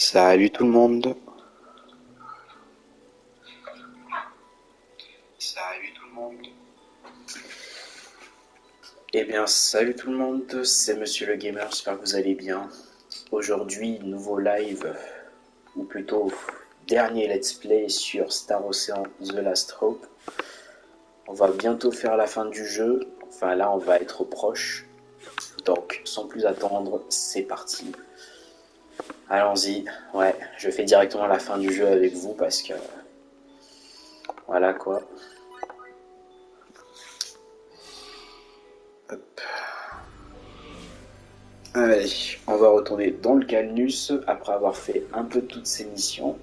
Salut tout le monde. Salut tout le monde. Eh bien, salut tout le monde, c'est Monsieur le Gamer, j'espère que vous allez bien. Aujourd'hui, nouveau live, ou plutôt dernier let's play sur Star Ocean The Last Hope. On va bientôt faire la fin du jeu, enfin là on va être proche. Donc, sans plus attendre, c'est parti. Allons-y, ouais, je fais directement la fin du jeu avec vous parce que... Voilà quoi. Hop. Allez, on va retourner dans le Calnus après avoir fait un peu toutes ces missions.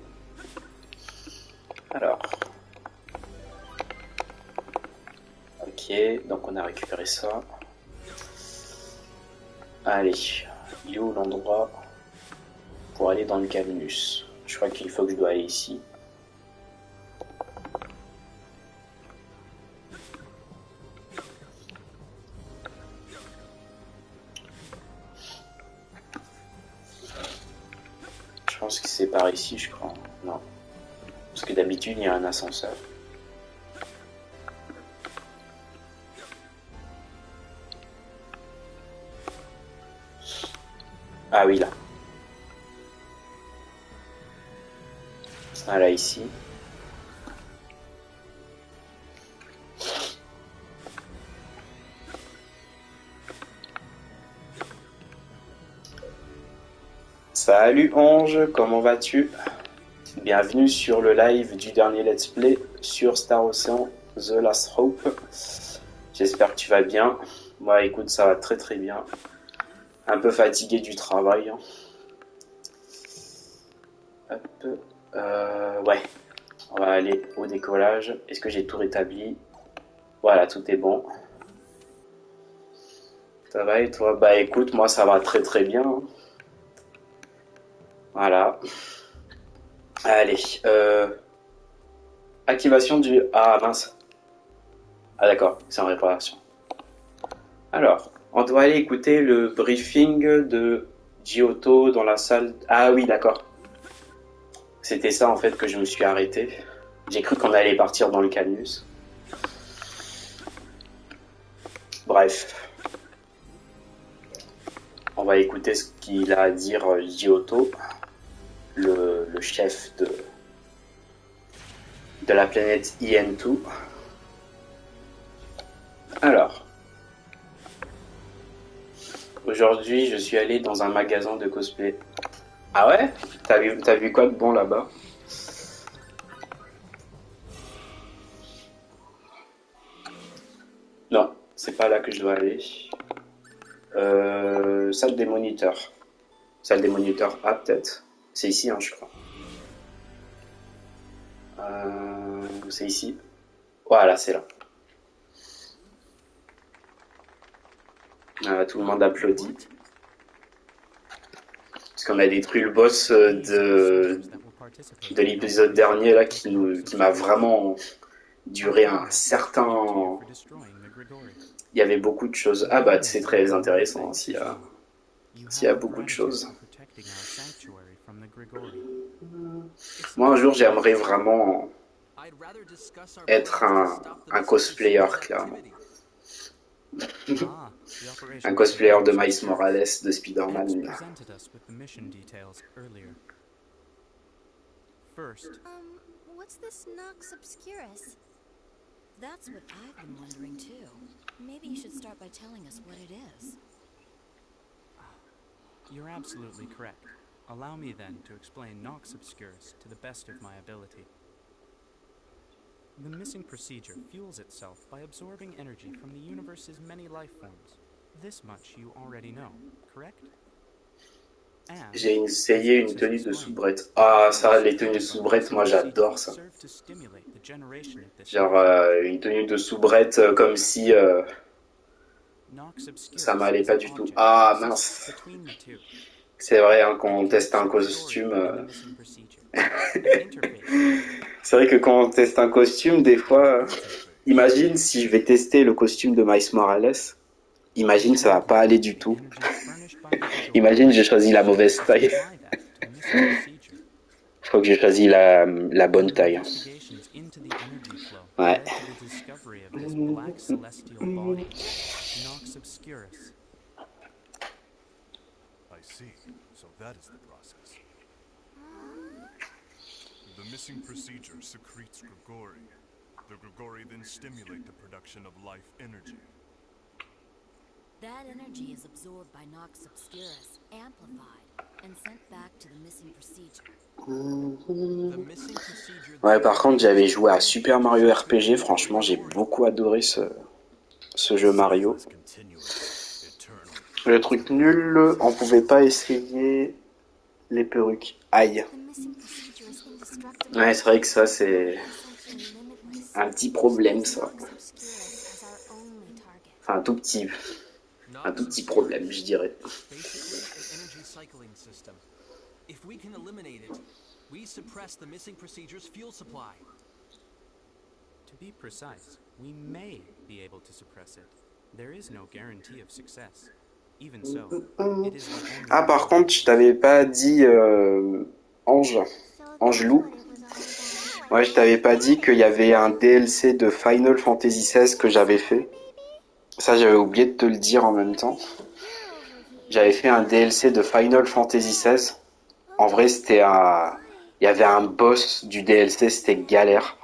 Alors. Ok, donc on a récupéré ça. Allez, il est où l'endroit pour aller dans le Calnus? Je crois qu'il faut que je dois aller ici. Je pense que c'est par ici, je crois. Non. Parce que d'habitude, il y a un ascenseur. Ah oui, là. Ah là, ici. Salut Ange, comment vas-tu? Bienvenue sur le live du dernier let's play sur Star Ocean The Last Hope. J'espère que tu vas bien. Moi écoute, ça va très très bien. Un peu fatigué du travail. Hop. Ouais, on va aller au décollage. Est-ce que j'ai tout rétabli? Voilà, tout est bon. Ça va et toi? Bah écoute, moi ça va très très bien. Voilà. Allez, activation du... Ah mince. Ah d'accord, c'est en réparation. Alors, on doit aller écouter le briefing de Giotto dans la salle... Ah oui, d'accord. C'était ça en fait que je me suis arrêté. J'ai cru qu'on allait partir dans le Calnus. Bref. On va écouter ce qu'il a à dire Giotto, le chef de la planète IN2. Alors, aujourd'hui, je suis allé dans un magasin de cosplay. Ah ouais? T'as vu quoi de bon là-bas? Non, c'est pas là que je dois aller. Salle des moniteurs. Salle des moniteurs A peut-être. C'est ici, hein, je crois. C'est ici. Voilà, c'est là. Tout le monde applaudit. Parce qu'on a détruit le boss de l'épisode dernier là qui m'a vraiment duré un certain... Il y avait beaucoup de choses. Ah bah c'est très intéressant s'il y a beaucoup de choses. Moi un jour j'aimerais vraiment être un cosplayer clairement. Un cosplayer de Miles Morales, de Spider-Man. What's this Nox Obscurus? That's what I've been wondering too. Maybe you should start by telling us what it is. You're absolutely correct. Allow me then to explain Nox Obscurus to the best of my ability. The missing procedure fuels itself by absorbing energy from the universe's many life forms. This much you already know, correct? J'ai essayé une tenue de soubrette. Ah ça, les tenues de soubrette, moi j'adore ça. Genre une tenue de soubrette comme si ça m'allait pas du tout. Ah mince. C'est vrai hein, quand on teste un costume... C'est vrai que quand on teste un costume, des fois... Imagine si je vais tester le costume de Miles Morales. Imagine ça va pas aller du tout. Imagine j'ai choisi la mauvaise taille. missing procedure. Faut que j'ai choisi la bonne taille. Hein. Investigations into the energy flow Ouais. led to the discovery of this black celestial body, Nox Obscurus. I see. So that is the process. The missing procedure secretes Grigori. The Grigori then stimulate the production of life energy. That energy is absorbed by Nox Obscurus, amplified, and sent back to the missing procedure. The missing procedure Ouais, par contre, j'avais joué à Super Mario RPG. Franchement, j'ai beaucoup adoré ce jeu Mario. Continuous, eternal. Le truc nul, on pouvait pas essayer les perruques. Aïe. The missing procedure is indestructible. Ouais, c'est vrai que ça, c'est Essentially limitless. un petit problème, ça. Nox Obscurus as our only target. Enfin, un tout petit problème, je dirais. Basically, an energy cycling system. If we can eliminate it, we suppress the missing procedure's fuel supply. To be precise, we may be able to suppress it. There is no guarantee of success. Even so, it is the only Ah, par contre, je t'avais pas dit Ange. Angelou. Ouais, je t'avais pas dit qu'il y avait un DLC de Final Fantasy XVI que j'avais fait. Ça, j'avais oublié de te le dire en même temps. J'avais fait un DLC de Final Fantasy XVI. En vrai, c'était un... Il y avait un boss du DLC, c'était galère.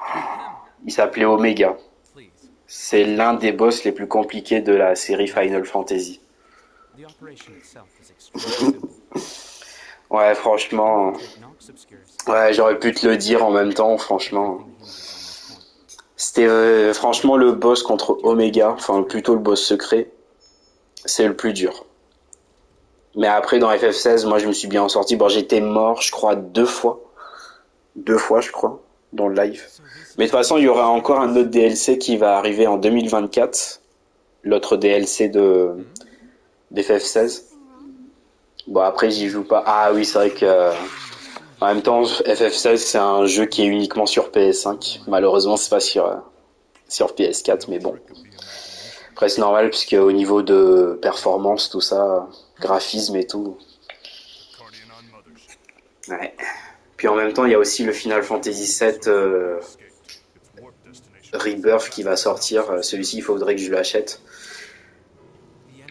Il s'appelait Omega. Please. C'est l'un des boss les plus compliqués de la série Final Fantasy. The operation itself is extremely simple. Ouais, franchement... Take Nox Obscurus. Ouais, j'aurais pu te le dire en même temps, franchement. Everything hinges on this point. C'était franchement le boss contre Omega, enfin plutôt le boss secret. C'est le plus dur. Mais après, dans FF16, moi, je me suis bien sorti. Bon, j'étais mort, je crois, 2 fois. 2 fois, je crois, dans le live. Mais de toute façon, il y aura encore un autre DLC qui va arriver en 2024. L'autre DLC d'FF16. Bon, après, j'y joue pas. Ah oui, c'est vrai que... En même temps, FF16, c'est un jeu qui est uniquement sur PS5. Malheureusement, c'est pas sur PS4, mais bon. Après, c'est normal, puisque au niveau de performance, tout ça, graphisme et tout. Guardian on mothership. Ouais. Puis en même temps, il y a aussi le Final Fantasy VII Escaped. Its warp destination. Rebirth qui va sortir. Celui-ci, il faudrait que je l'achète.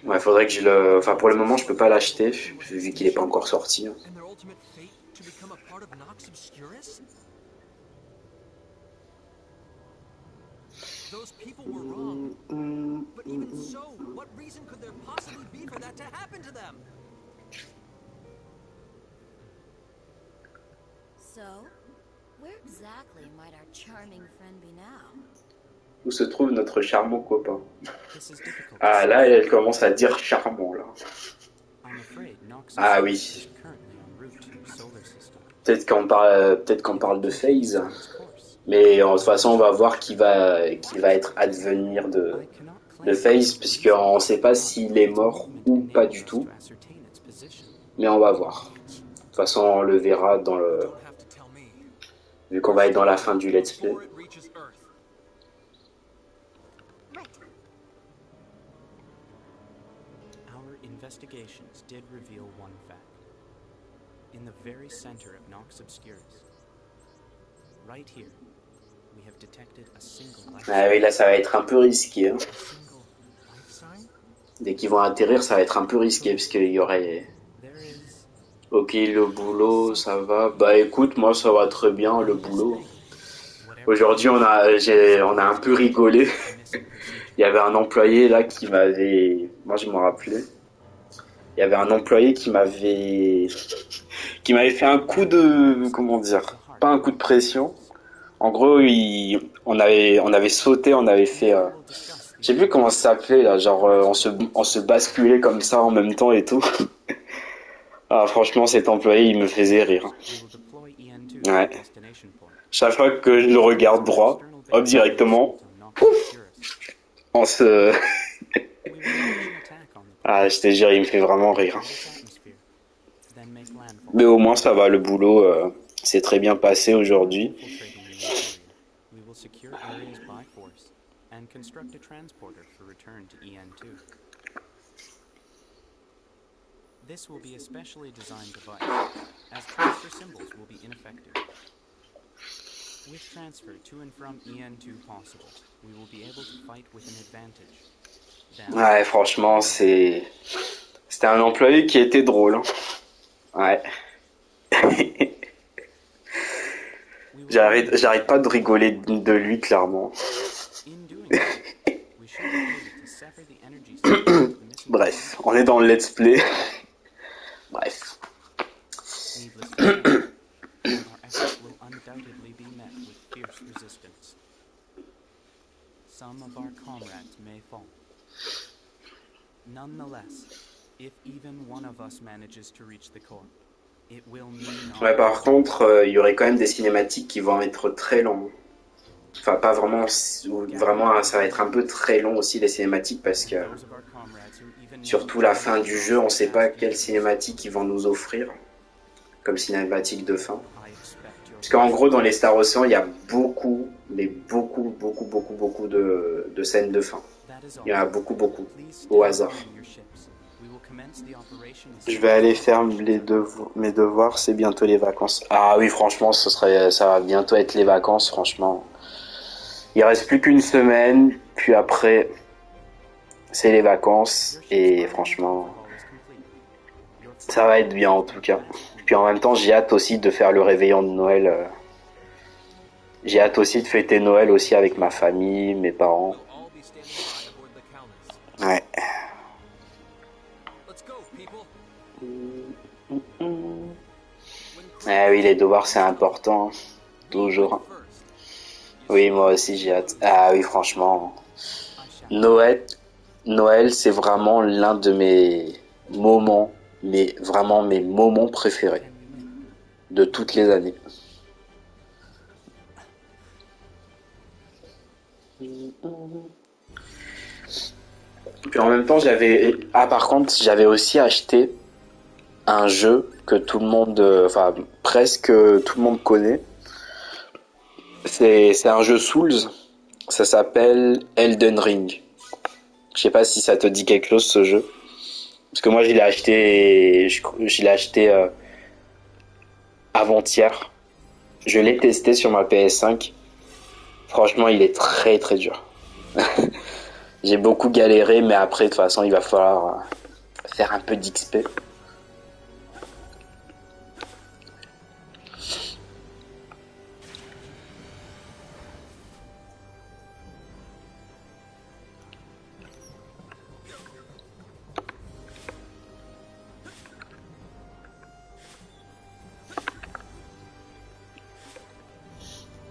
Ouais, faudrait que je le... Enfin, pour le moment, je peux pas l'acheter, vu qu'il est pas encore sorti. And their ultimate fate to become a part of Nox Obscurus? Those people were wrong. But even so, what reason could there possibly be for that to happen to them? So, where exactly might our charming friend be now? Où se trouve notre charmant copain? This is difficult to Ah, say. là, elle commence à dire charmant, là. I'm afraid Nox Ah Obscurus oui. is currently en route to your solar system. Peut-être qu'on parle de FaZe. On its course. Mais de toute façon, on va voir qui va être advenir de I cannot claim FaZe, puisqu'on ne sait pas s'il est mort ou pas du tout. to ascertain its position. Mais on va voir. De toute façon, on le verra dans le... Don't have to tell me. Vu qu'on va être dans la fin du let's play. Before it reaches Earth. Right. Our investigations did reveal one fact. In the very center of Nox Obscurus, right here, we have detected a single life Ah oui, là, ça va être un peu risqué. Hein. A single life sign? Dès qu'ils vont atterrir, ça va être un peu risqué, parce qu'il y aurait... There is Ok, le boulot, ça va. Bah écoute, moi, ça va très bien, le boulot. Aujourd'hui, on a un peu rigolé. Il y avait un employé là qui m'avait... Moi, je m'en rappelais. Il y avait un employé qui m'avait fait un coup de... Comment dire? Pas un coup de pression. En gros, on avait sauté, on avait fait... Je sais plus comment ça s'appelait là, genre on se basculait comme ça en même temps et tout. Ah, franchement, cet employé, il me faisait rire. Ouais. Chaque fois que je le regarde droit, hop, directement, on se... Ah, je te jure, il me fait vraiment rire. Mais au moins, ça va, le boulot s'est très bien passé aujourd'hui. We will secure areas by force and construct a transporter for return to EN2. This will be a specially designed device, as transfer transfer to and from EN2 possible, we will be able to fight with an advantage. Then, Ouais, franchement, c'était un employé qui était drôle. Hein. Ouais. we will J'arrête pas de rigoler de lui, clairement. In doing so, we should be able to sever the energy signal to the missing Bref, on est dans le let's play. Bref. Needless to say, our efforts will undoubtedly be met with fierce resistance. Some of our comrades may fall. Nonetheless, if even one of us manages to reach the core, it will mean our Ouais, par contre, il y aurait quand même des cinématiques qui vont être très longues. Enfin, pas vraiment, vraiment, ça va être un peu très long aussi les cinématiques parce que those of our comrades who even surtout la fin du jeu, on sait pas quelle cinématique ils vont nous offrir comme cinématique de fin. I expect your Parce qu'en gros, dans les Star Ocean, il y a beaucoup, mais beaucoup de scènes de fin. That is all. Il y en a beaucoup, Please au stand hasard. by in your ships. We will commence the operation as Je vais aller faire mes devoirs, c'est bientôt les vacances. Ah oui, franchement, ça va bientôt être les vacances, franchement. Il reste plus qu'une semaine, puis après, c'est les vacances, et franchement, ça va être bien en tout cas. Puis en même temps, j'ai hâte aussi de faire le réveillon de Noël. J'ai hâte aussi de fêter Noël aussi avec ma famille, mes parents. We'll all be standing by aboard the Kaunis. Ouais. Let's go, people. Ah oui, les devoirs c'est important, toujours. Oui, moi aussi j'ai hâte. Ah oui, franchement, Noël c'est vraiment l'un de mes moments, mais vraiment mes moments préférés de toutes les années. Puis en même temps, par contre, j'avais aussi acheté un jeu que tout le monde, enfin presque tout le monde connaît. C'est un jeu Souls. Ça s'appelle Elden Ring. Je sais pas si ça te dit quelque chose ce jeu. Parce que moi je l'ai acheté avant-hier. Je l'ai testé sur ma PS5. Franchement, il est très très dur. J'ai beaucoup galéré, mais après de toute façon, il va falloir faire un peu d'XP.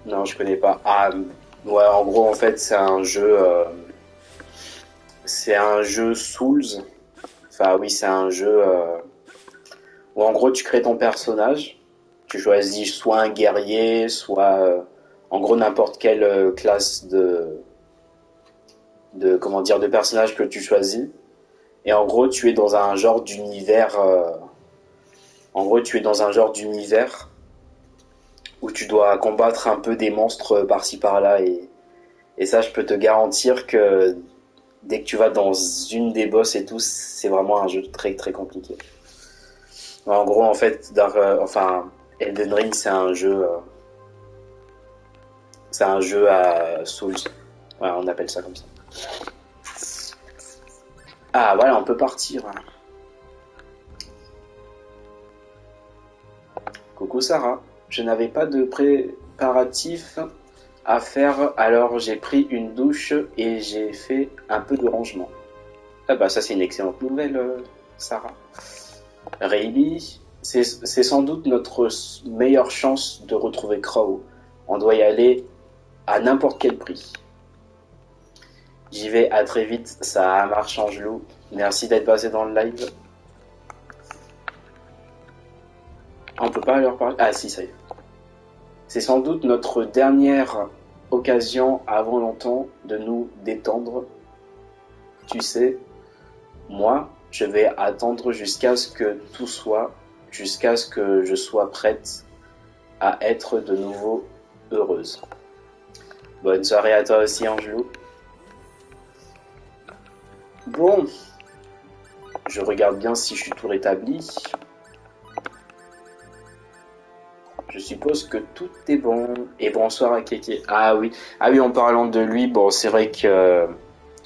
Non, je connais pas. Ah, ouais, en gros, en fait, c'est un jeu Souls. Enfin, oui, c'est un jeu où en gros, tu crées ton personnage. Tu choisis soit un guerrier, soit, en gros, n'importe quelle classe comment dire, de personnage que tu choisis. Et en gros, tu es dans un genre d'univers. En gros, tu es dans un genre d'univers où tu dois combattre un peu des monstres par-ci par-là et ça je peux te garantir que dès que tu vas dans une des boss et tout, c'est vraiment un jeu très très compliqué. En gros en fait Elden Ring c'est un jeu à Souls. Ouais, on appelle ça comme ça. Ah voilà, on peut partir. Coucou Sarah. Je n'avais pas de préparatifs à faire, alors j'ai pris une douche et j'ai fait un peu de rangement. Ah bah ça c'est une excellente nouvelle, Sarah. Rayleigh, c'est sans doute notre meilleure chance de retrouver Crow. On doit y aller à n'importe quel prix. J'y vais, à très vite, ça marche Angelou. Merci d'être passé dans le live. On peut pas leur parler. Ah si, ça y est. C'est sans doute notre dernière occasion avant longtemps de nous détendre. Tu sais, moi, je vais attendre jusqu'à ce que je sois prête à être de nouveau heureuse. Bonne soirée à toi aussi, Angelou. Bon, je regarde bien si je suis tout rétabli. Je suppose que tout est bon. Et bonsoir à Kéké. Ah oui. Ah oui, en parlant de lui, bon, c'est vrai que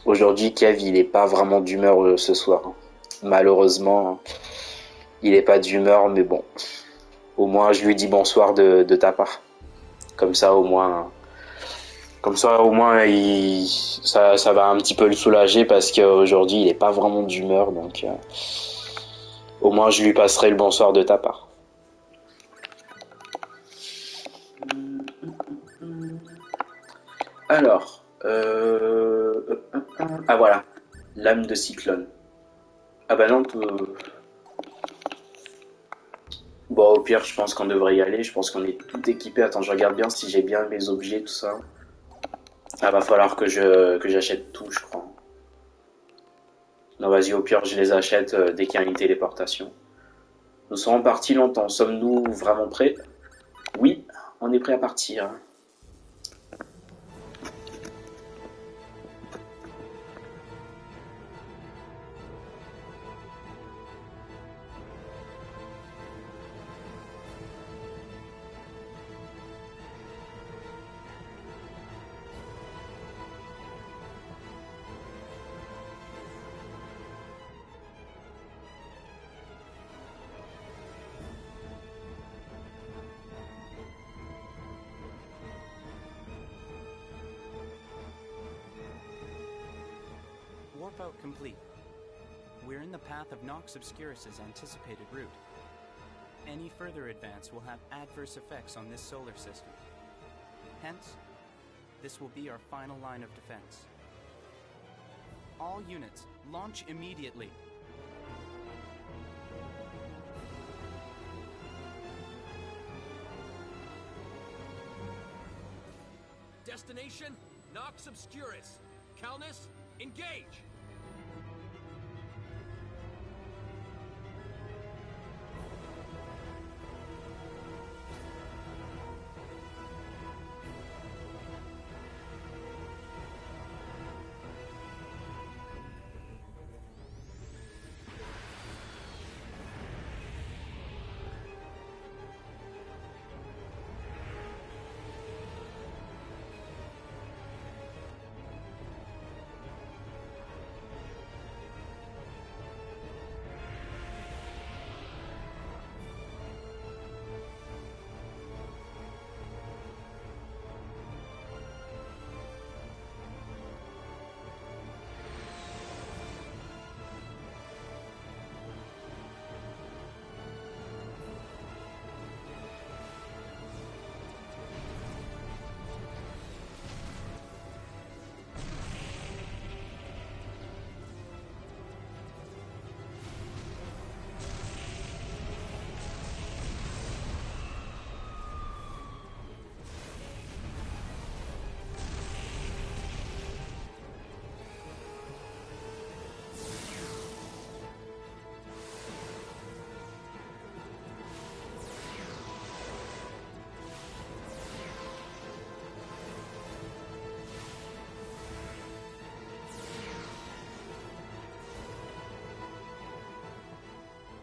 aujourd'hui, Kev, il est pas vraiment d'humeur ce soir, hein. Malheureusement, il est pas d'humeur, mais bon. Au moins, je lui dis bonsoir de ta part. Comme ça, au moins, ça va un petit peu le soulager parce qu'aujourd'hui, il est pas vraiment d'humeur, donc au moins, je lui passerai le bonsoir de ta part. Alors, ah voilà, lame de cyclone. Ah bah non, bon au pire je pense qu'on devrait y aller, je pense qu'on est tout équipé. Attends, je regarde bien si j'ai bien mes objets, tout ça. Ah va falloir que j'achète tout, je crois. Non vas-y, au pire je les achète dès qu'il y a une téléportation. Nous serons partis longtemps, sommes-nous vraiment prêts? Oui, on est prêt à partir. Warp out complete. We're in the path of Nox Obscurus's anticipated route. Any further advance will have adverse effects on this solar system. Hence, this will be our final line of defense. All units, launch immediately. Destination, Nox Obscurus. Calnus, engage!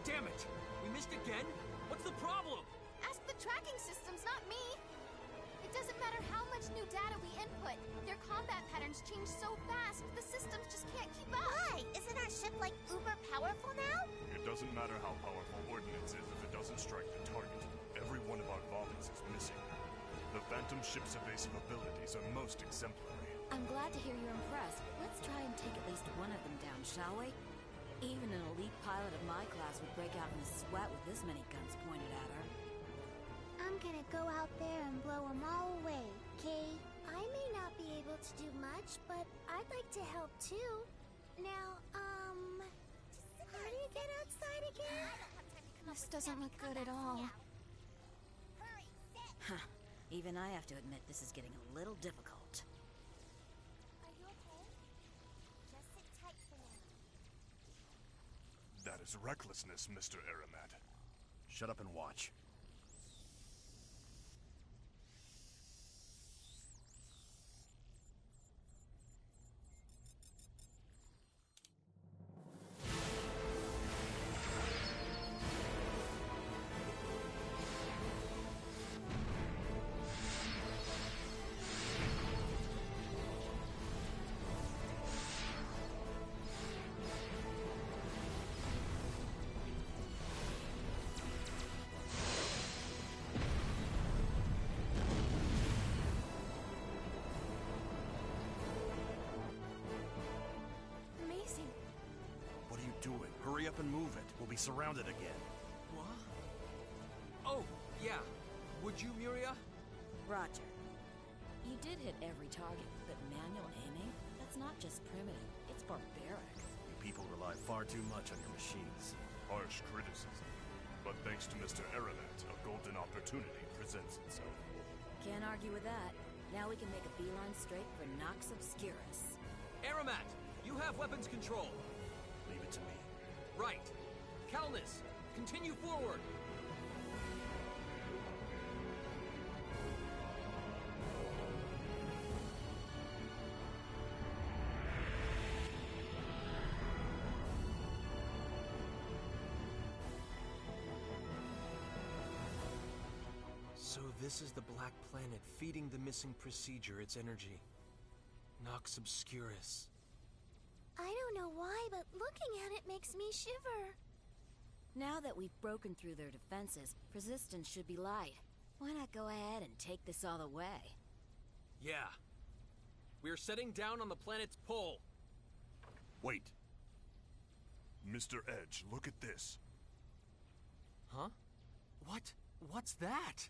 Damn it! We missed again? What's the problem? Ask the tracking systems, not me. It doesn't matter how much new data we input. Their combat patterns change so fast, the systems just can't keep up. Why? Isn't our ship like uber powerful now? It doesn't matter how powerful Ordnance is if it doesn't strike the target. Every one of our volleys is missing. The Phantom ship's evasive abilities are most exemplary. I'm glad to hear you're impressed. Let's try and take at least one of them down, shall we? Even an elite pilot of my class would break out in a sweat with this many guns pointed at her. I'm gonna go out there and blow them all away, okay? I may not be able to do much, but I'd like to help too. Now, how do you get outside again? This doesn't look good at all. Hurry, sit. Even I have to admit this is getting a little difficult. Are you okay? Just sit tight for now. That is recklessness, Mr. Aramat. Shut up and watch. up and move it. We'll be surrounded again. What? Oh, yeah. Would you, Muria? Roger. You did hit every target, but manual aiming? That's not just primitive, it's barbaric. You people rely far too much on your machines. Harsh criticism. But thanks to Mr. Aramat, a golden opportunity presents itself. Can't argue with that. Now we can make a beeline straight for Nox Obscurus. Aramat, you have weapons control. Leave it to me. Right. Calnus, continue forward. So this is the Black Planet feeding the missing procedure its energy. Nox Obscurus. I don't know why, but looking at it makes me shiver. Now that we've broken through their defenses, resistance should be light. Why not go ahead and take this all the way? Yeah. We're setting down on the planet's pole. Wait. Mr. Edge, look at this. Huh? What? What's that?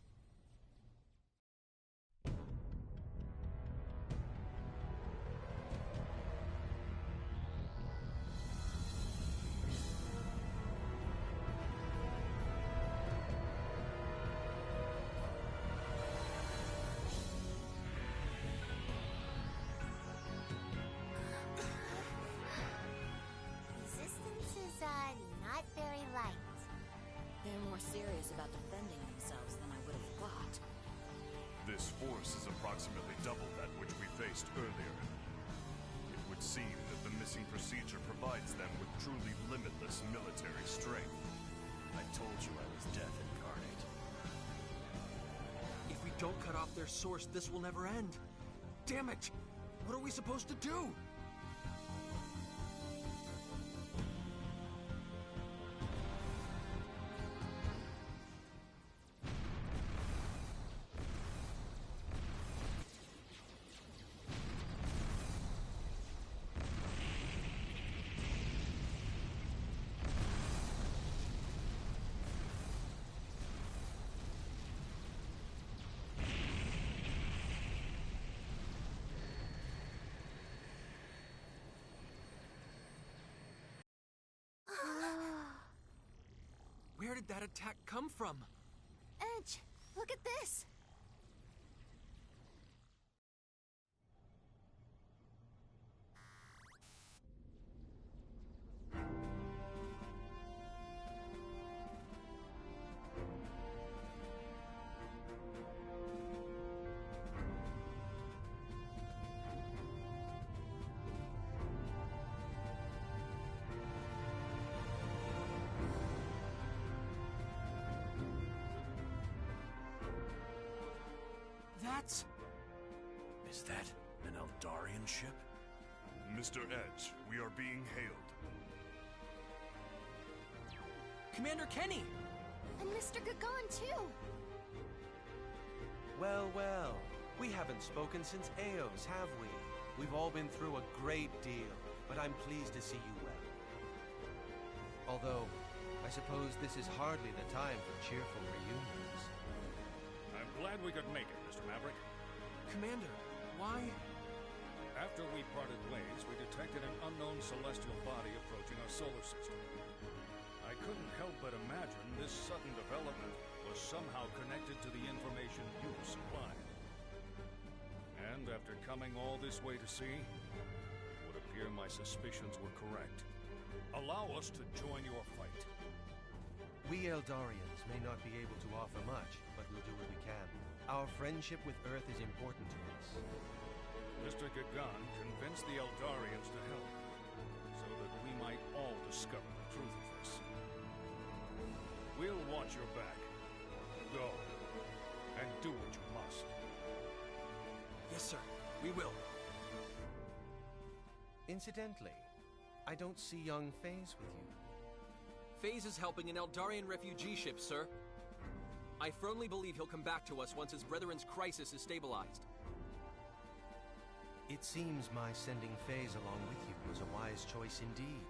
Resistance is, not very light. They're more serious about defending themselves than I would have thought. This force is approximately double that which we faced earlier. It would seem that the missing procedure provides them with truly limitless military strength. I told you I was death incarnate. If we don't cut off their source, this will never end. Damn it! What are we supposed to do? Where did that attack come from? Edge, look at this! That's... Is that an Eldarian ship? Mr. Edge, we are being hailed. Commander Kenny! And Mr. Gagon, too! Well, well. We haven't spoken since Eos, have we? We've all been through a great deal, but I'm pleased to see you well. Although, I suppose this is hardly the time for cheerful reunions. I'm glad we could make it, Mr. Maverick. Commander, why... After we parted ways, we detected an unknown celestial body approaching our solar system. I couldn't help but imagine this sudden development was somehow connected to the information you supplied. And after coming all this way to see, it would appear my suspicions were correct. Allow us to join your fight. We Eldarians may not be able to offer much, but we'll do what we can. Our friendship with Earth is important to us. Mr. Gagan convinced the Eldarians to help, so that we might all discover the truth of this. We'll watch your back. Go, and do what you must. Yes, sir. We will. Incidentally, I don't see young Phase with you. Phase is helping an Eldarian refugee ship, sir. I firmly believe he'll come back to us once his brethren's crisis is stabilized. It seems my sending Phase along with you was a wise choice indeed.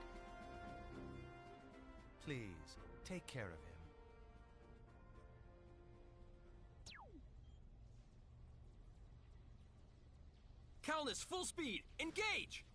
Please, take care of him. Calnus, full speed! Engage!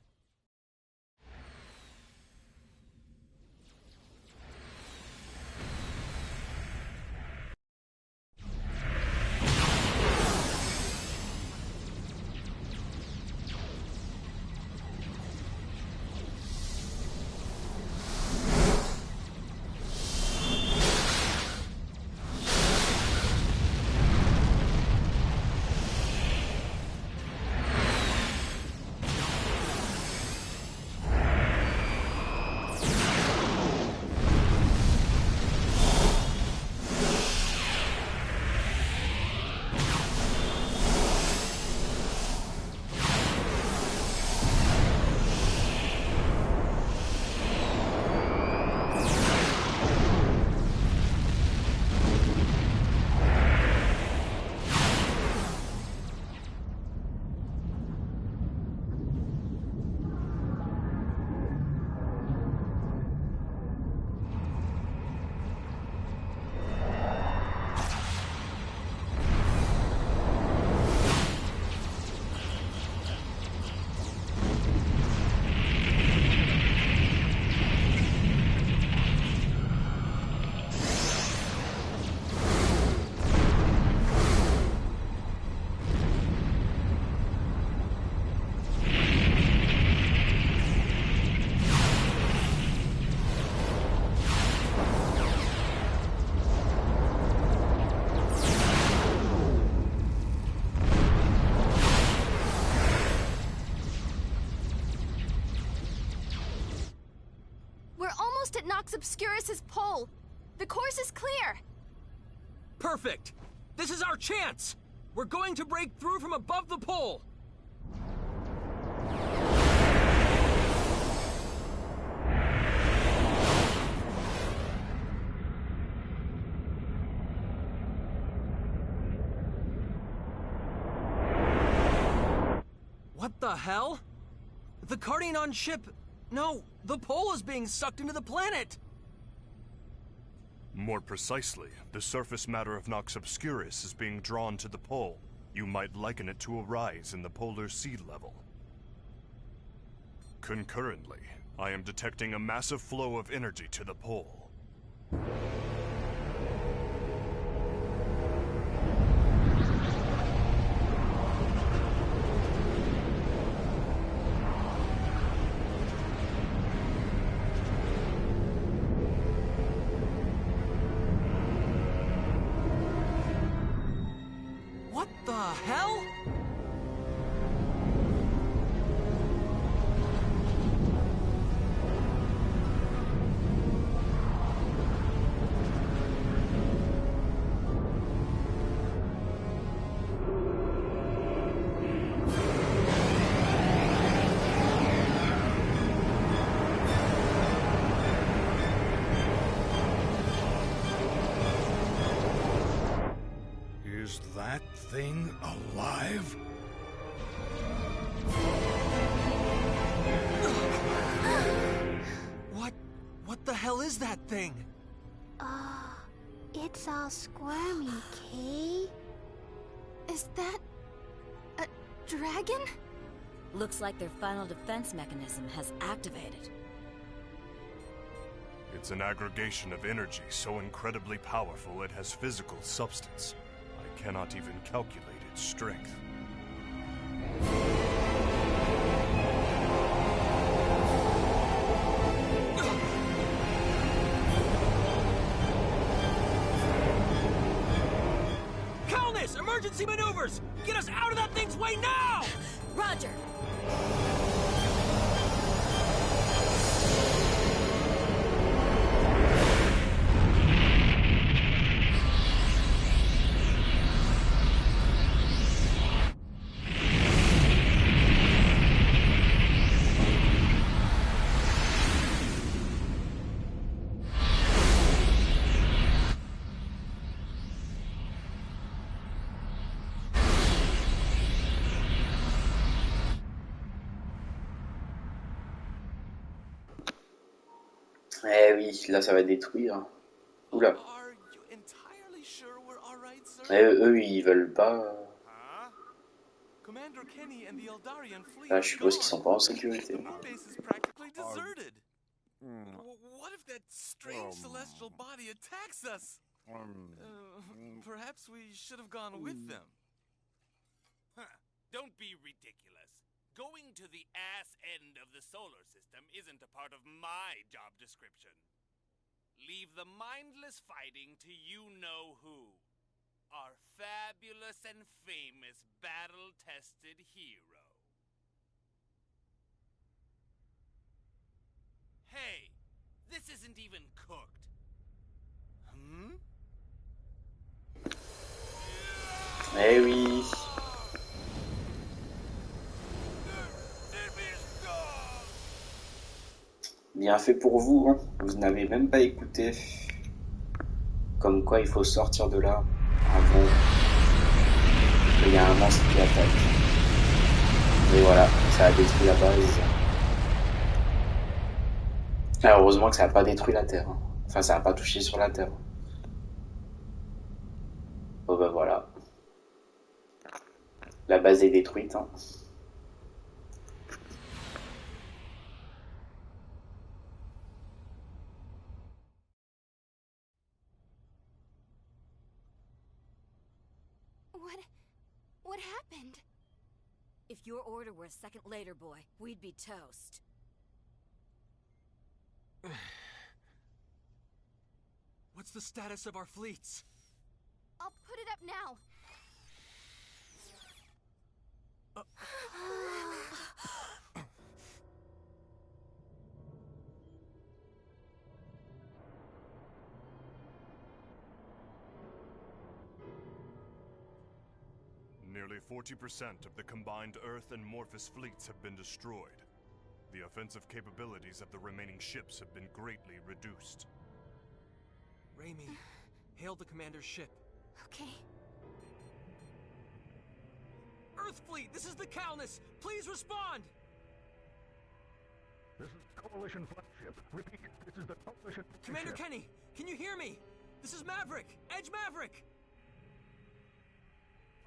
At Nox Obscurus's pole. The course is clear. Perfect! This is our chance! We're going to break through from above the pole! What the hell? The Cardianon ship... No, the pole is being sucked into the planet! More precisely, the surface matter of Nox Obscurus is being drawn to the pole. You might liken it to a rise in the polar sea level. Concurrently, I am detecting a massive flow of energy to the pole. What the hell? Is that thing alive? What the hell is that thing? It's all squirmy, Kay. Is that... a dragon? Looks like their final defense mechanism has activated. It's an aggregation of energy so incredibly powerful it has physical substance. I cannot even calculate its strength. Calnus, emergency maneuvers! Get us out of that thing's way now! Roger! Eh oui, là ça va détruire. Oula. Are you entirely sure we're all right, sir? Eux, ils veulent pas. Huh? Commander Kenny and the Eldarian fleet Là, are je suppose qu'ils gone. sont pas en sécurité. The moon base is practically deserted. What if that strange celestial body attacks us? Perhaps we should have gone with them. Huh. Don't be ridiculous. Going to the ass end of the solar system isn't a part of my job description. Leave the mindless fighting to you-know-who. Our fabulous and famous battle-tested hero. Hey, this isn't even cooked. Hmm? Eh oui. Bien fait pour vous, hein. Vous n'avez même pas écouté. Comme quoi il faut sortir de là avant qu'il y a un monstre qui attaque. Et voilà, ça a détruit la base. Ah, heureusement que ça n'a pas détruit la Terre. Enfin, ça n'a pas touché sur la Terre. Bon ben voilà. La base est détruite. Hein. What happened? If your order were a second later, boy, we'd be toast. What's the status of our fleets? I'll put it up now. Nearly 40% of the combined Earth and Morphus fleets have been destroyed. The offensive capabilities of the remaining ships have been greatly reduced. Raimi, hail the commander's ship. Okay. Earth fleet, this is the Calnus. Please respond. This is the Coalition flagship. Repeat, this is the Coalition flagship. Commander Kenny, can you hear me? This is Maverick, Edge Maverick.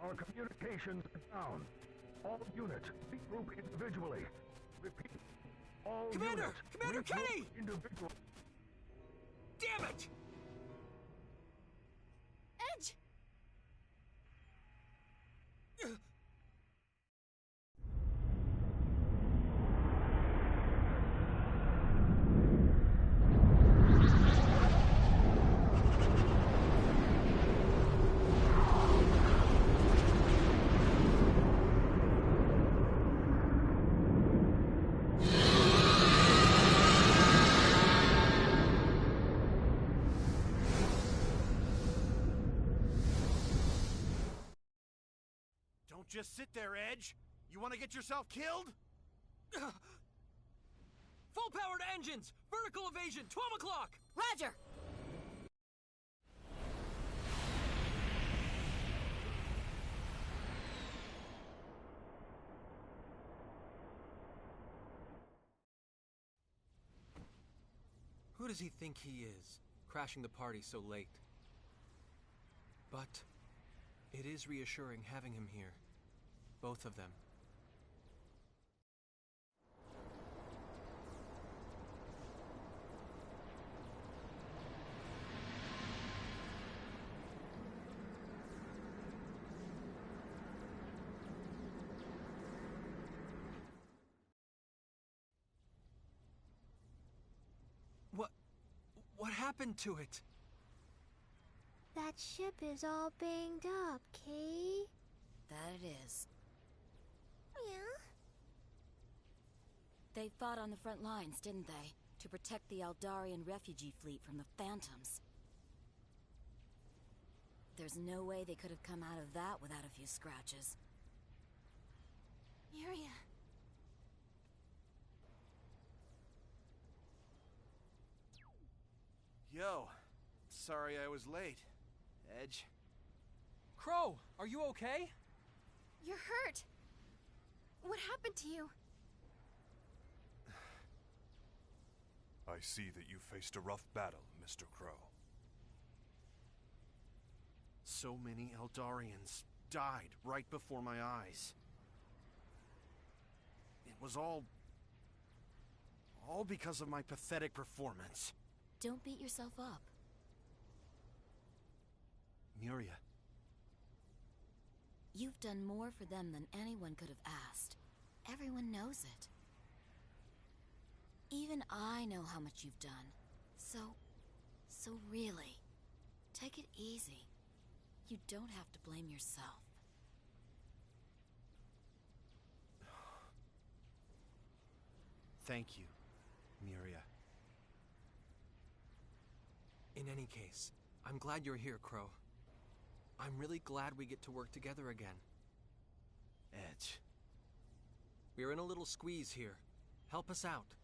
Our communications are down. All units, regroup individually. Repeat, all Commander! units, Commander regroup Kenny! individually. Damn it! Edge! Don't just sit there, Edge. You want to get yourself killed? Full power to engines! Vertical evasion, 12 o'clock! Roger! Who does he think he is, crashing the party so late? But it is reassuring having him here. Both of them. What happened to it? That ship is all banged up, Kay. That it is. Yeah? They fought on the front lines, didn't they? To protect the Eldarian refugee fleet from the Phantoms. There's no way they could have come out of that without a few scratches. Miria. Yo, sorry I was late. Edge. Crow, are you okay? You're hurt. What happened to you? I see that you faced a rough battle, Mr. Crow. So many Eldarians died right before my eyes. It was all because of my pathetic performance. Don't beat yourself up. Miria. You've done more for them than anyone could have asked. Everyone knows it. Even I know how much you've done. So really, take it easy. You don't have to blame yourself. Thank you, Miria. In any case, I'm glad you're here, Crow. I'm really glad we get to work together again. Edge. We're in a little squeeze here. Help us out.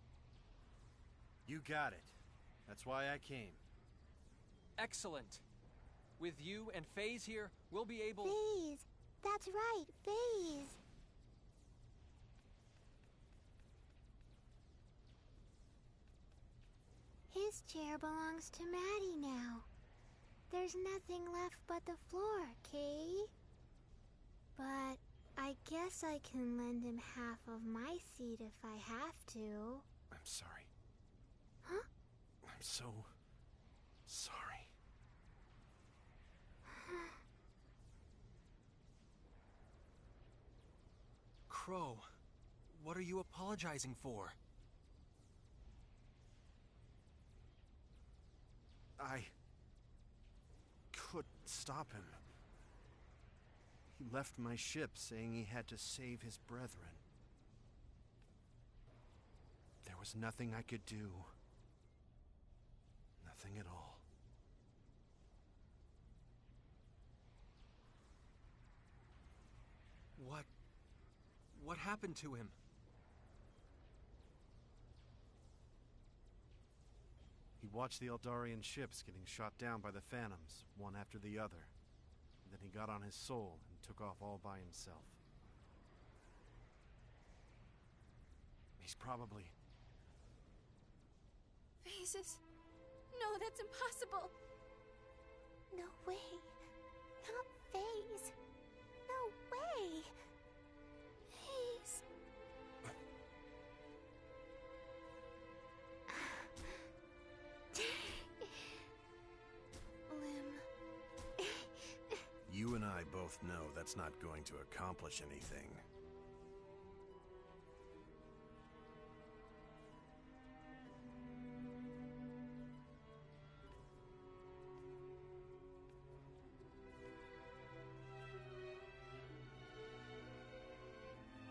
You got it. That's why I came. Excellent. With you and FaZe here, we'll be able... FaZe! That's right, FaZe! His chair belongs to Maddie now. There's nothing left but the floor, Kay. But I guess I can lend him half of my seat if I have to. I'm sorry. Huh? I'm so... sorry. Crow, what are you apologizing for? I couldn't stop him. He left my ship saying he had to save his brethren. There was nothing I could do. Nothing at all. What happened to him? He watched the Eldarian ships getting shot down by the Phantoms, one after the other. And then he got on his soul and took off all by himself. He's probably... Phases. No, that's impossible. No way. Not FaZe. No way. Please. Lim. You and I both know that's not going to accomplish anything.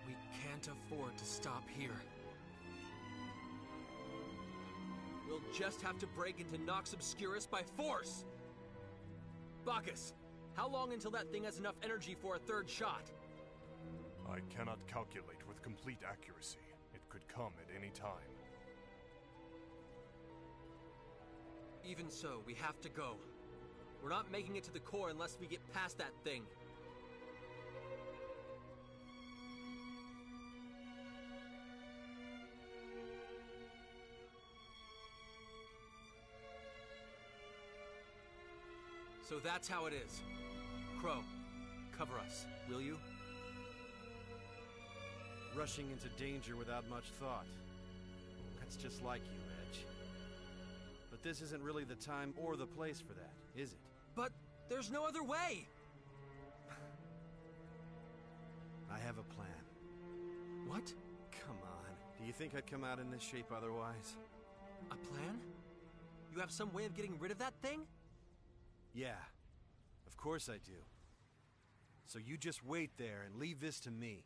We can't afford to stop here. We'll just have to break into Nox Obscurus by force! Bacchus, how long until that thing has enough energy for a third shot? I cannot calculate with complete accuracy. It could come at any time. Even so, we have to go. We're not making it to the core unless we get past that thing. So that's how it is. Crow, cover us, will you? Rushing into danger without much thought. That's just like you, Edge. But this isn't really the time or the place for that, is it? But there's no other way! I have a plan. What? Come on. Do you think I'd come out in this shape otherwise? A plan? You have some way of getting rid of that thing? Yeah, of course I do. So you just wait there and leave this to me.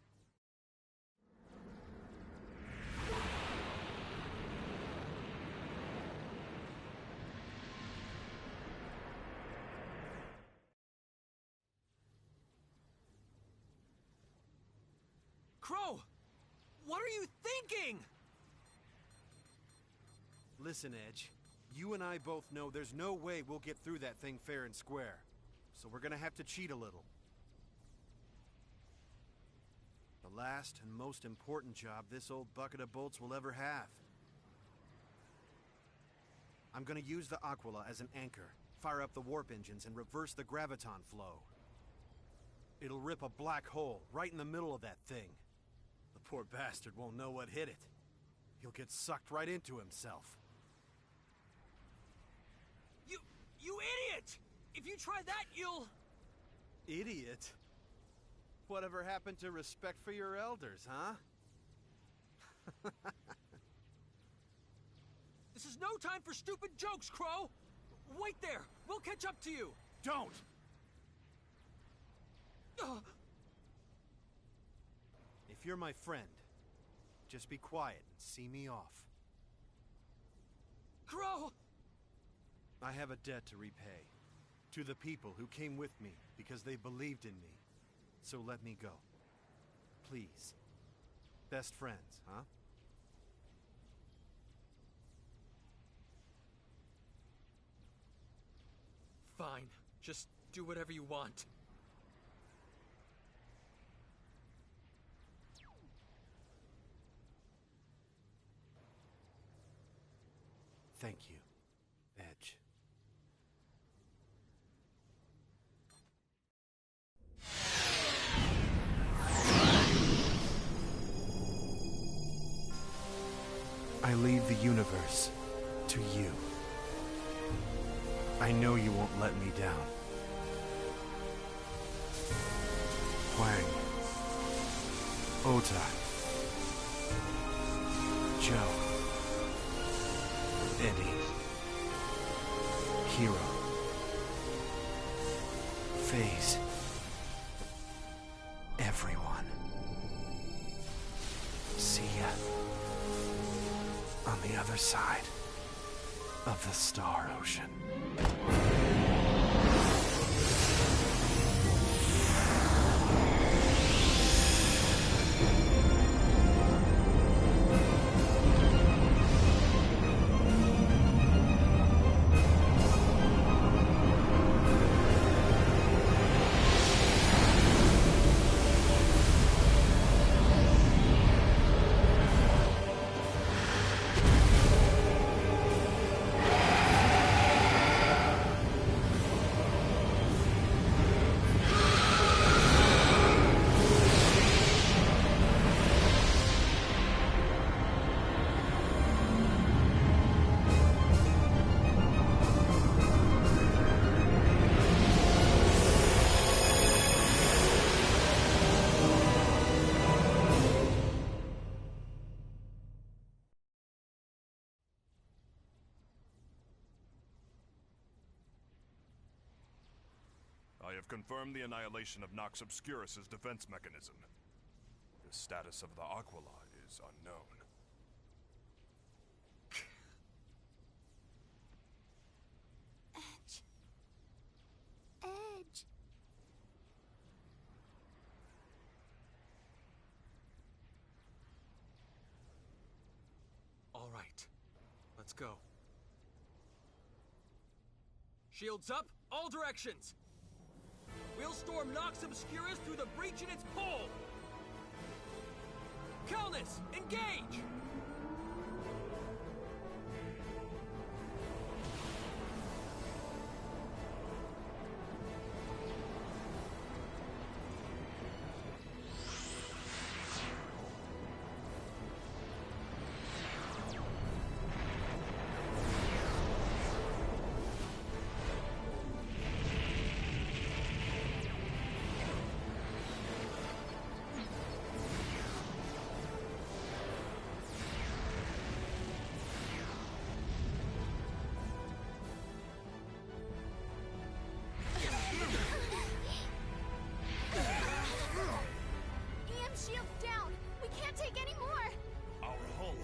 Crow! What are you thinking? Listen, Edge. You and I both know there's no way we'll get through that thing fair and square. So we're gonna have to cheat a little. The last and most important job this old bucket of bolts will ever have. I'm gonna use the Aquila as an anchor, fire up the warp engines, and reverse the graviton flow. It'll rip a black hole right in the middle of that thing. The poor bastard won't know what hit it. He'll get sucked right into himself. You idiot! If you try that, you'll... Idiot? Whatever happened to respect for your elders, huh? This is no time for stupid jokes, Crow! Wait there! We'll catch up to you! Don't! If you're my friend, just be quiet and see me off. Crow! I have a debt to repay. To the people who came with me because they believed in me. So let me go. Please. Best friends, huh? Fine. Just do whatever you want. Thank you, Edge. I leave the universe to you. I know you won't let me down. Huang. Ota. Joe. Eddie. Hero. FaZe. Everyone. See ya. On the other side of the Star Ocean. I have confirmed the annihilation of Nox Obscurus' defense mechanism. The status of the Aquila is unknown. Edge. Edge. All right. Let's go. Shields up, all directions! We'll storm Nox Obscurus through the breach in its pole! Calnus, engage!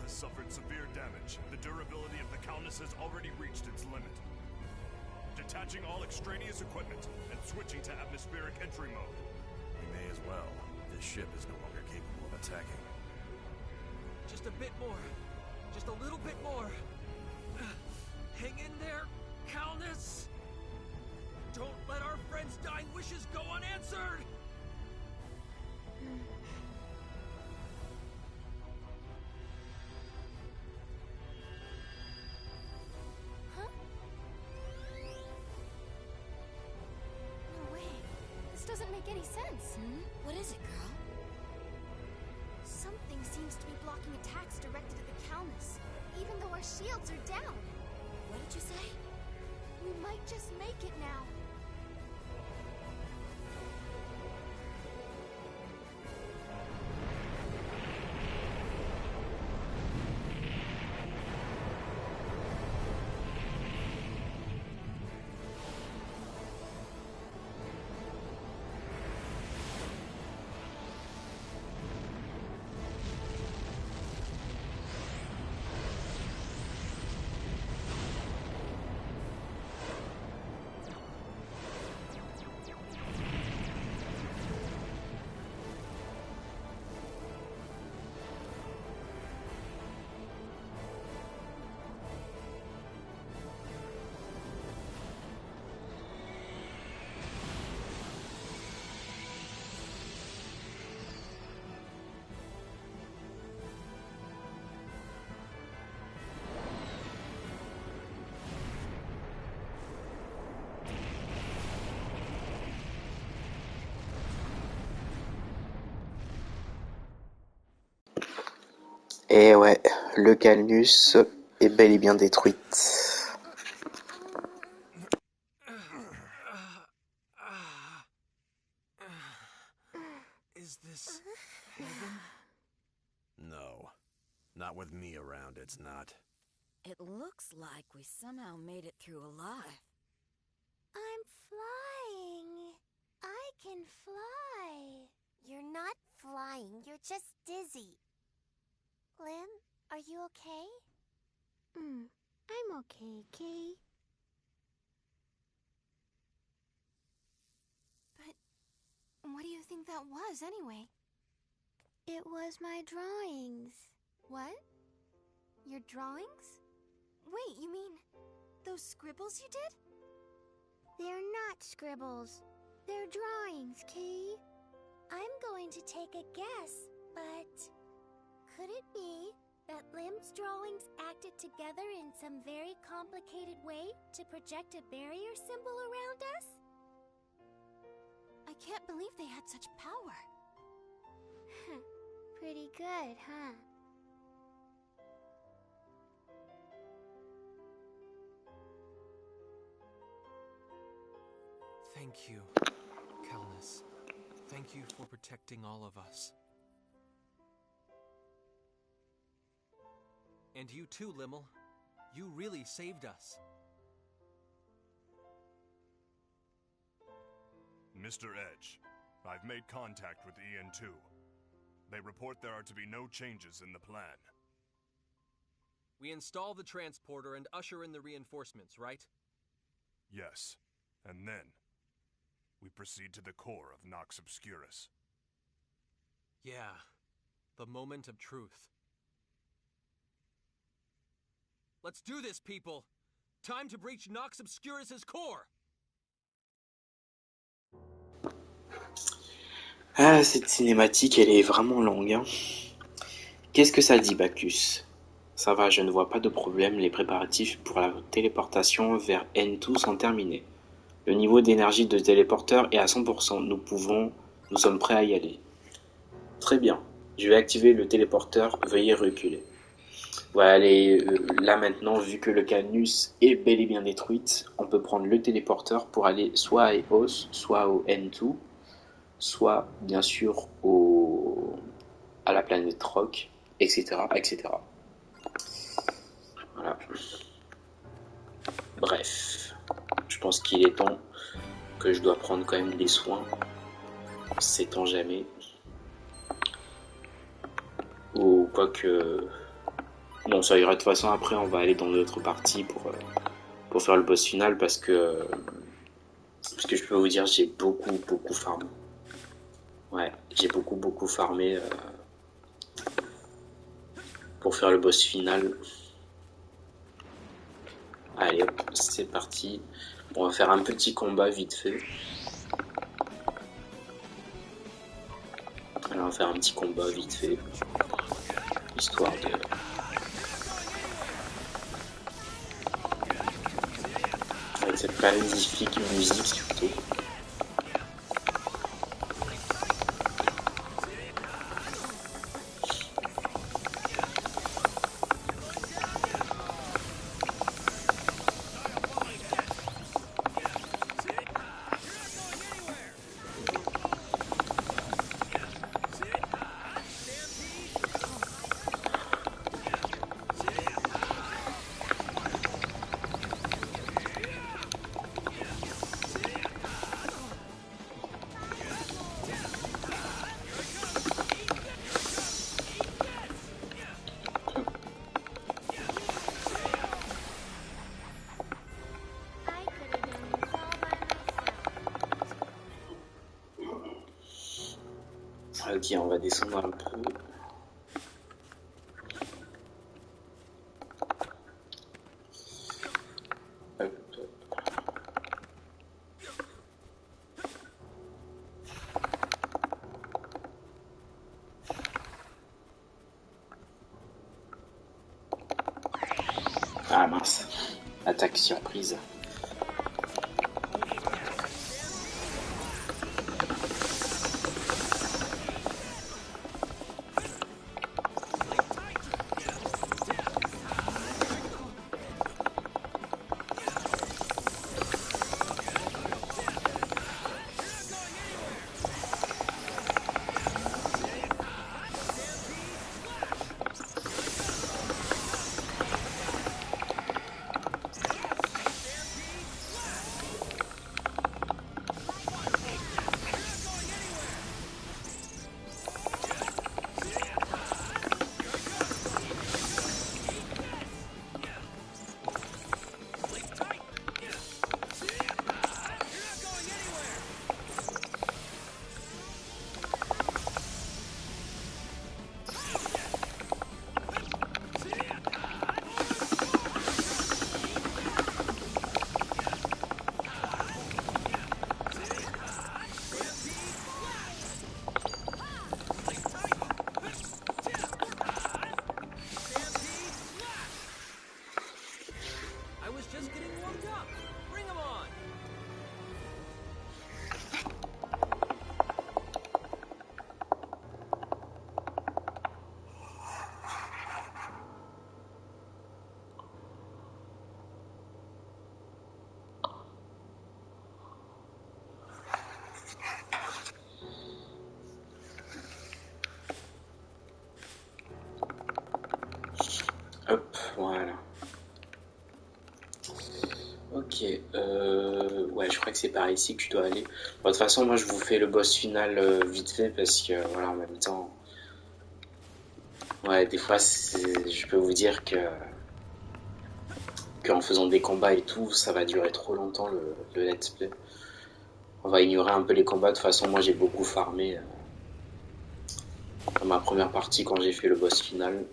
Suffered severe damage. The durability of the Calnus has already reached its limit. Detaching all extraneous equipment and switching to atmospheric entry mode. We may as well. This ship is no longer capable of attacking. Just a bit more. Just a little bit more. Hang in there, Calnus! Don't let our friends' dying wishes go unanswered! Huh? make any sense. What is it, girl? Something seems to be blocking attacks directed at the Calnus, even though our shields are down. What did you say? We might just make it now. Et ouais, le Calnus est bel et bien détruite. Is this heaven? No. Not with me around, it's not. It looks like we somehow made it through alive. I'm flying. I can fly. You're not flying, you're just dizzy. Lim, are you okay? I'm okay, Kay. But what do you think that was, anyway? It was my drawings. What? Your drawings? Wait, you mean those scribbles you did? They're not scribbles. They're drawings, Kay. I'm going to take a guess, but could it be that Lim's drawings acted together in some very complicated way to project a barrier symbol around us? I can't believe they had such power. Pretty good, huh? Thank you, Calnus. Thank you for protecting all of us. And you too, Limmel. You really saved us. Mr. Edge, I've made contact with EN2. They report there are to be no changes in the plan. We install the transporter and usher in the reinforcements, right? Yes, and then we proceed to the core of Nox Obscurus. Yeah, the moment of truth. Let's do this, people! Time to breach Nox Obscurus' core! Ah, cette cinématique, elle est vraiment longue, hein. Qu'est-ce que ça dit, Bacchus? Ça va, je ne vois pas de problème, les préparatifs pour la téléportation vers N2 sont terminés. Le niveau d'énergie de téléporteur est à 100%, nous sommes prêts à y aller. Très bien, je vais activer le téléporteur, veuillez reculer. Voilà, là maintenant, vu que le Calnus est bel et bien détruite, on peut prendre le téléporteur pour aller soit à Eos, soit au N2, soit bien sûr à la planète Rock, etc. etc. Voilà. Bref, je pense qu'il est temps que je dois prendre quand même des soins, sait-on jamais. Ou quoique... Bon, ça ira de toute façon, après on va aller dans d'autres parties pour faire le boss final parce que je peux vous dire, j'ai beaucoup farmé. Ouais, j'ai beaucoup farmé pour faire le boss final. Allez hop, c'est parti. On va faire un petit combat vite fait. Alors, on va faire un petit combat vite fait. Histoire de... Avec cette magnifique musique surtout. Ok, on va descendre un peu. Hop. Ah mince, attaque surprise. Hop, voilà. Ok, ouais, je crois que c'est par ici que je dois aller. Bon, de toute façon, moi je vous fais le boss final vite fait parce que, voilà, en même temps, ouais, des fois, je peux vous dire que qu'en faisant des combats et tout, ça va durer trop longtemps le let's play. On va ignorer un peu les combats. De toute façon, moi j'ai beaucoup farmé dans ma première partie quand j'ai fait le boss final.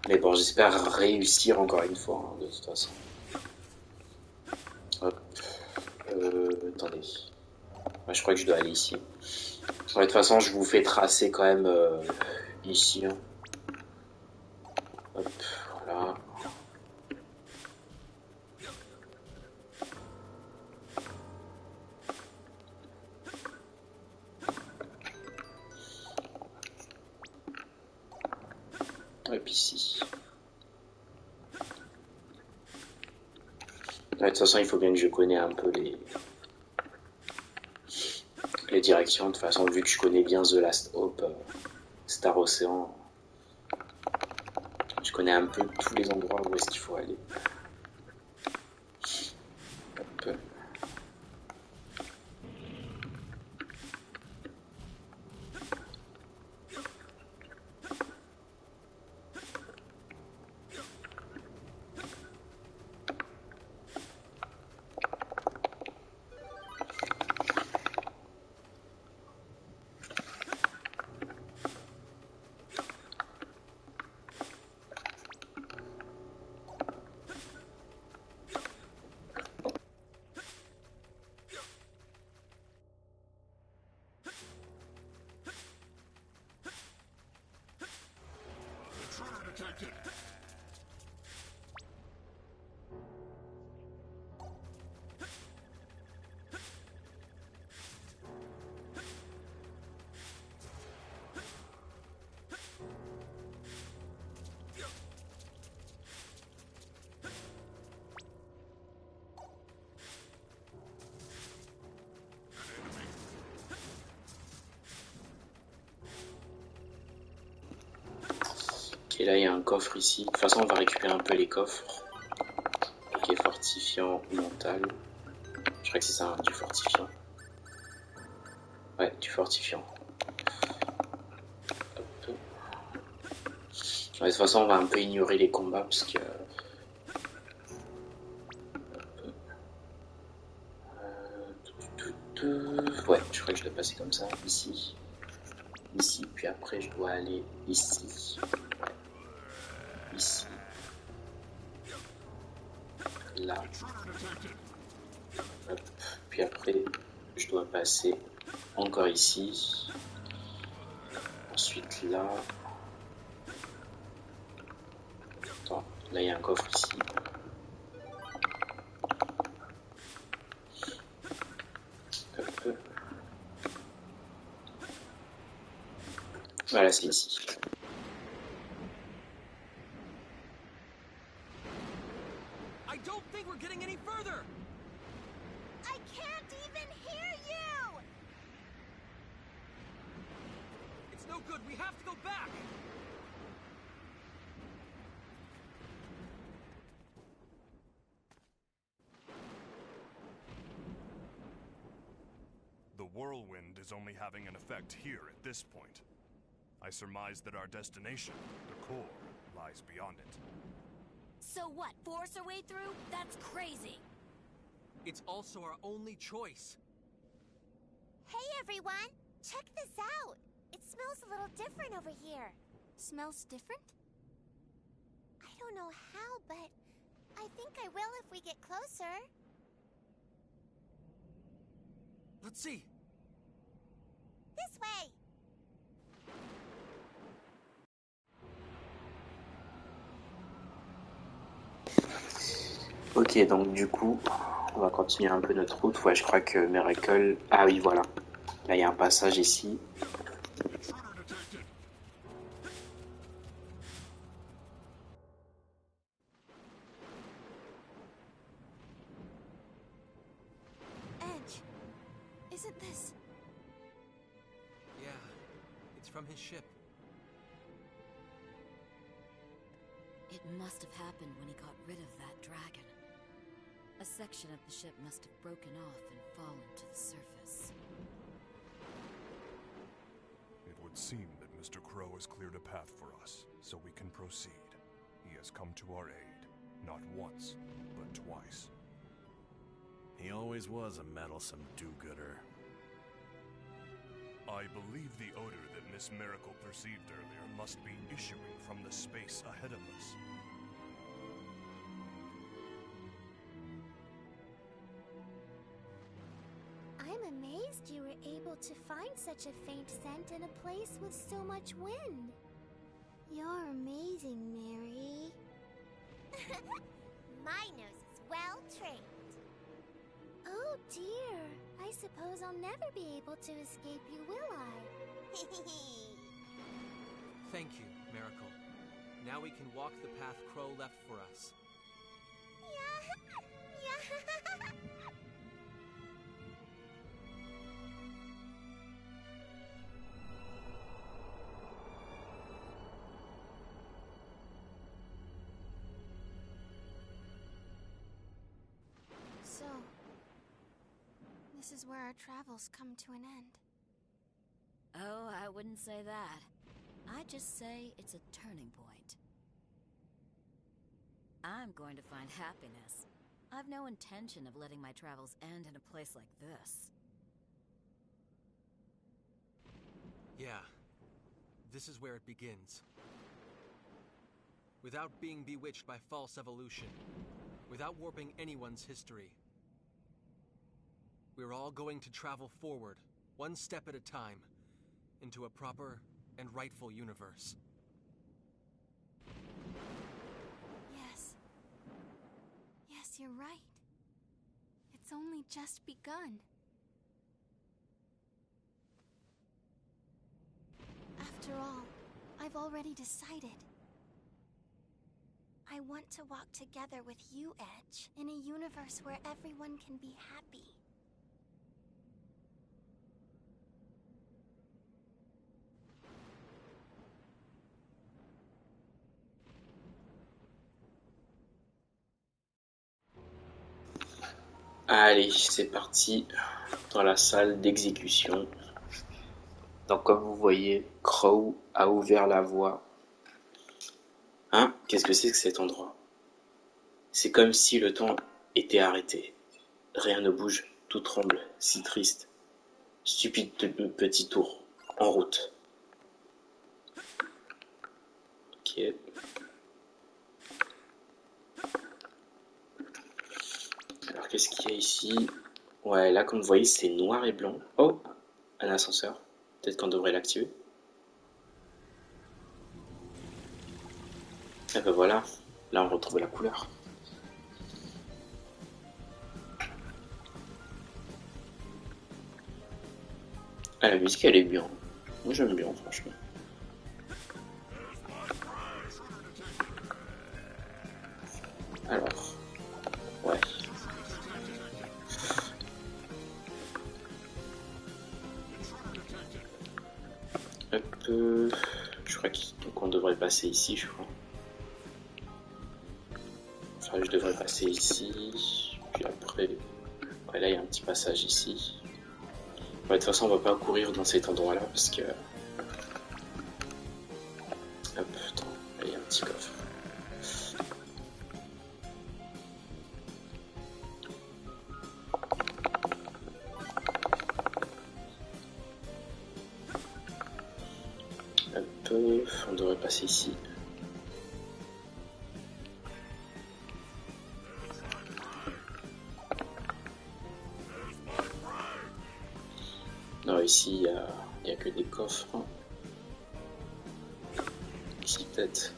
Mais bon, j'espère réussir encore une fois, hein, de toute façon. Hop. Attendez. Ouais, je crois que je dois aller ici. Ouais, de toute façon, je vous fais tracer quand même ici. Hein. Hop, voilà. Et puis ici. Ouais, de toute façon, il faut bien que je connais un peu les directions. De toute façon, vu que je connais bien The Last Hope, Star Ocean, je connais un peu tous les endroits où est-ce qu'il faut aller. Hop. Et là, il y a un coffre ici. De toute façon, on va récupérer un peu les coffres. Ok, fortifiant, mental. Je crois que c'est ça, hein, du fortifiant. Ouais, du fortifiant. Hop. Ouais, de toute façon, on va un peu ignorer les combats parce que... Ouais, je crois que je dois passer comme ça, ici. ici, puis après je dois aller ici, ici, là, hop. Puis après je dois passer encore ici, ensuite là. Attends, là il y a un coffre ici. Hop. Voilà, c'est ici. I don't think we're getting any further. I can't even hear you! It's no good. We have to go back. The whirlwind is only having an effect here at this point. I surmise that our destination, the core, lies beyond it. So what, force our way through? That's crazy! It's also our only choice. Hey everyone! Check this out! It smells a little different over here. Smells different? I don't know how, but I think I will if we get closer. Let's see. This way! Ok, donc du coup, on va continuer un peu notre route. Ouais, je crois que Miracle... Ah oui, voilà. Là, il y a un passage ici. Edge, isn't this... Yeah, it's from his ship. It must have happened when he got rid of that dragon. A section of the ship must have broken off and fallen to the surface. It would seem that Mr. Crow has cleared a path for us, so we can proceed. He has come to our aid, not once, but twice. He always was a meddlesome do-gooder. I believe the odor that Miss Miracle perceived earlier must be issuing from the space ahead of us. I'm amazed you were able to find such a faint scent in a place with so much wind. You're amazing, Mary. My nose is well trained. Oh dear, I suppose I'll never be able to escape you, will I? Thank you, Miracle. Now we can walk the path Crow left for us. So... this is where our travels come to an end. Oh, I wouldn't say that. I'd just say it's a turning point. I'm going to find happiness. I've no intention of letting my travels end in a place like this. Yeah, this is where it begins. Without being bewitched by false evolution, without warping anyone's history, we're all going to travel forward, one step at a time, into a proper and rightful universe. Yes. Yes, you're right. It's only just begun. After all, I've already decided. I want to walk together with you, Edge, in a universe where everyone can be happy. Allez, c'est parti dans la salle d'exécution. Donc comme vous voyez, Crow a ouvert la voie. Hein? Qu'est-ce que c'est que cet endroit? C'est comme si le temps était arrêté. Rien ne bouge, tout tremble, si triste. Stupide petit tour, en route. Ok. Alors qu'est-ce qu'il y a ici? Ouais, là comme vous voyez c'est noir et blanc. Oh, un ascenseur. Peut-être qu'on devrait l'activer. Et ben voilà, là on retrouve la couleur. Ah, la musique elle est bien. Moi j'aime bien franchement. Alors, ouais. Hop, je crois qu'on devrait passer ici, je crois. Enfin, je devrais passer ici, puis après, ouais, là il y a un petit passage ici. Ouais, de toute façon, on va pas courir dans cet endroit-là parce que. Hop, attends, là il y a un petit coffre. Hop, on devrait passer ici. Non, ici il y a que des coffres. Ici peut-être.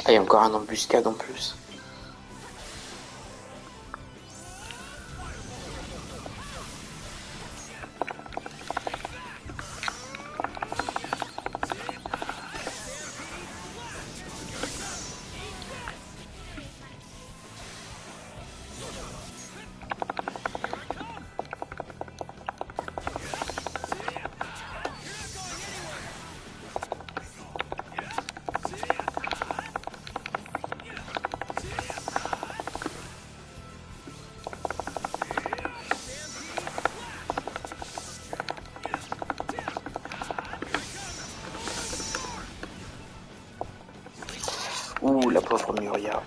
Ah, il y a encore un embuscade en plus. Ouh, la pauvre Muria.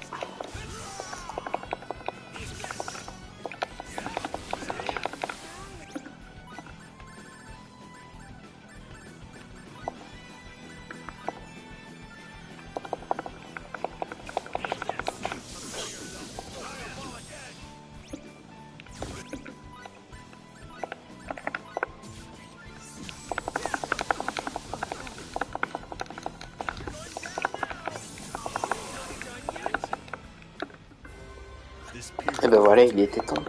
Et ben voilà, il était temps.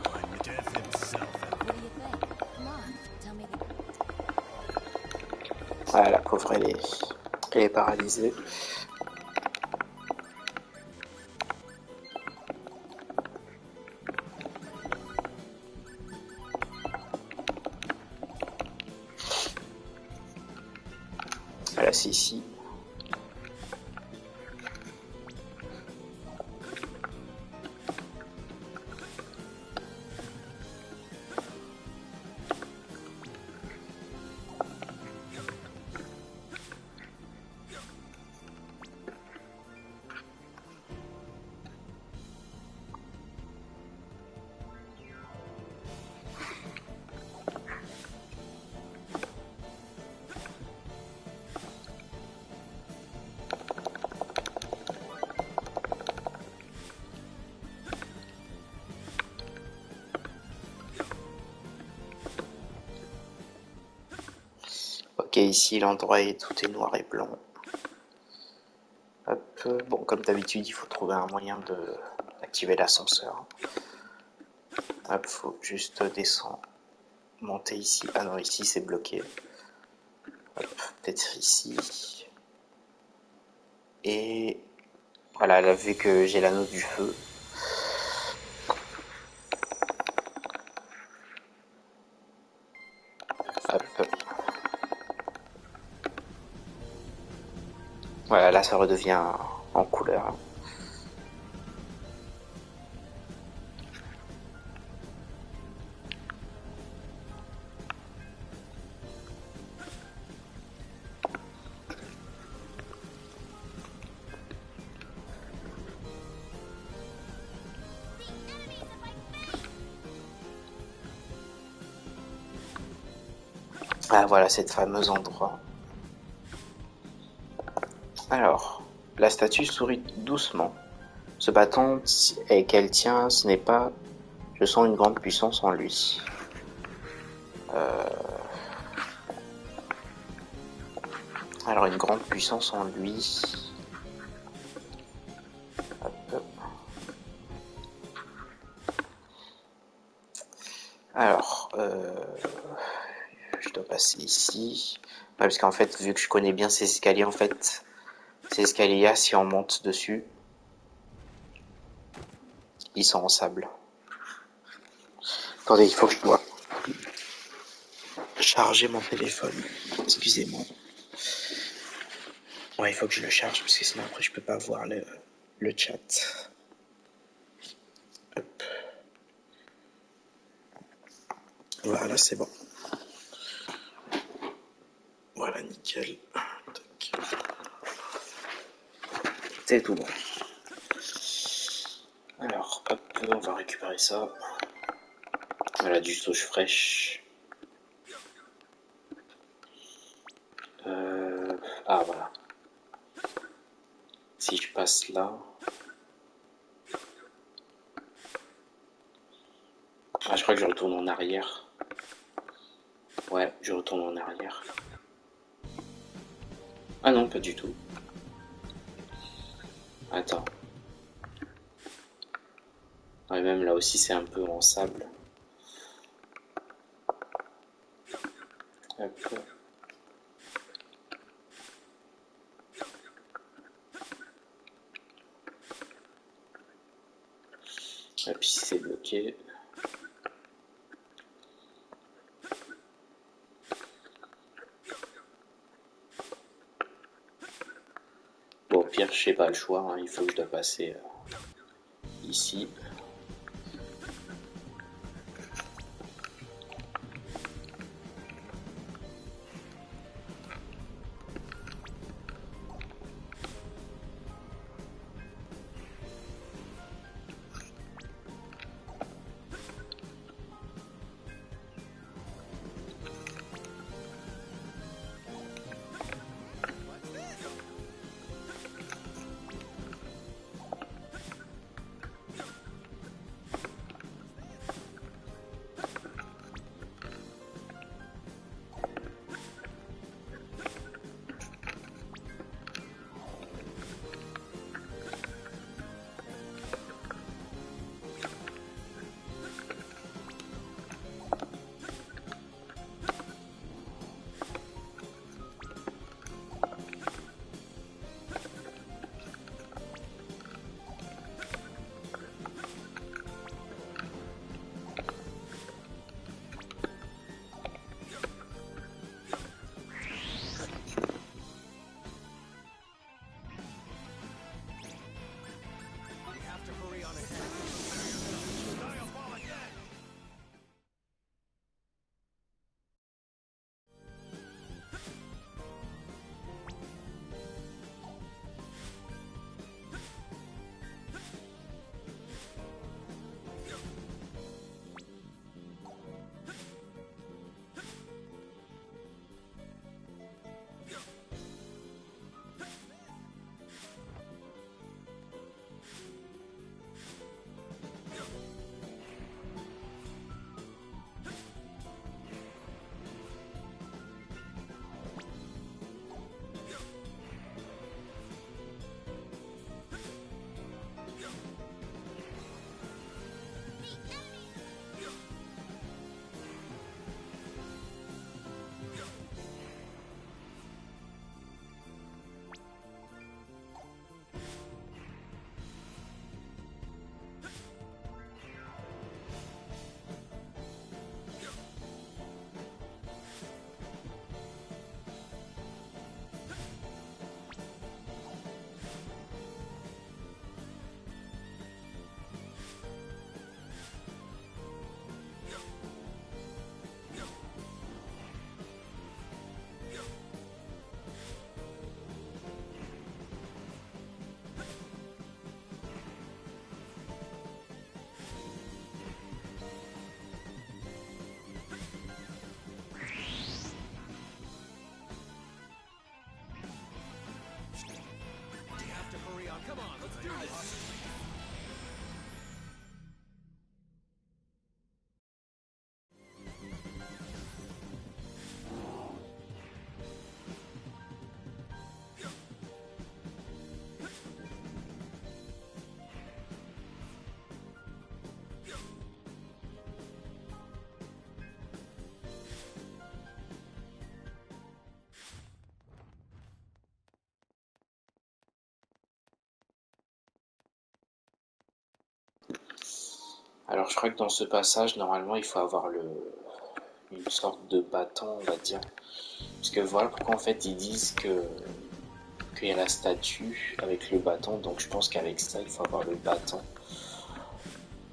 Voilà, la pauvre, elle est paralysée. Voilà, c'est ici. ici l'endroit est tout est noir et blanc. Hop, bon comme d'habitude il faut trouver un moyen de activer l'ascenseur. Hop, faut juste descendre, monter ici. Ah non, ici c'est bloqué. Hop, peut-être ici. Et voilà, là vu que j'ai l'anneau du feu. Hop. Voilà, là ça redevient en couleur. Ah voilà cette fameuse endroit. Alors, la statue sourit doucement. Se battant et qu'elle tient, ce n'est pas... Je sens une grande puissance en lui. Alors une grande puissance en lui. Hop. Alors, je dois passer ici. Ouais, parce qu'en fait, vu que je connais bien ces escaliers, en fait, ces escaliers-là, si on monte dessus, ils sont en sable. Attendez, il faut que je dois charger mon téléphone. Excusez-moi. Ouais, il faut que je le charge parce que sinon après je peux pas voir le chat. Hop. Voilà, c'est bon. Voilà, nickel. C'est tout bon. Alors, hop, on va récupérer ça. Voilà, du sauge fraîche. Ah, voilà. Si je passe là... Ah, je crois que je retourne en arrière. Ouais, je retourne en arrière. Ah non, pas du tout. Attends. Ouais, même là aussi c'est un peu en sable. Hop. Et puis c'est bloqué. Bon, au pire, je sais pas le choix, hein, il faut que je dois passer ici. Come on, let's do this. Alors je crois que dans ce passage, normalement, il faut avoir une sorte de bâton, on va dire. Parce que voilà pourquoi en fait ils disent qu'il y a la statue avec le bâton. Donc je pense qu'avec ça, il faut avoir le bâton.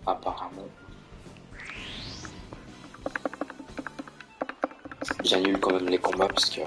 Apparemment. J'annule quand même les combats parce que...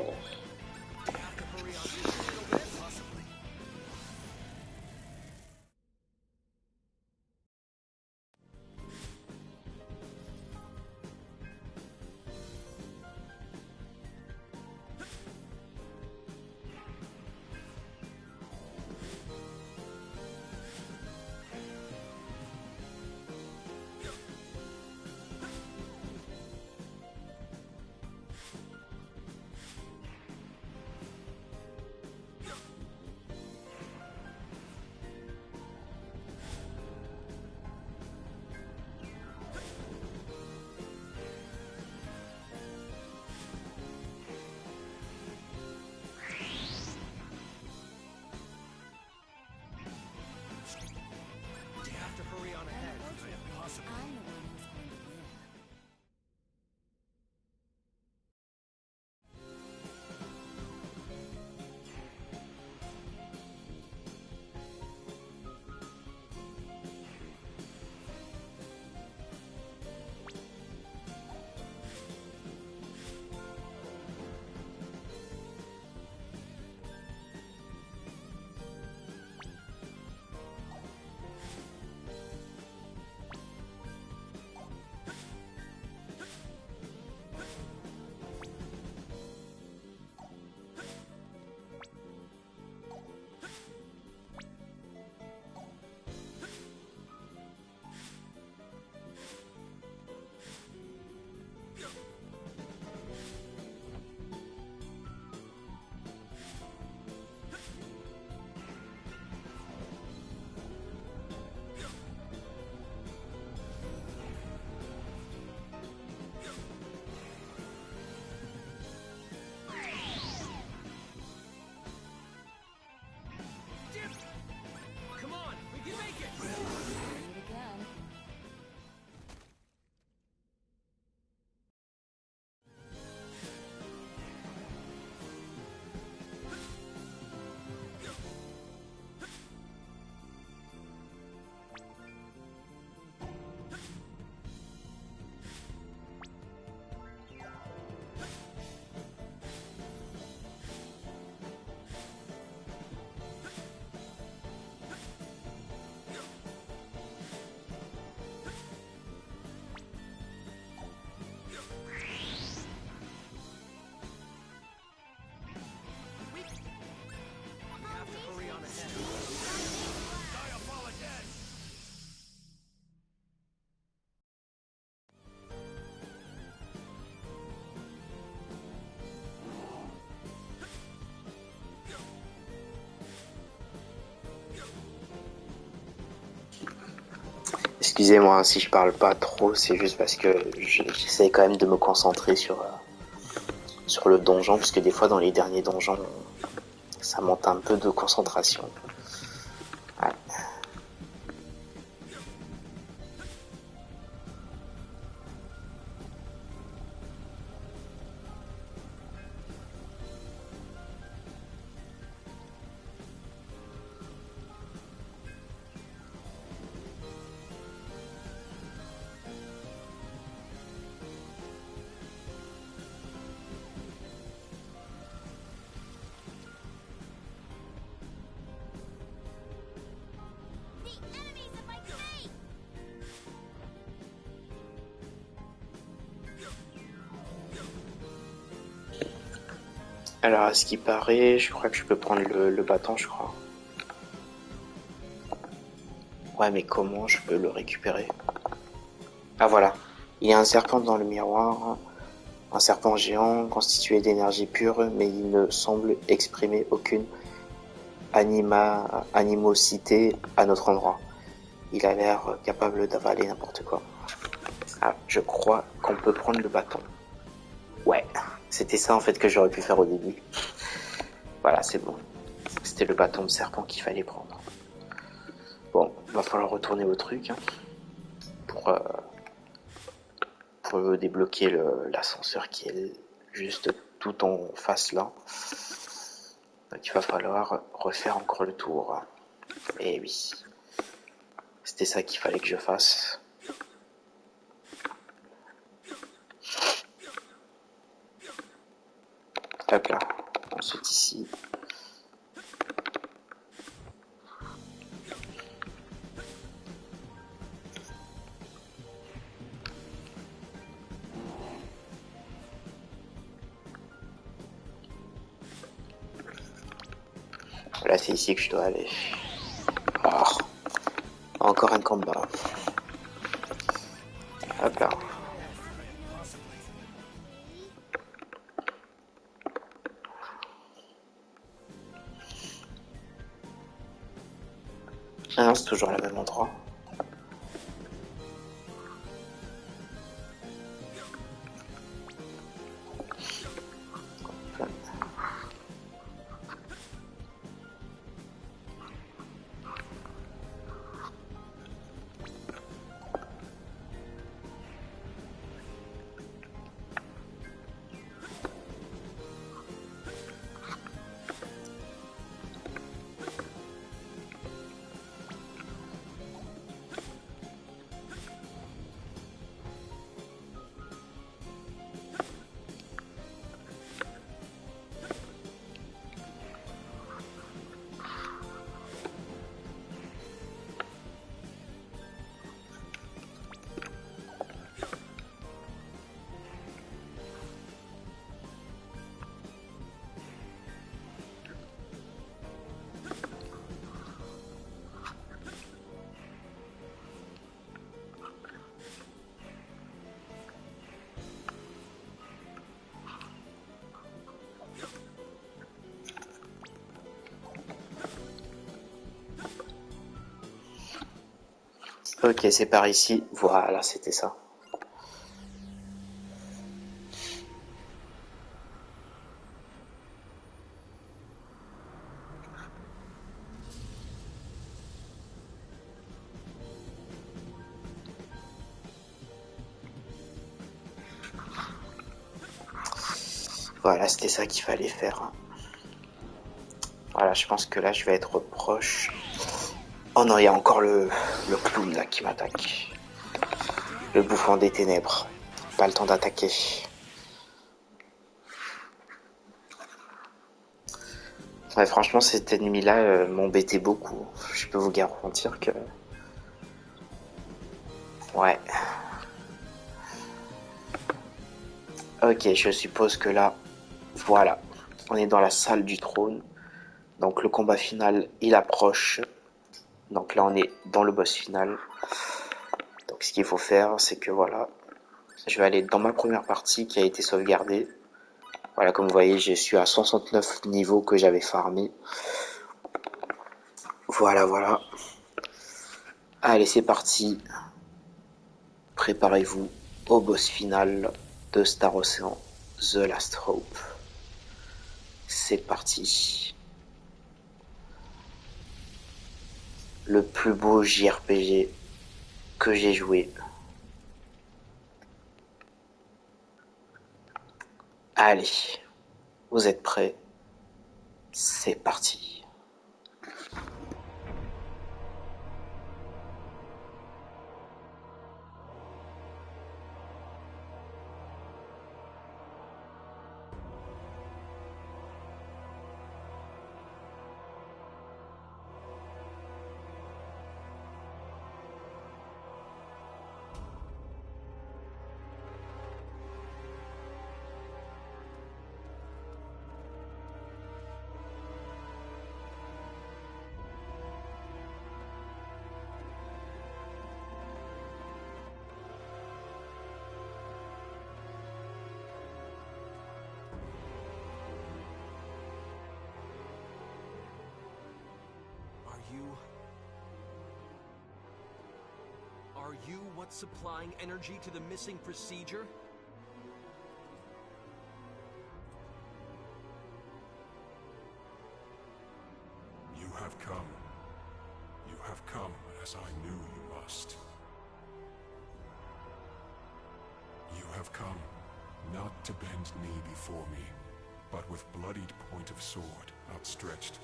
Excusez-moi si je parle pas trop, c'est juste parce que j'essaie quand même de me concentrer sur le donjon, parce que des fois dans les derniers donjons, ça monte un peu de concentration. Ouais. Alors à ce qui paraît, je crois que je peux prendre le bâton, je crois. Ouais, mais comment je peux le récupérer? Ah voilà, il y a un serpent dans le miroir, un serpent géant constitué d'énergie pure, mais il ne semble exprimer aucune animosité à notre endroit. Il a l'air capable d'avaler n'importe quoi. Ah, je crois qu'on peut prendre le bâton. Ouais, c'était ça en fait que j'aurais pu faire au début. Voilà, c'est bon. C'était le bâton de serpent qu'il fallait prendre. Bon, va falloir retourner au truc hein, pour débloquer l'ascenseur qui est juste tout en face là. Donc il va falloir refaire encore le tour. Et oui, c'était ça qu'il fallait que je fasse. Hop là, on saute ici. Voilà, c'est ici que je dois aller. Oh, encore un combat. Hop là. Ah non, c'est toujours le même endroit. Ok, c'est par ici. Voilà, c'était ça. Voilà, c'était ça qu'il fallait faire. Voilà, je pense que là, je vais être proche. Oh non, il y a encore le clown là qui m'attaque. Le bouffon des ténèbres. Pas le temps d'attaquer. Ouais, franchement, cet ennemi-là m'embêtait beaucoup. Je peux vous garantir que... Ouais. Ok, je suppose que là, voilà. On est dans la salle du trône. Donc le combat final, il approche. Donc là, on est dans le boss final. Donc ce qu'il faut faire, c'est que voilà. Je vais aller dans ma première partie qui a été sauvegardée. Voilà, comme vous voyez, je suis à 69 niveaux que j'avais farmé. Voilà, voilà. Allez, c'est parti. Préparez-vous au boss final de Star Ocean The Last Hope. C'est parti. Le plus beau JRPG que j'ai joué. Allez, vous êtes prêts? C'est parti. Are you what's supplying energy to the missing procedure? You have come. You have come as I knew you must. You have come, not to bend knee before me, but with bloodied point of sword outstretched.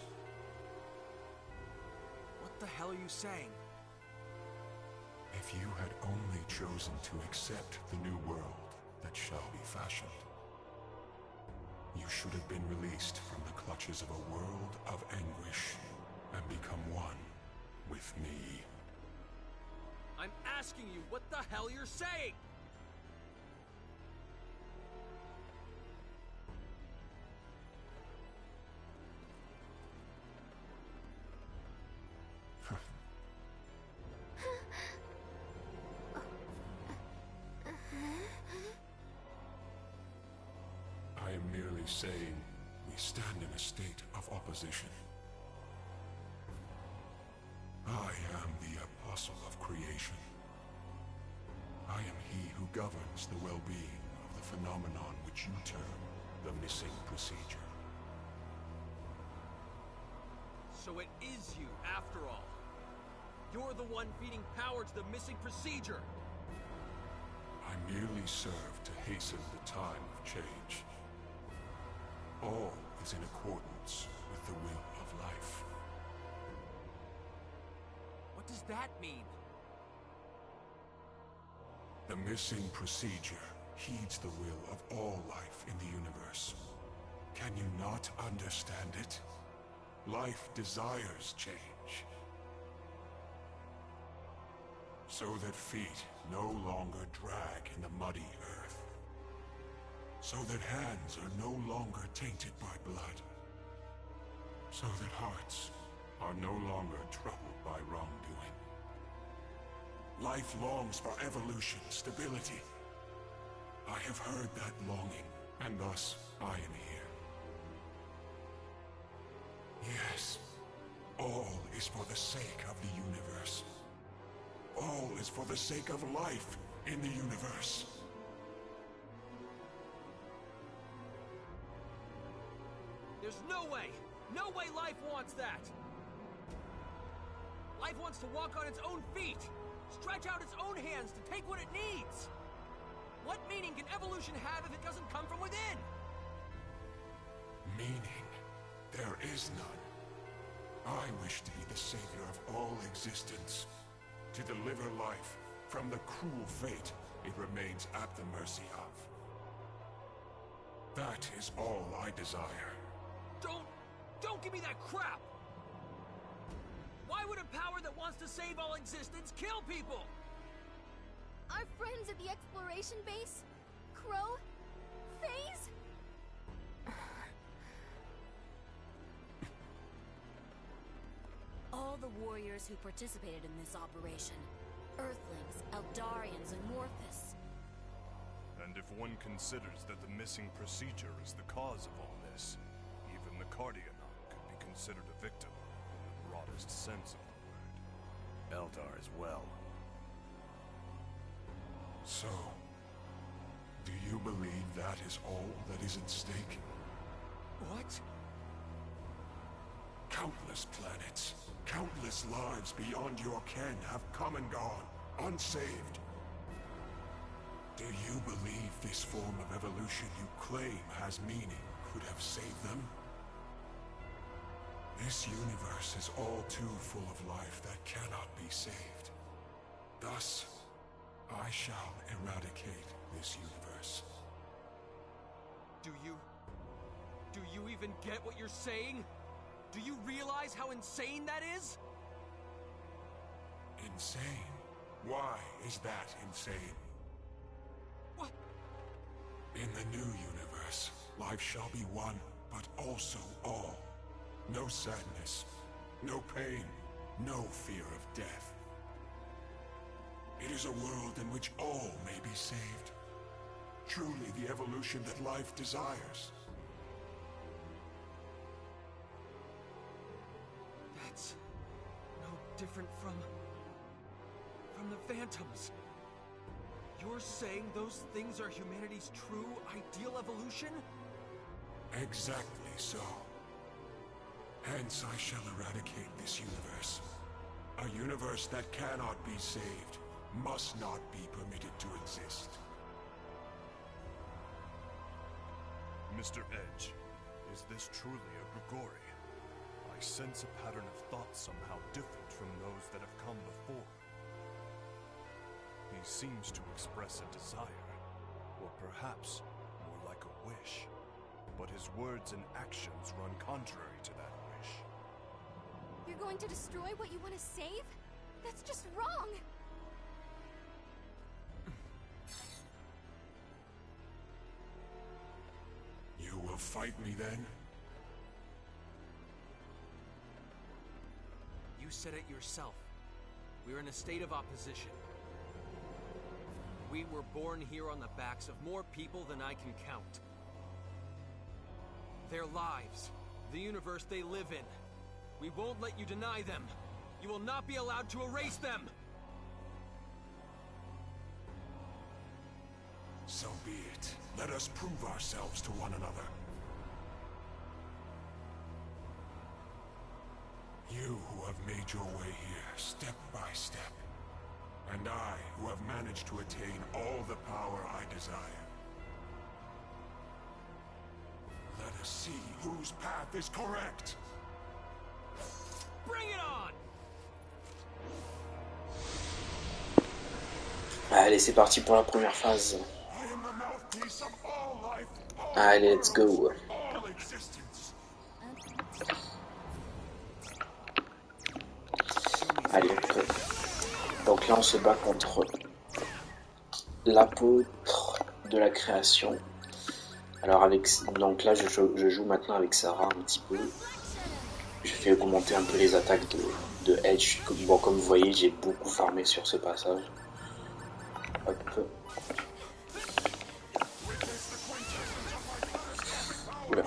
What the hell are you saying? If you had only chosen to accept the new world that shall be fashioned, you should have been released from the clutches of a world of anguish and become one with me. I'm asking you what the hell you're saying! I am merely saying we stand in a state of opposition. I am the apostle of creation. I am he who governs the well-being of the phenomenon which you term the missing procedure. So it is you, after all. You're the one feeding power to the missing procedure. I merely serve to hasten the time of change. All is in accordance with the will of life. What does that mean? The missing procedure heeds the will of all life in the universe. Can you not understand it? Life desires change. So that feet no longer drag in the muddy earth. So that hands are no longer tainted by blood. So that hearts are no longer troubled by wrongdoing. Life longs for evolution, stability. I have heard that longing, and thus I am here. Yes, all is for the sake of the universe. All is for the sake of life in the universe. There's no way life wants that! Life wants to walk on its own feet, stretch out its own hands to take what it needs! What meaning can evolution have if it doesn't come from within? Meaning? There is none. I wish to be the savior of all existence, to deliver life from the cruel fate it remains at the mercy of. That is all I desire. Don't give me that crap! Why would a power that wants to save all existence kill people? Our friends at the exploration base? Crow? FaZe? All the warriors who participated in this operation. Earthlings, Eldarians, and Morphus. And if one considers that the missing procedure is the cause of all this, even the Cardianon could be considered a victim in the broadest sense of the word. Eldar as well. So, do you believe that is all that is at stake? What? Countless planets, countless lives beyond your ken have come and gone, unsaved. Do you believe this form of evolution you claim has meaning could have saved them? This universe is all too full of life that cannot be saved. Thus, I shall eradicate this universe. Do you even get what you're saying? Do you realize how insane that is? Insane? Why is that insane? What? In the new universe, life shall be one, but also all. No sadness, no pain, no fear of death. It is a world in which all may be saved. Truly the evolution that life desires. different from the Phantoms. You're saying those things are humanity's true, ideal evolution? Exactly so. Hence I shall eradicate this universe. A universe that cannot be saved, must not be permitted to exist. Mr. Edge, is this truly a Grigori? I sense a pattern of thought somehow different from those that have come before. He seems to express a desire, or perhaps more like a wish. But his words and actions run contrary to that wish. You're going to destroy what you want to save? That's just wrong! You will fight me then? You said it yourself. We're in a state of opposition. We were born here on the backs of more people than I can count. Their lives, the universe they live in. We won't let you deny them. You will not be allowed to erase them! So be it. Let us prove ourselves to one another. You who have made your way here, step by step. And I, who have managed to attain all the power I desire. Let us see whose path is correct! Bring it on! Allez, c'est parti pour la première phase. Allez, let's go. Allez, donc là on se bat contre l'apôtre de la création. Alors donc là je joue maintenant avec Sarah un petit peu. Je fais augmenter un peu les attaques de Edge. Bon, comme vous voyez, j'ai beaucoup farmé sur ce passage. Hop. Oula.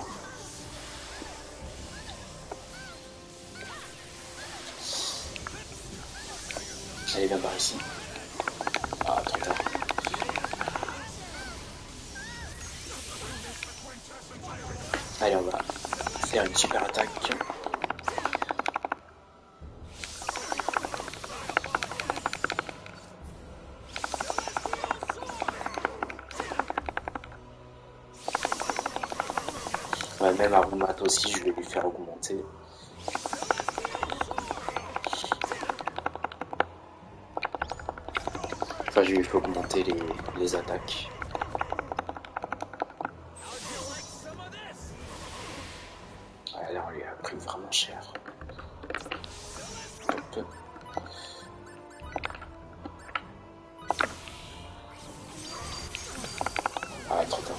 Allez, viens par ici. Ah, trop tard. Allez, on va faire une super attaque. Ouais, même Arumat aussi, je vais lui faire augmenter. Enfin, je lui fais augmenter les attaques. Ouais, là, on lui a pris vraiment cher. Hop. Ah, trop tard.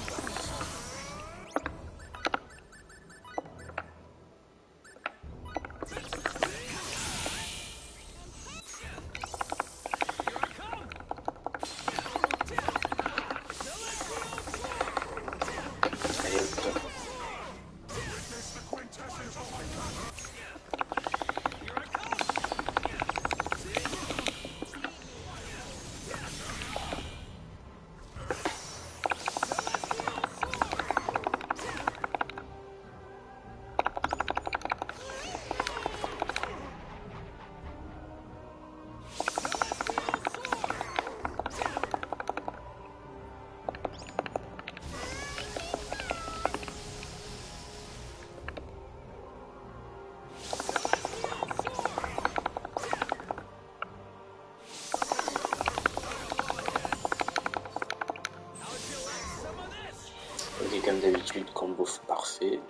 Ok, comme d'habitude, combo parfait.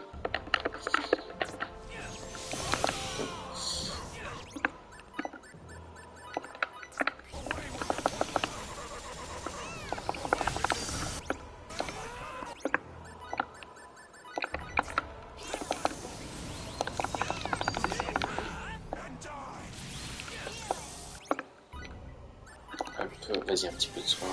Vas-y, un petit peu de soin.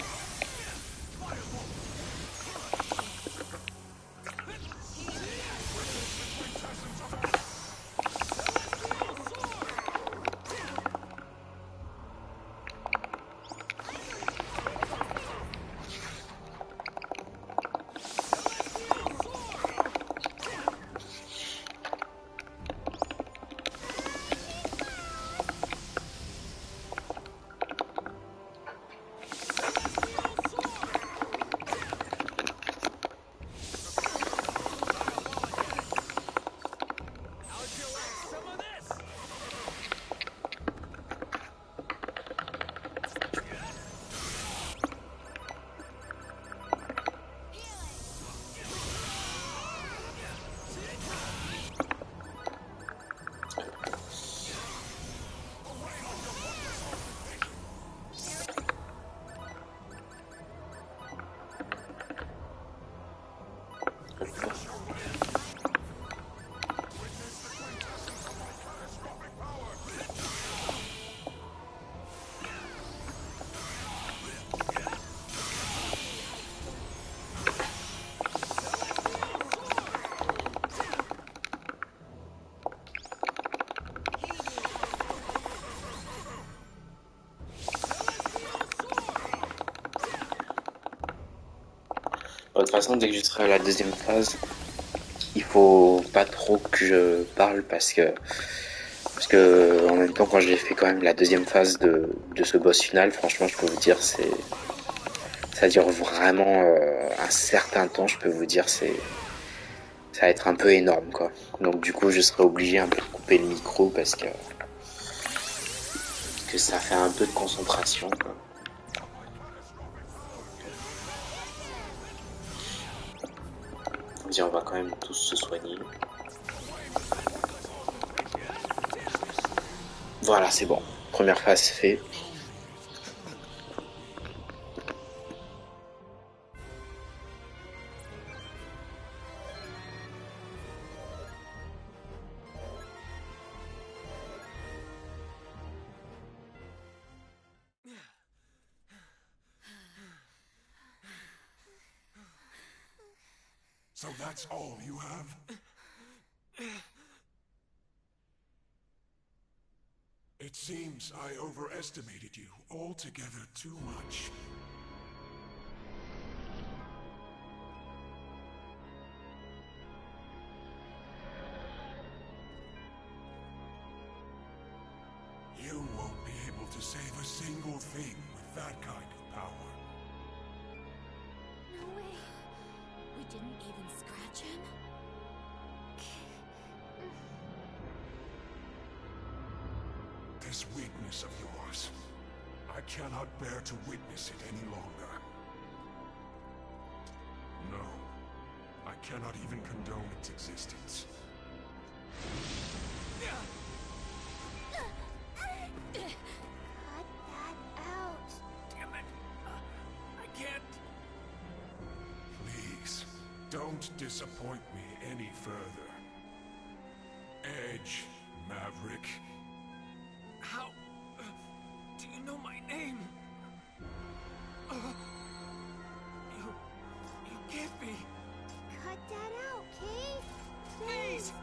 De toute façon, dès que je serai à la deuxième phase, il faut pas trop que je parle parce que en même temps, quand j'ai fait quand même la deuxième phase de ce boss final, franchement, je peux vous dire, ça dure vraiment un certain temps. Je peux vous dire, ça va être un peu énorme, quoi. Donc du coup, je serai obligé un peu de couper le micro parce que ça fait un peu de concentration, quoi. On va quand même tous se soigner. Voilà, c'est bon. Première phase fait. So that's all you have? It seems I overestimated you altogether too much. You won't be able to save a single thing with that kind of power. No way. We didn't even scratch him? This weakness of yours, I cannot bear to witness it any longer. No, I cannot even condone its existence. Cut that out. Damn it. I can't. Please, don't disappoint me any further. Edge, Maverick. How? Do you know my name? You can't be. Cut that out, Kay. Please.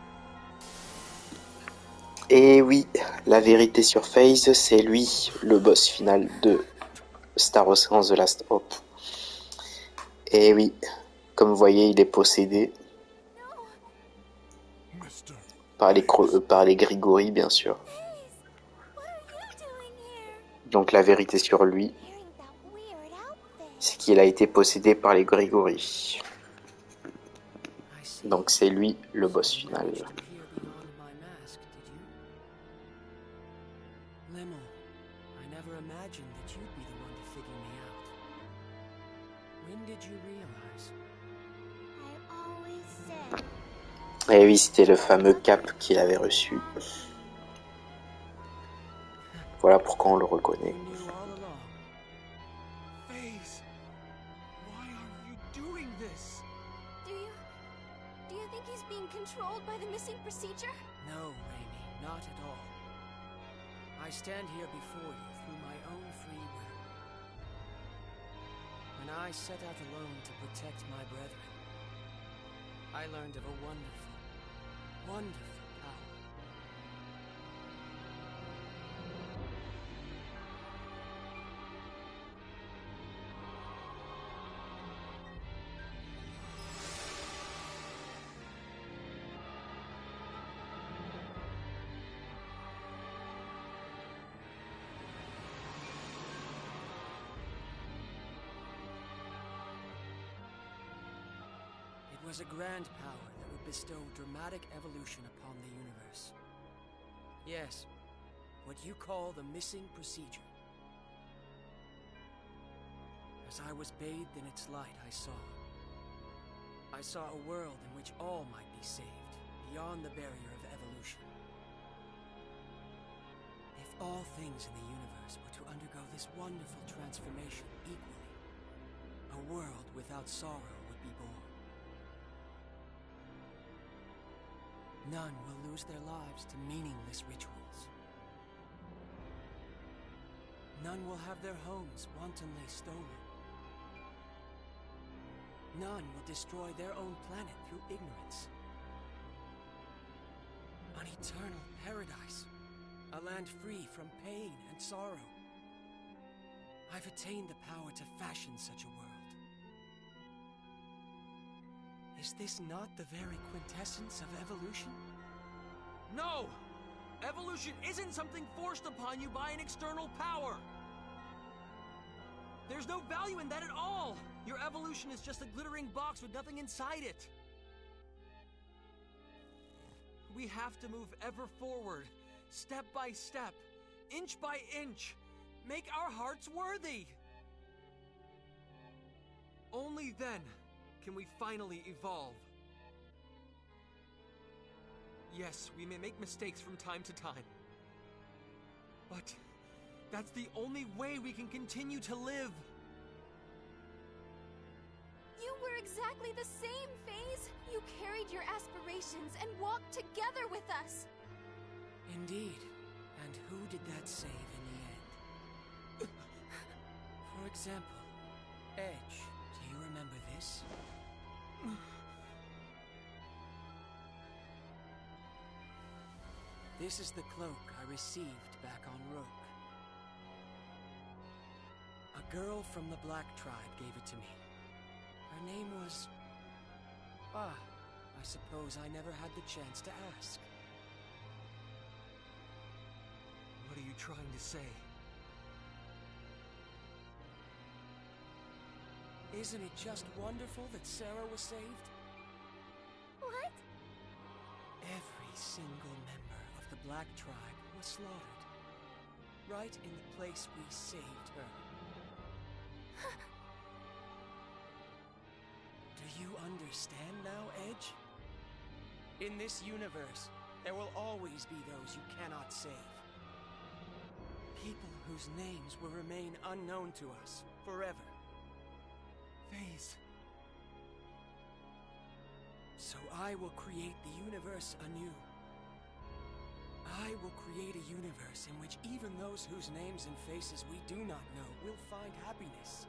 Et oui, la vérité sur FaZe, c'est lui, le boss final de Star Ocean The Last Hope. Et oui, comme vous voyez, il est possédé par les Grigori, bien sûr. Donc la vérité sur lui, c'est qu'il a été possédé par les Grigori. Donc c'est lui, le boss final. Lemel, I never imagined that you'd be the one to figure me out. When did you realize? I always said. Et oui, c'était le fameux cap qu'il avait reçu. Voilà pourquoi on le reconnaît. FaZe, why are you doing this? Do you think he's being controlled by the missing procedure? No, Raimi, not at all. I stand here before you through my own free will. When I set out alone to protect my brethren, I learned of a wonderful, wonderful power. It was a grand power that would bestow dramatic evolution upon the universe. Yes, what you call the missing procedure. As I was bathed in its light, I saw a world in which all might be saved, beyond the barrier of evolution. If all things in the universe were to undergo this wonderful transformation equally, a world without sorrow would be born. None will lose their lives to meaningless rituals. None will have their homes wantonly stolen. None will destroy their own planet through ignorance. An eternal paradise, a land free from pain and sorrow. I've attained the power to fashion such a world. Is this not the very quintessence of evolution? No! Evolution isn't something forced upon you by an external power! There's no value in that at all! Your evolution is just a glittering box with nothing inside it. We have to move ever forward, step by step, inch by inch, make our hearts worthy! Only then can we finally evolve. Yes, we may make mistakes from time to time. But that's the only way we can continue to live. You were exactly the same, FaZe. You carried your aspirations and walked together with us. Indeed. And who did that save in the end? For example, Edge. Do you remember this? This is the cloak I received back on Rook. A girl from the Black Tribe gave it to me. Her name was... I suppose I never had the chance to ask. What are you trying to say? Isn't it just wonderful that Sarah was saved? What? Every single member of the Black Tribe was slaughtered. Right in the place we saved her. Do you understand now, Edge? In this universe, there will always be those you cannot save. People whose names will remain unknown to us forever. FaZe. So I will create the universe anew. I will create a universe in which even those whose names and faces we do not know will find happiness.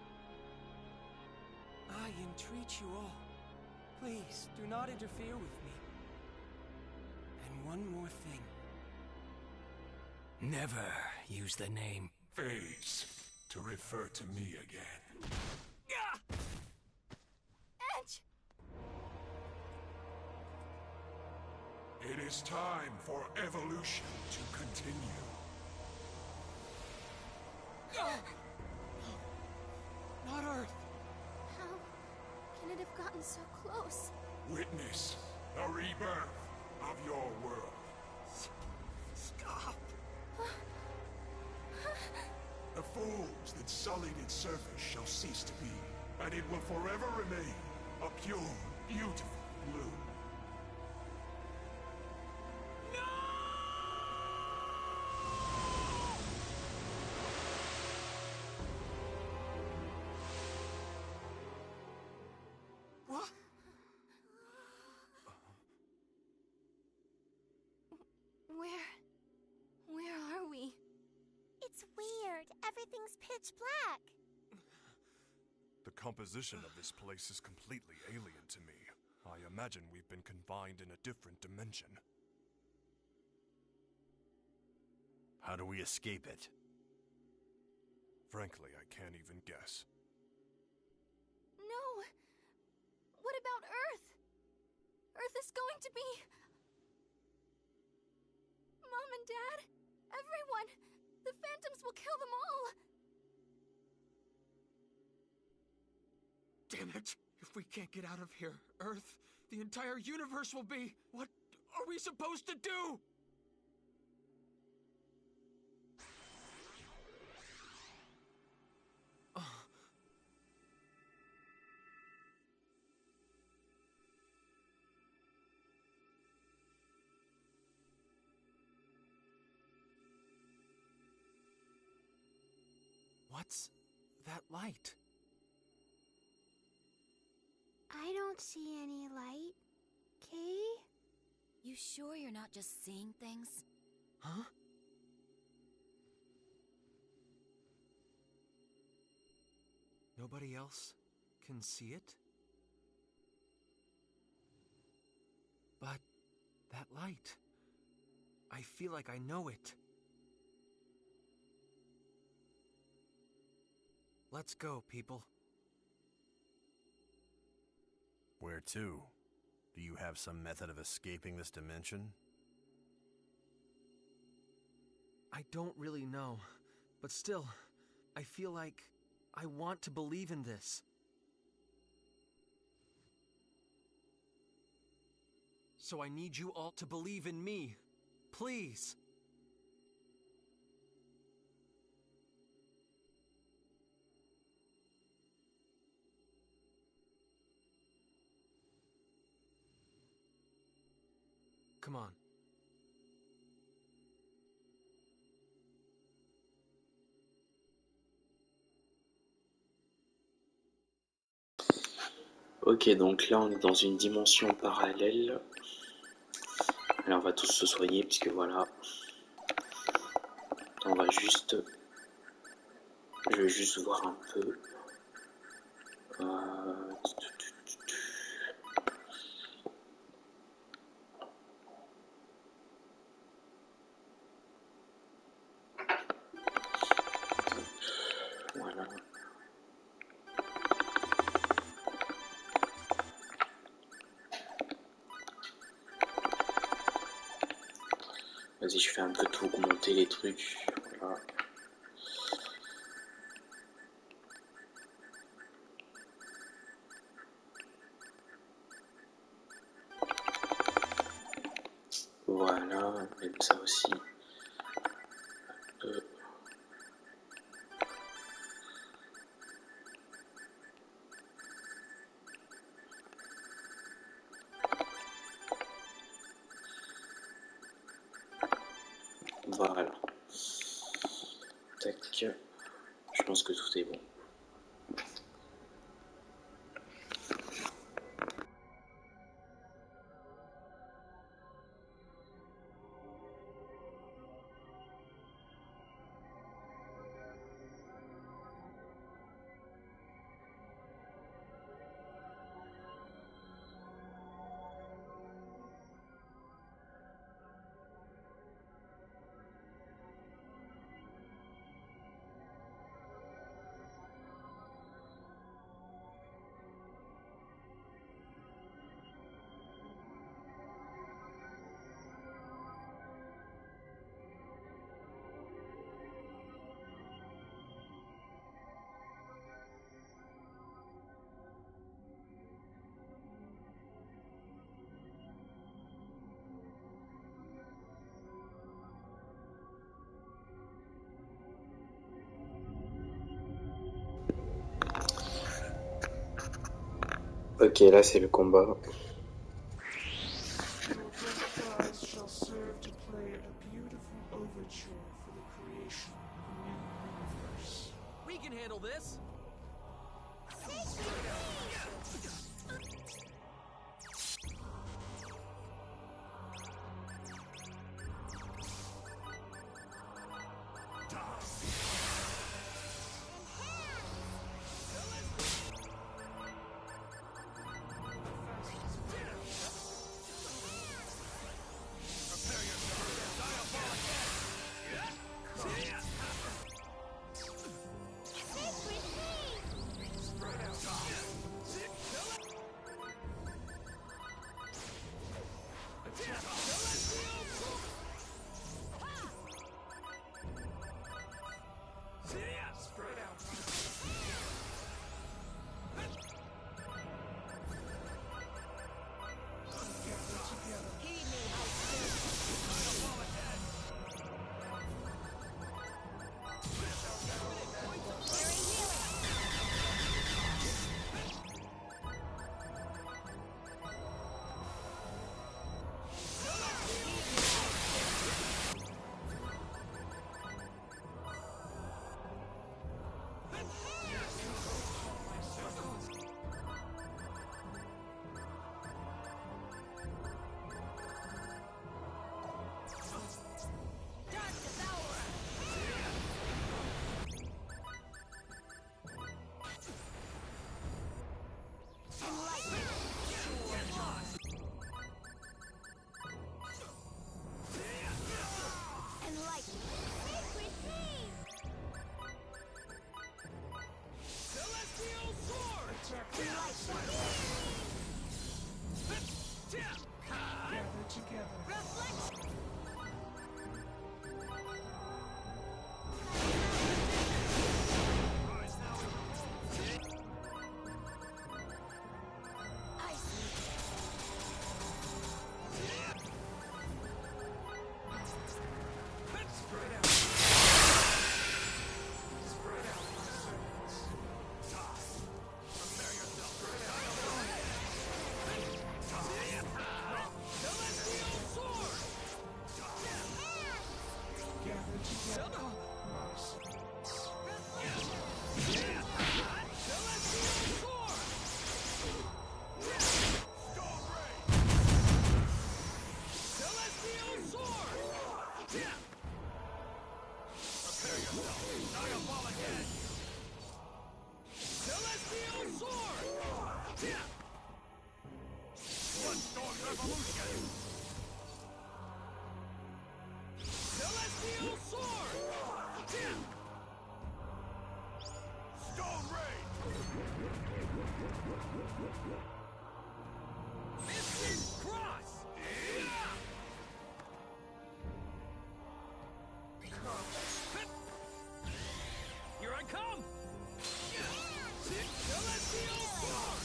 I entreat you all, please do not interfere with me. And one more thing. Never use the name FaZe to refer to me again. Edge! It is time for evolution to continue. Not Earth! How can it have gotten so close? Witness the rebirth of your world. Stop! The fools that sullied its surface shall cease to be, and it will forever remain a pure, beautiful blue. What? Where are we? It's weird. Everything's pitch black. The composition of this place is completely alien to me. I imagine we've been confined in a different dimension. How do we escape it? Frankly, I can't even guess. No. What about Earth? Earth is going to be... Mom and Dad, everyone, the Phantoms will kill them all. Damn it! If we can't get out of here, Earth, the entire universe will be... What are we supposed to do? What's that light? I don't see any light. Kay? You sure you're not just seeing things? Huh? Nobody else can see it? But that light, I feel like I know it. Let's go, people. Where to? Do you have some method of escaping this dimension? I don't really know, but still, I feel like I want to believe in this. So I need you all to believe in me. Please. Come on. Ok, donc là on est dans une dimension parallèle. Alors on va tous se soigner puisque voilà. On va juste... Je vais juste voir un peu. Voilà. Vas-y, je fais un peu tout, augmenter les trucs. Voilà. Voilà, même ça aussi. Voilà. Tac. Je pense que tout est bon. Ok, là c'est le combat. We can handle this. Celestial Sword! Bloodstorm Revolution! Celestial Sword! Stone Raid! Mystic Cross! Here I come! Celestial Sword!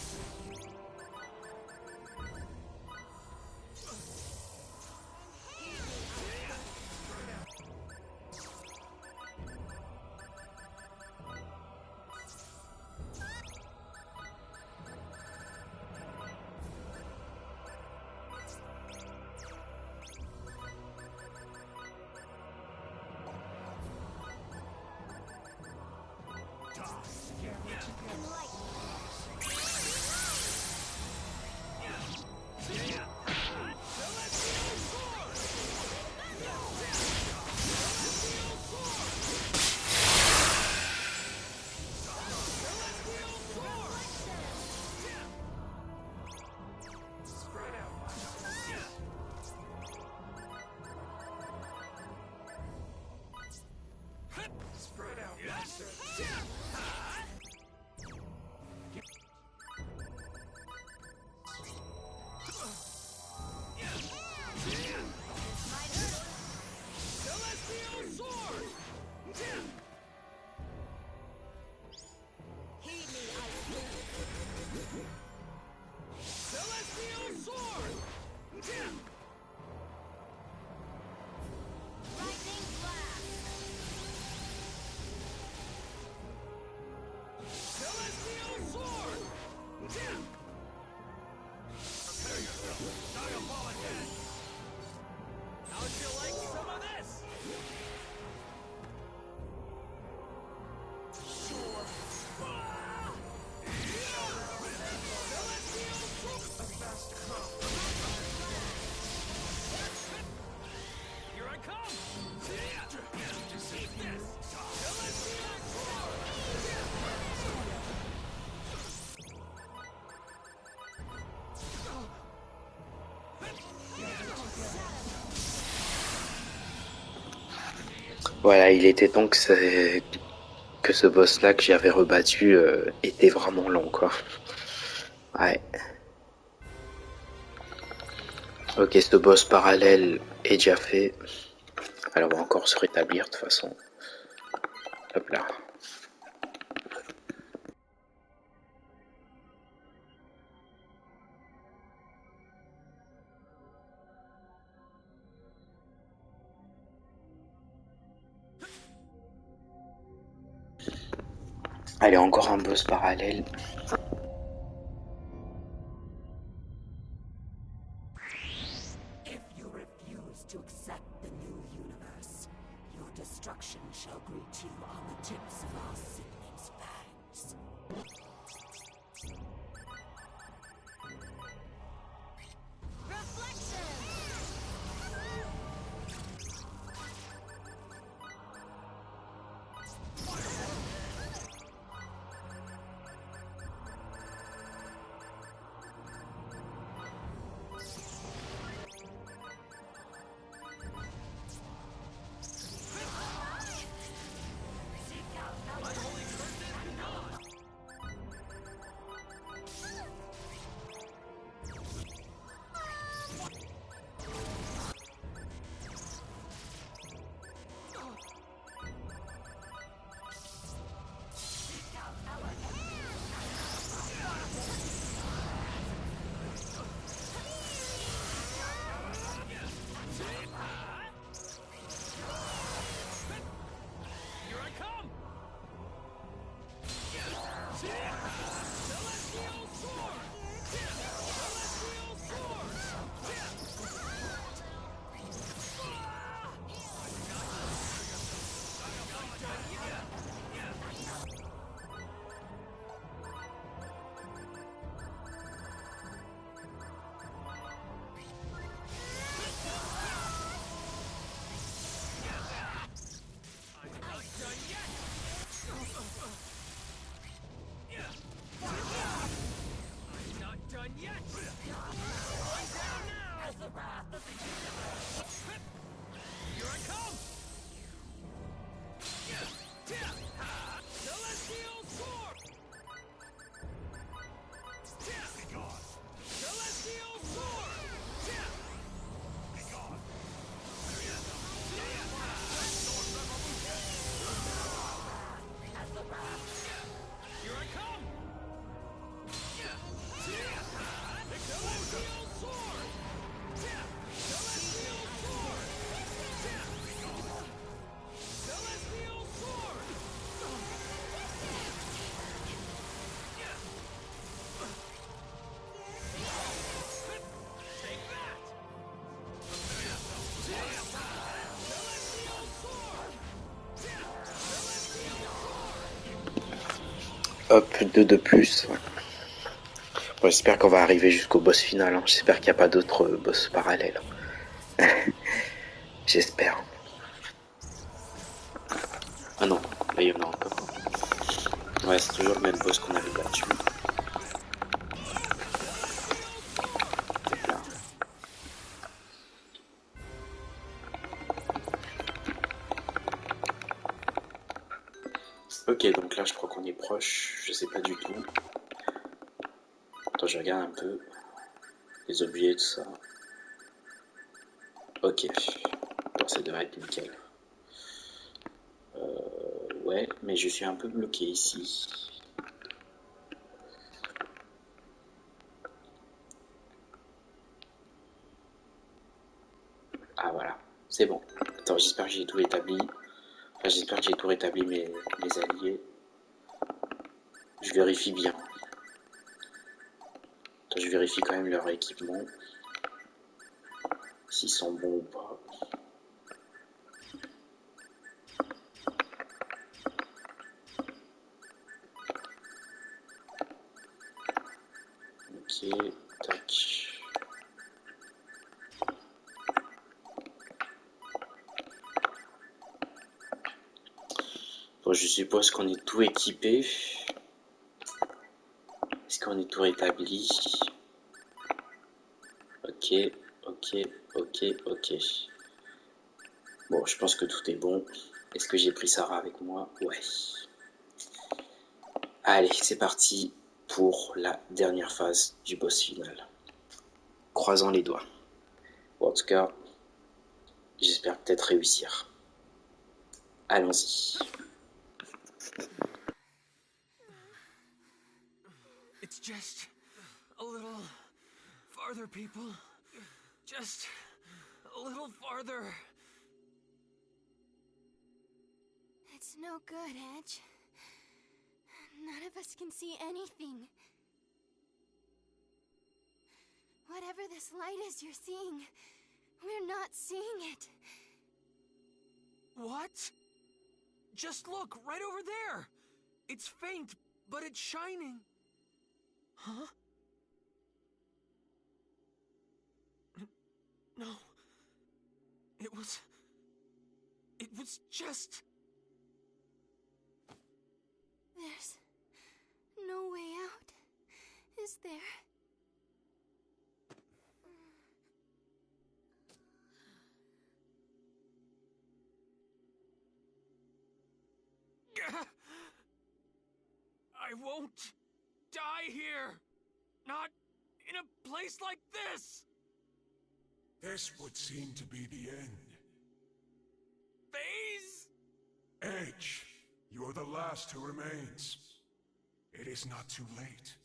Voilà, il était temps que ce boss-là que j'avais rebattu était vraiment long, quoi. Ouais. Ok, ce boss parallèle est déjà fait. Alors on va encore se rétablir de toute façon. Hop là. Allez, encore un boss parallèle. If you refuse to accept the new universe, your destruction shall greet you on the tips of our siblings' fangs. Hop, 2 de plus. Bon, j'espère qu'on va arriver jusqu'au boss final. Hein. J'espère qu'il n'y a pas d'autres boss parallèles. J'espère. Ah non, là il y en a encore. Ouais, c'est toujours le même boss qu'on avait battu. Là. Ok, donc là je crois qu'on est proche. Je sais pas du tout. Attends, je regarde un peu. Les objets, tout ça. Ok. Bon, ça devrait être nickel. Ouais, mais je suis un peu bloqué ici. Ah voilà, c'est bon. Attends, j'espère que j'ai tout établi. Enfin, j'espère que j'ai tout rétabli mes alliés. Je vérifie bien. Attends, je vérifie quand même leur équipement. S'ils sont bons ou pas. Ok, tac. Bon, je suppose qu'on est tout équipé. Est-ce qu'on est tout rétabli? Ok, ok, ok, ok. Bon, je pense que tout est bon. Est-ce que j'ai pris Sarah avec moi? Ouais. Allez, c'est parti pour la dernière phase du boss final. Croisons les doigts. Bon, en tout cas, j'espère peut-être réussir. Allons-y. It's just a little farther, people. Just a little farther. It's no good, Edge. None of us can see anything. Whatever this light is you're seeing, we're not seeing it. What? Just look, right over there! It's faint, but it's shining. Huh? No. It was just... There's no way out, is there? I won't die here! Not in a place like this! This would seem to be the end. Phase? Edge, you're the last who remains. It is not too late.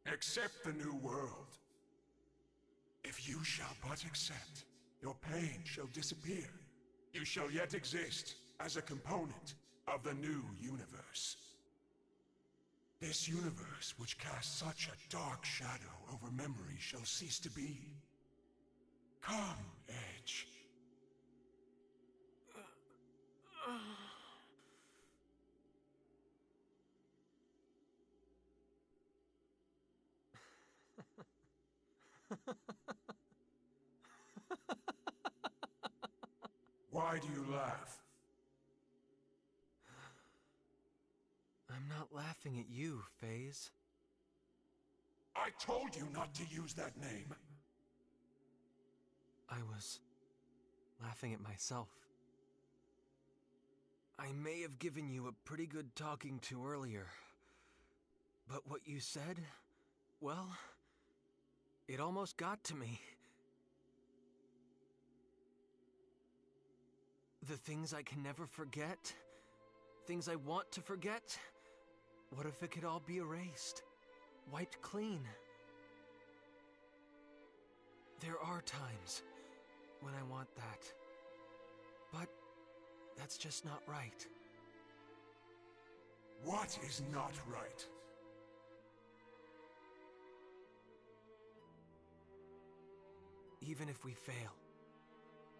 Accept the new world. If you shall but accept, your pain shall disappear. You shall yet exist as a component of the new universe. This universe which casts such a dark shadow over memory shall cease to be. Come, Edge. Why do you laugh? I'm not laughing at you, FaZe. I told you not to use that name. I was laughing at myself. I may have given you a pretty good talking to earlier, but what you said, well, it almost got to me. The things I can never forget, things I want to forget, what if it could all be erased, wiped clean? There are times when I want that, but that's just not right. What is not right? Even if we fail,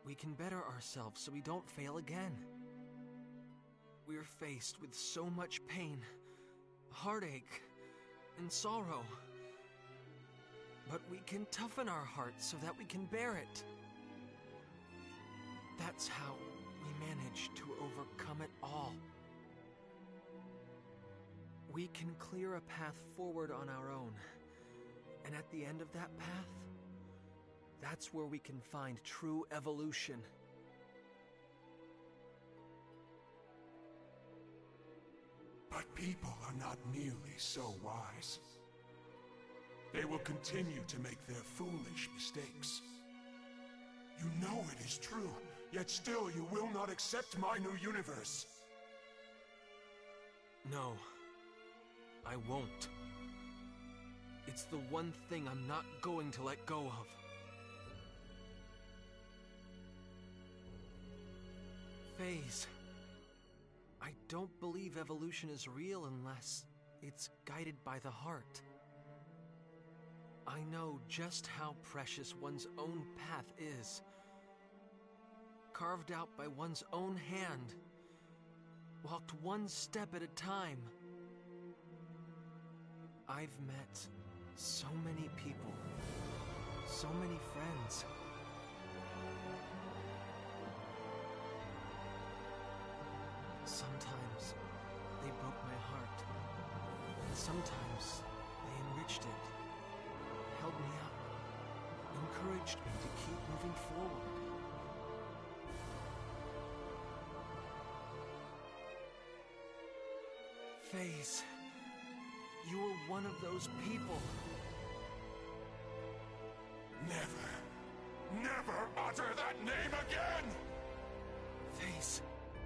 we can better ourselves so we don't fail again. We're faced with so much pain, heartache, and sorrow. But we can toughen our hearts so that we can bear it. That's how we manage to overcome it all. We can clear a path forward on our own, and at the end of that path, that's where we can find true evolution. But people are not nearly so wise. They will continue to make their foolish mistakes. You know it is true, yet still you will not accept my new universe. No, I won't. It's the one thing I'm not going to let go of. FaZe, I don't believe evolution is real unless it's guided by the heart. I know just how precious one's own path is. Carved out by one's own hand. Walked one step at a time. I've met so many people. So many friends. Sometimes they broke my heart. And sometimes they enriched it. Held me up, encouraged me to keep moving forward. FaZe, you were one of those people. Never utter that name again! FaZe.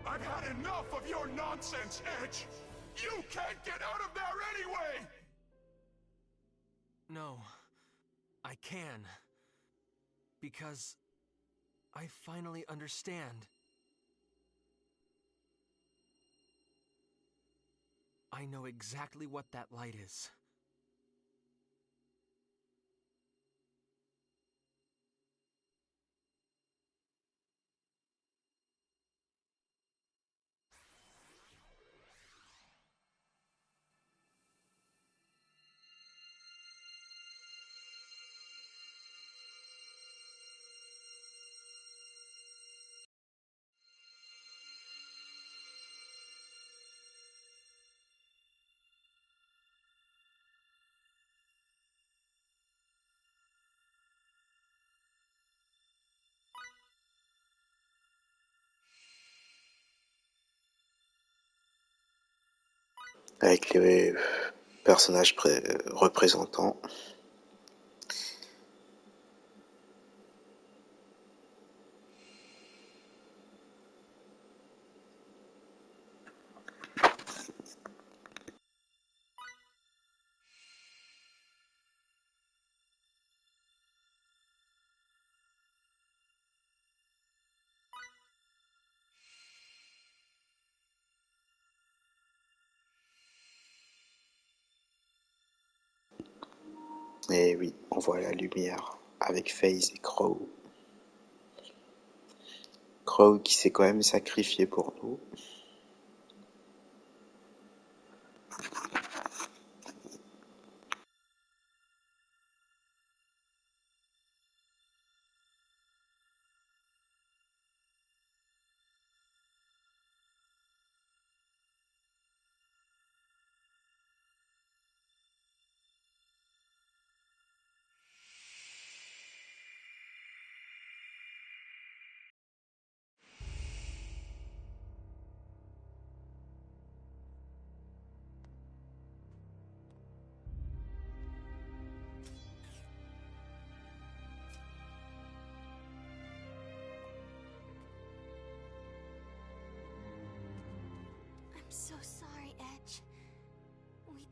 I've had enough of your nonsense, Edge! You can't get out of there anyway! No. I can. Because I finally understand. I know exactly what that light is. Avec les personnages représentants. Et oui, on voit la lumière avec FaZe et Crow. Crow qui s'est quand même sacrifié pour nous.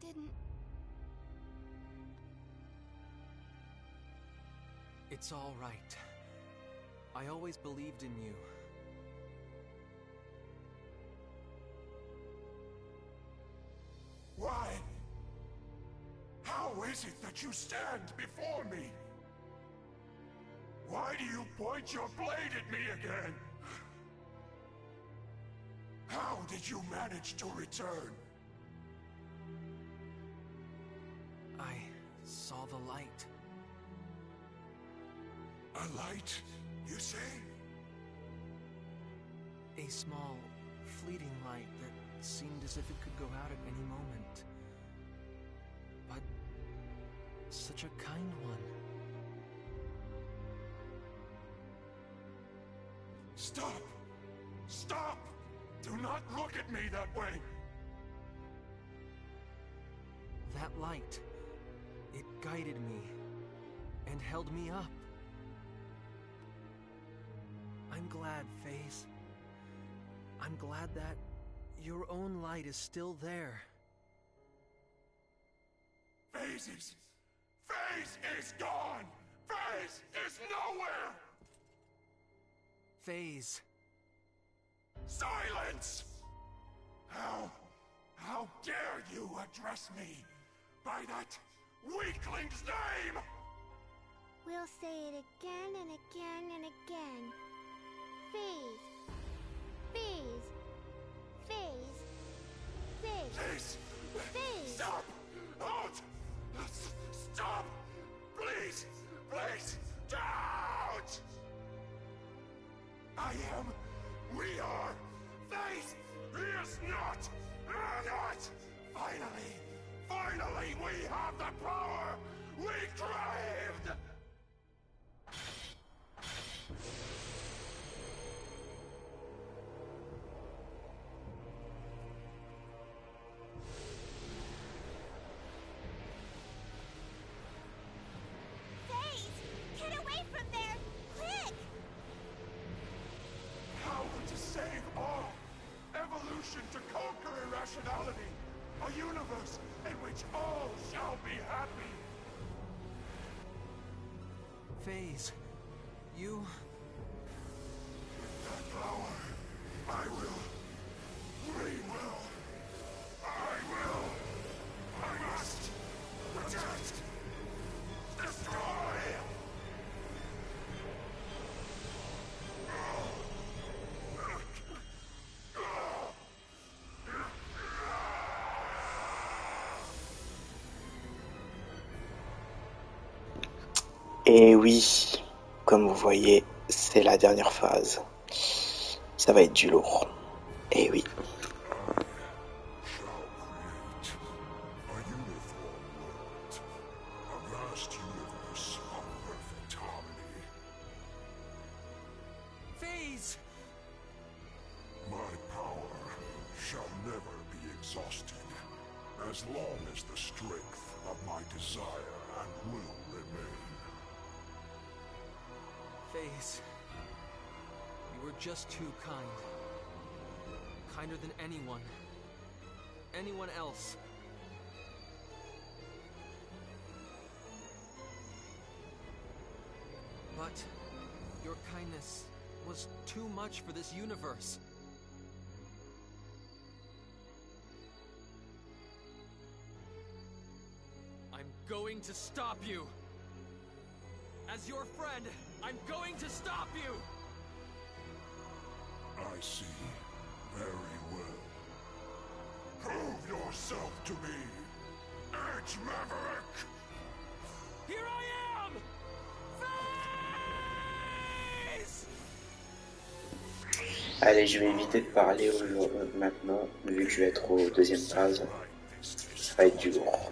didn't. It's all right. I always believed in you. Why? How is it that you stand before me? Why do you point your blade at me again? How did you manage to return? I saw the light. A light, you say? A small, fleeting light that seemed as if it could go out at any moment. But such a kind one. Stop! Stop! Do not look at me that way! That light, it guided me and held me up. I'm glad, FaZe. I'm glad that your own light is still there. FaZe is gone! FaZe is nowhere! FaZe. Silence! How dare you address me by that weakling's name? We'll say it again and again and again. FaZe. FaZe. FaZe. FaZe. FaZe. Stop! Halt! Stop! Please! Please! Don't! We are! FaZe is not! Not! Finally we have the power we craved! FaZe! Get away from there! Quick! Power to save all! Evolution to conquer irrationality! A universe in which all shall be happy! FaZe, you... With that power, I will... We will... I must... protect... destroy! Et oui, comme vous voyez, c'est la dernière phase. Ça va être du lourd. Et oui. FaZe! My power shall never be exhausted, as long as the strength of my desire and will remain. FaZe, you were just too kind. Kinder than anyone. Anyone else. But your kindness was too much for this universe. I'm going to stop you. As your friend, I'm going to stop you! I see very well. Prove yourself to me, Edge Maverick! Here I am! FaZe! Allez, je vais éviter de parler maintenant, vu que je vais être au deuxième phase. Ça va être du lourd.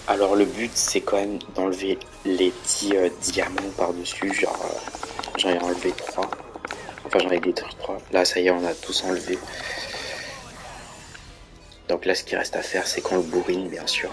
Alors le but c'est quand même d'enlever les petits diamants par-dessus, genre j'en ai enlevé 3. Enfin j'en ai détruit 3. Là ça y est, on a tous enlevé. Donc là ce qui reste à faire c'est qu'on le bourrine bien sûr.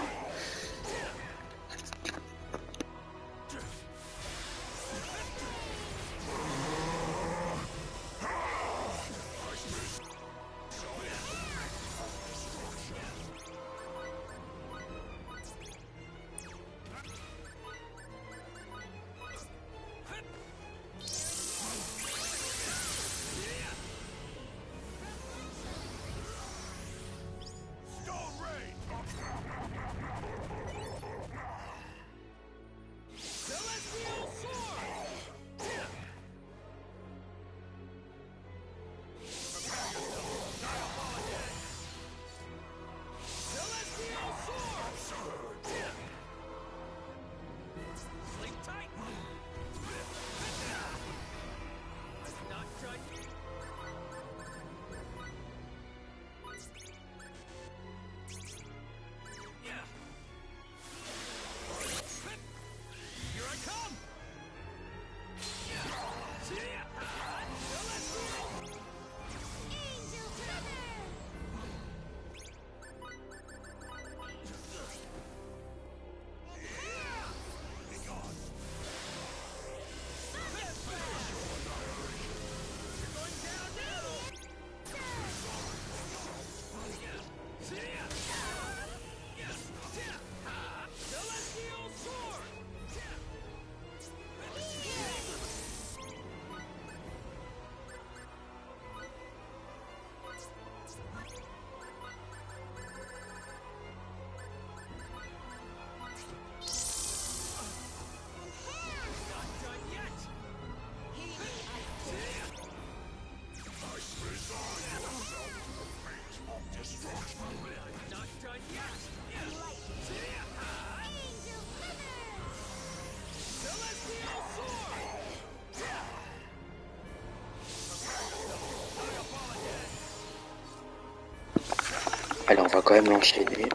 Allez, on va quand même l'enchaîner,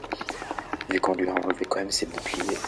vu qu'on lui a enlevé quand même ses boucliers.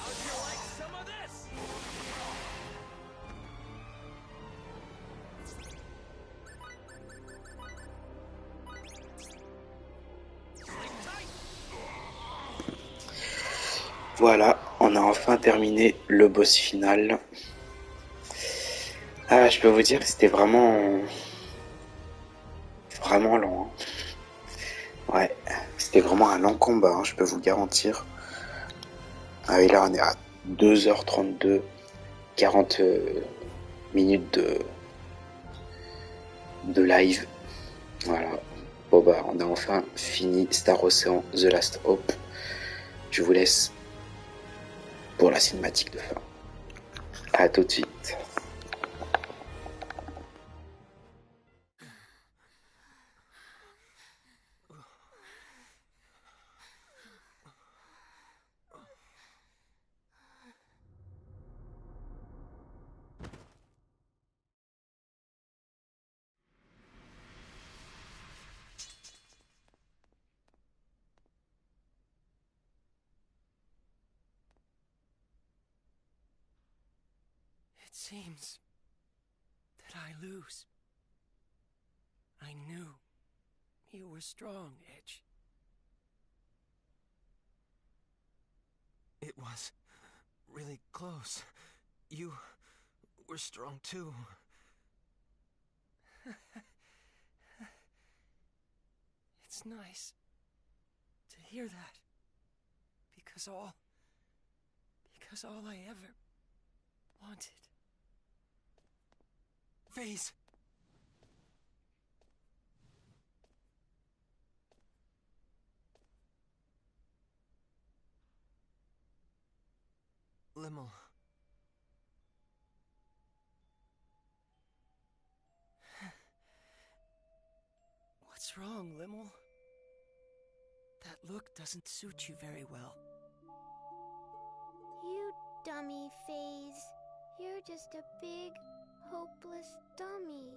Out Voilà, on a enfin terminé le boss final. Ah, je peux vous dire que c'était vraiment lent, hein. Ouais, c'était vraiment un long combat, hein, je peux vous garantir. Ah oui, là on est à 2h32, 40 minutes de live. Voilà. Bon bah, on a enfin fini Star Ocean The Last Hope. Je vous laisse pour la cinématique de fin. À tout de suite. It seems that I lose. I knew you were strong, Edge. It was really close. You were strong too. It's nice to hear that. Because all I ever wanted. Phase! Limmel. What's wrong, Limmel? That look doesn't suit you very well. You dummy, Phase. You're just a big, hopeless dummy.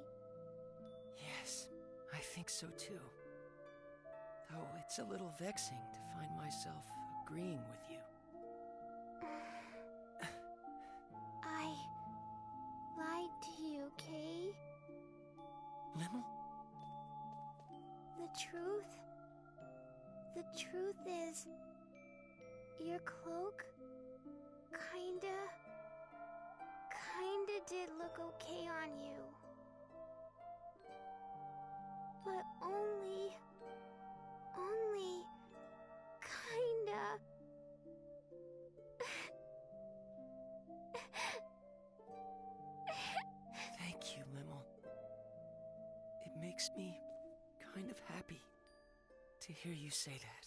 Yes, I think so too. Though it's a little vexing to find myself agreeing with you. I lied to you, Kay. Limmel? The truth is, your cloak kinda did look okay on you. But only kinda. Thank you, Limmel. It makes me kind of happy to hear you say that.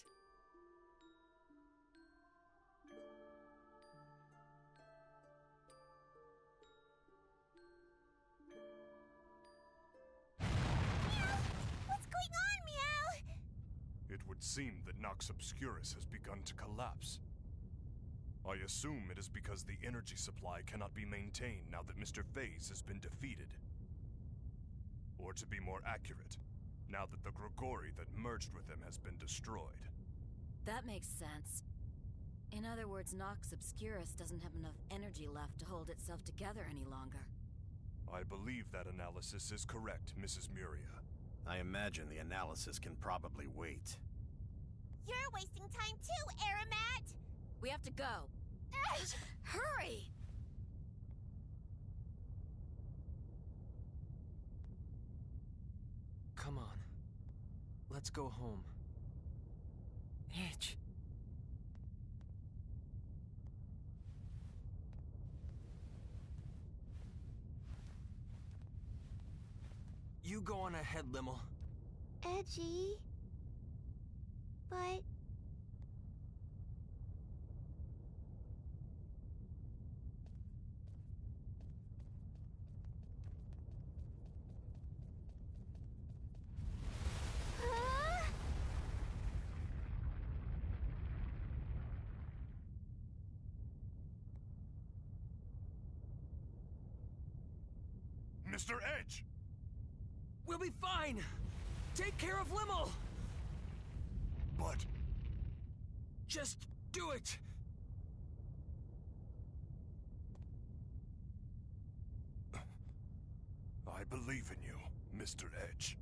What's going on, Meow? It would seem that Nox Obscurus has begun to collapse. I assume it is because the energy supply cannot be maintained now that Mr. Phase has been defeated. Or to be more accurate, now that the Grigori that merged with him has been destroyed. That makes sense. In other words, Nox Obscurus doesn't have enough energy left to hold itself together any longer. I believe that analysis is correct, Mrs. Muria. I imagine the analysis can probably wait. You're wasting time too, Aramat! We have to go. Hurry! Come on. Let's go home. Edge. You go on ahead, Limmel. Edgy. But... Mr. Edge! We'll be fine! Take care of Limmel! But... Just do it! I believe in you, Mr. Edge.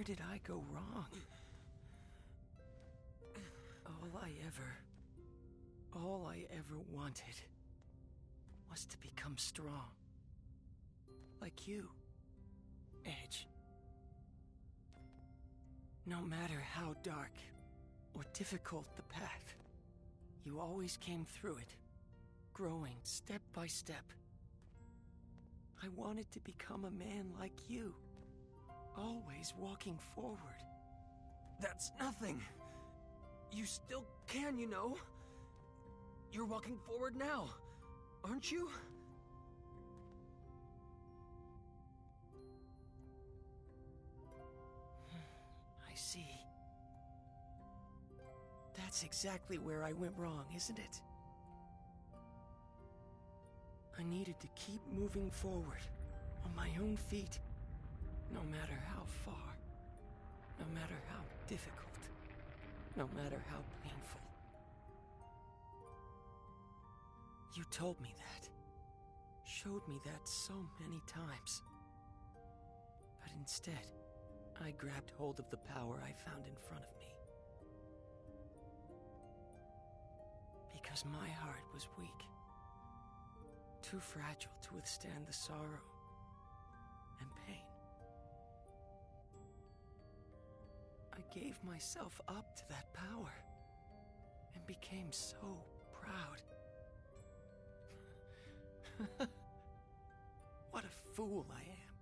did I go wrong? All I ever wanted was to become strong. Like you, Edge. No matter how dark or difficult the path, you always came through it, growing step by step. I wanted to become a man like you, always walking forward. That's nothing. You still can, you know. You're walking forward now, aren't you? I see. That's exactly where I went wrong, isn't it? I needed to keep moving forward, on my own feet, no matter how far, no matter how difficult, no matter how painful. You told me that, showed me that so many times. But instead, I grabbed hold of the power I found in front of me. Because my heart was weak, too fragile to withstand the sorrow and pain. I gave myself up to that power and became so proud. What a fool I am.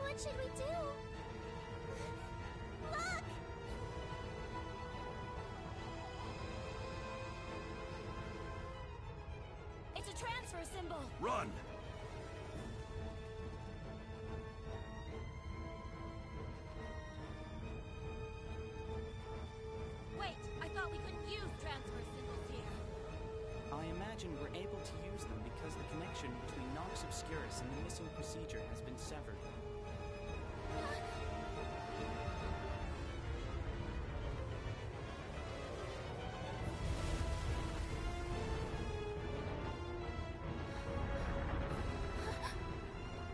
What should we do? Look! It's a transfer symbol! Run! Wait, I thought we couldn't use transfer symbols here. I imagine we're able to use them because the connection between Nox Obscurus and the missing procedure has been severed.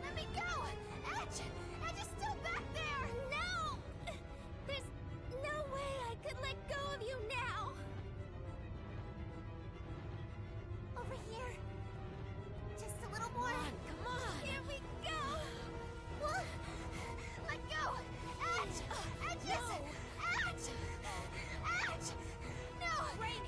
Let me go! Edge! Edge is still back there! No! There's no way I could let go of you now! Over here. Just a little more. Come on! Here we go! Let go! Edge! Edge! Yes! Edge! Edge! No!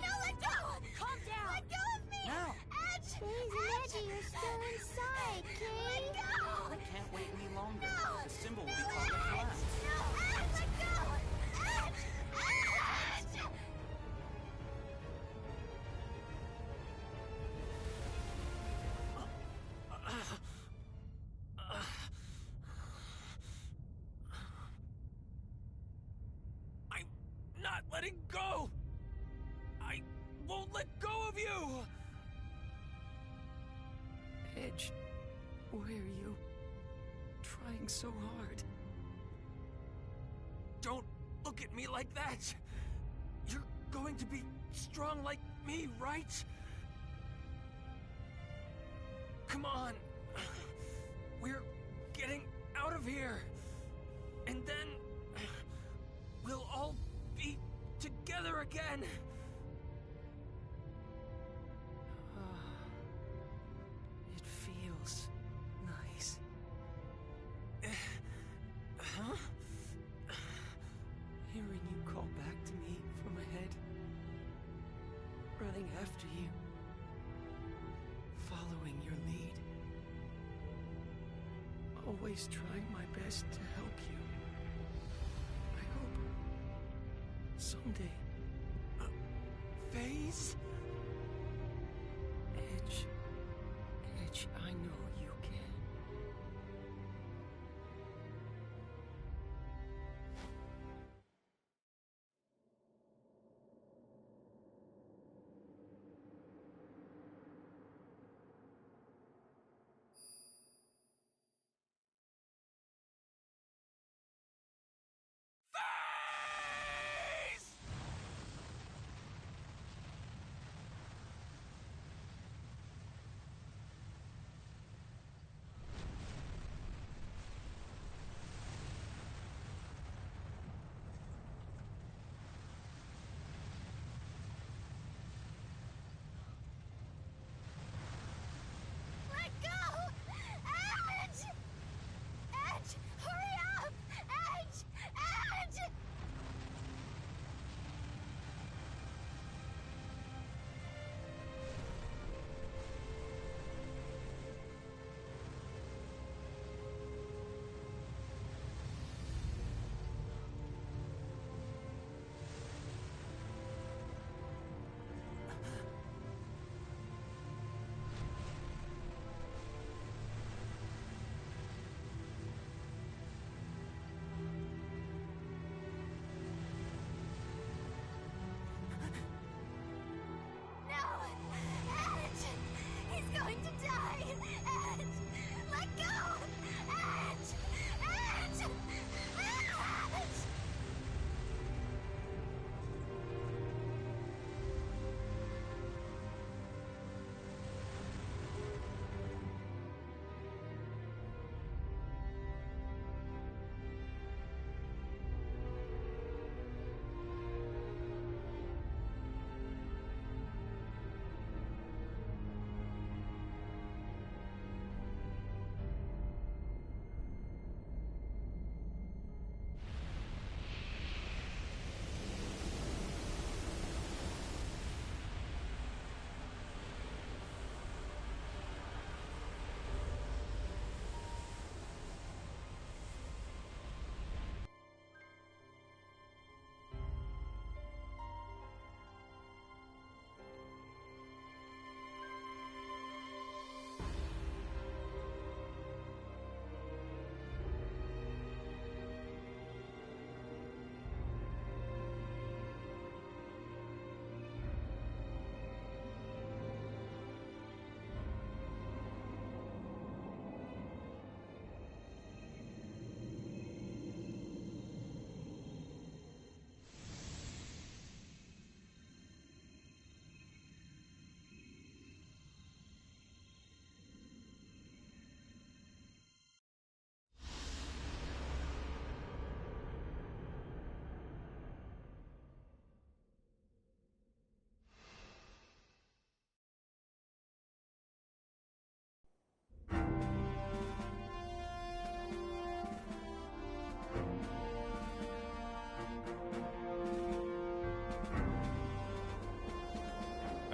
No, let go! Calm down! Let go of me! Now! Edge! Edge! You're still inside, Kay! Let go! I can't wait any longer. No! The symbol will No, be called a Edge! collapse. No! Edge! Let go! Edge! Edge! I'm not letting go! I won't let go of you! Edge, why are you trying so hard? Don't look at me like that! You're going to be strong like me, right? Come on! We're getting out of here! And then we'll all be together again! It feels nice. Huh? Hearing you call back to me from ahead. Running after you. Following your lead. Always trying my best to help you. I hope someday. Phase? Edge. Edge, I know you can.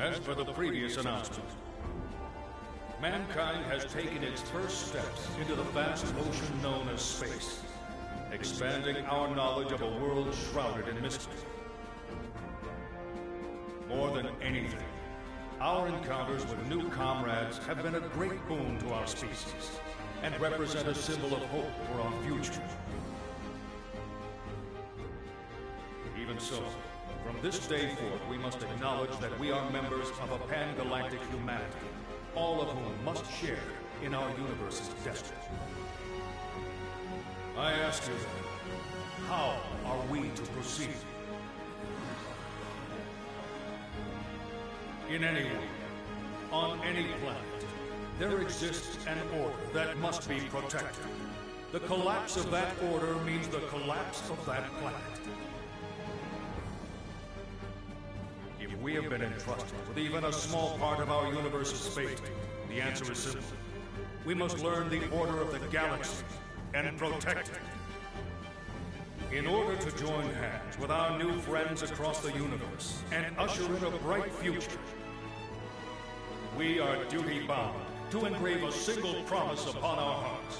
As per the previous announcement, mankind has taken its first steps into the vast ocean known as space, expanding our knowledge of a world shrouded in mystery. More than anything, our encounters with new comrades have been a great boon to our species and represent a symbol of hope for our future. Even so, from this day forth, we must acknowledge that we are members of a pan-galactic humanity, all of whom must share in our universe's destiny. I ask you then, how are we to proceed? In any way, on any planet, there exists an order that must be protected. The collapse of that order means the collapse of that planet. If we have been entrusted with even a small part of our universe's fate, the answer is simple. We must learn the order of the galaxy and protect it. In order to join hands with our new friends across the universe and usher in a bright future, we are duty-bound to engrave a single promise upon our hearts.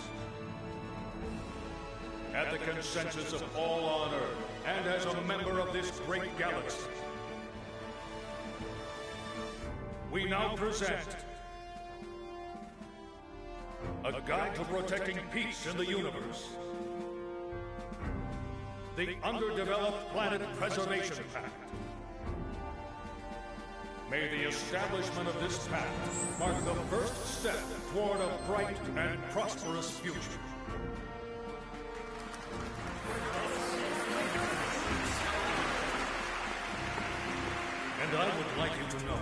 At the consensus of all on Earth, and as a member of this great galaxy, we now present a guide to protecting peace in the universe. The Underdeveloped Planet Preservation Pact. May the establishment of this pact mark the first step toward a bright and prosperous future. And I would like you to know,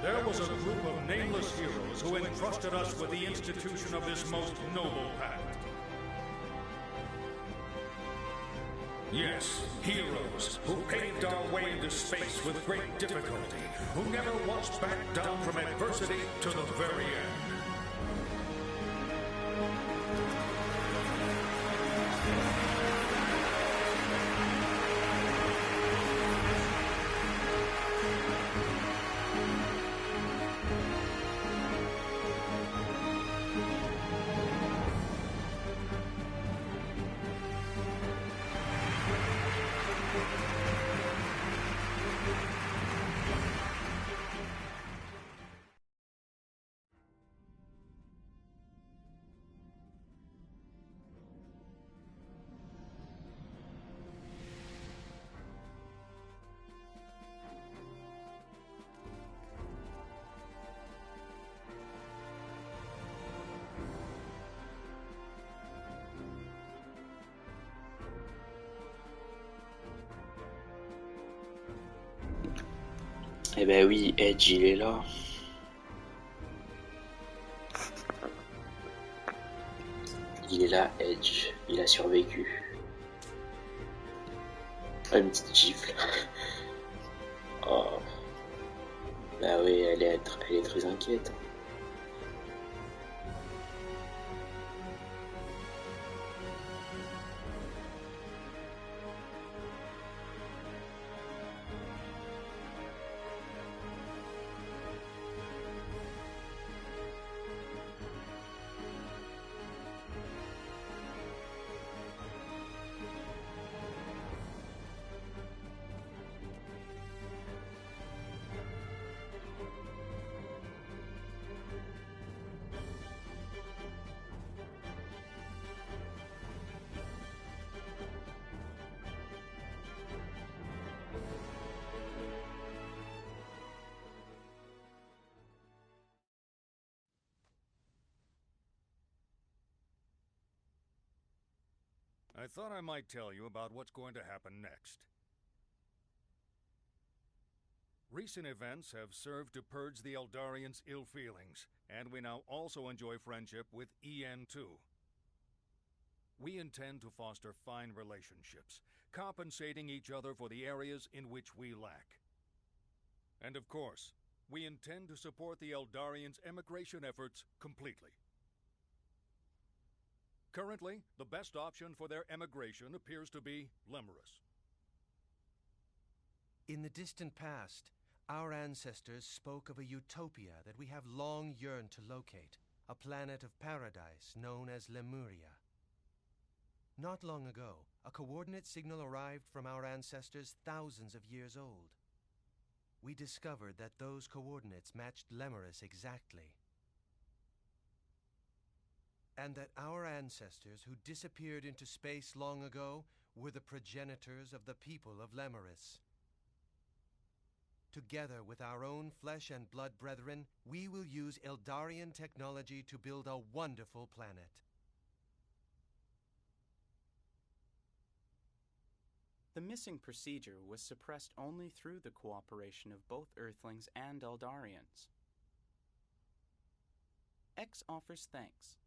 there was a group of nameless heroes who entrusted us with the institution of this most noble pact. Yes, heroes who paved our way into space with great difficulty, who never once backed down from adversity to the very end. Eh ben oui, Edge, il est là. Il est là, Edge. Il a survécu. Ah, une petite gifle. Oh. Bah oui, elle est très inquiète. I thought I might tell you about what's going to happen next. Recent events have served to purge the Eldarians' ill feelings, and we now also enjoy friendship with EN2. We intend to foster fine relationships, compensating each other for the areas in which we lack. And of course, we intend to support the Eldarians' emigration efforts completely. Currently, the best option for their emigration appears to be Lemurus. In the distant past, our ancestors spoke of a utopia that we have long yearned to locate, a planet of paradise known as Lemuria. Not long ago, a coordinate signal arrived from our ancestors thousands of years old. We discovered that those coordinates matched Lemuris exactly. And that our ancestors who disappeared into space long ago were the progenitors of the people of Lemuris. Together with our own flesh and blood brethren, we will use Eldarian technology to build a wonderful planet. The missing procedure was suppressed only through the cooperation of both Earthlings and Eldarians. X offers thanks,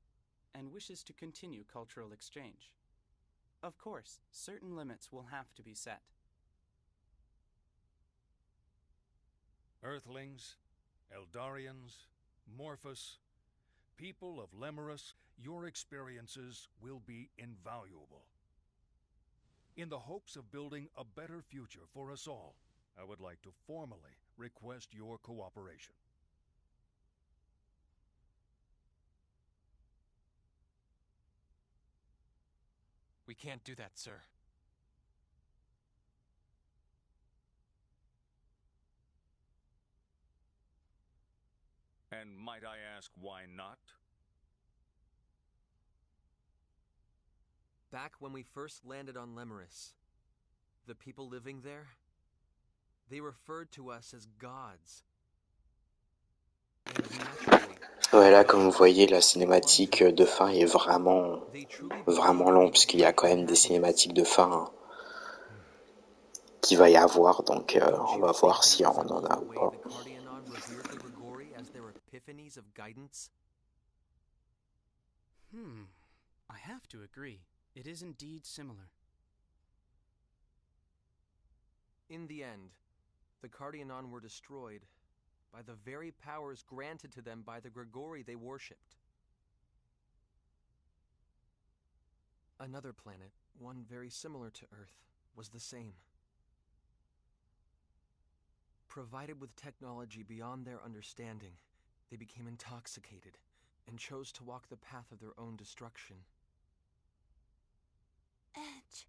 and wishes to continue cultural exchange. Of course, certain limits will have to be set. Earthlings, Eldarians, Morphus, people of Lemuris, your experiences will be invaluable. In the hopes of building a better future for us all, I would like to formally request your cooperation. We can't do that, sir. And might I ask why not? Back when we first landed on Lemuris, the people living there, they referred to us as gods. And naturally, Voilà, comme vous voyez, la cinématique de fin est vraiment longue, parce qu'il y a quand même des cinématiques de fin qu'il va y avoir, donc on va voir si on en a ou pas. I have to agree. It is indeed similar. In the end, the Cardianon were destroyed by the very powers granted to them by the Grigori they worshipped. Another planet, one very similar to Earth, was the same. Provided with technology beyond their understanding, they became intoxicated and chose to walk the path of their own destruction. Edge.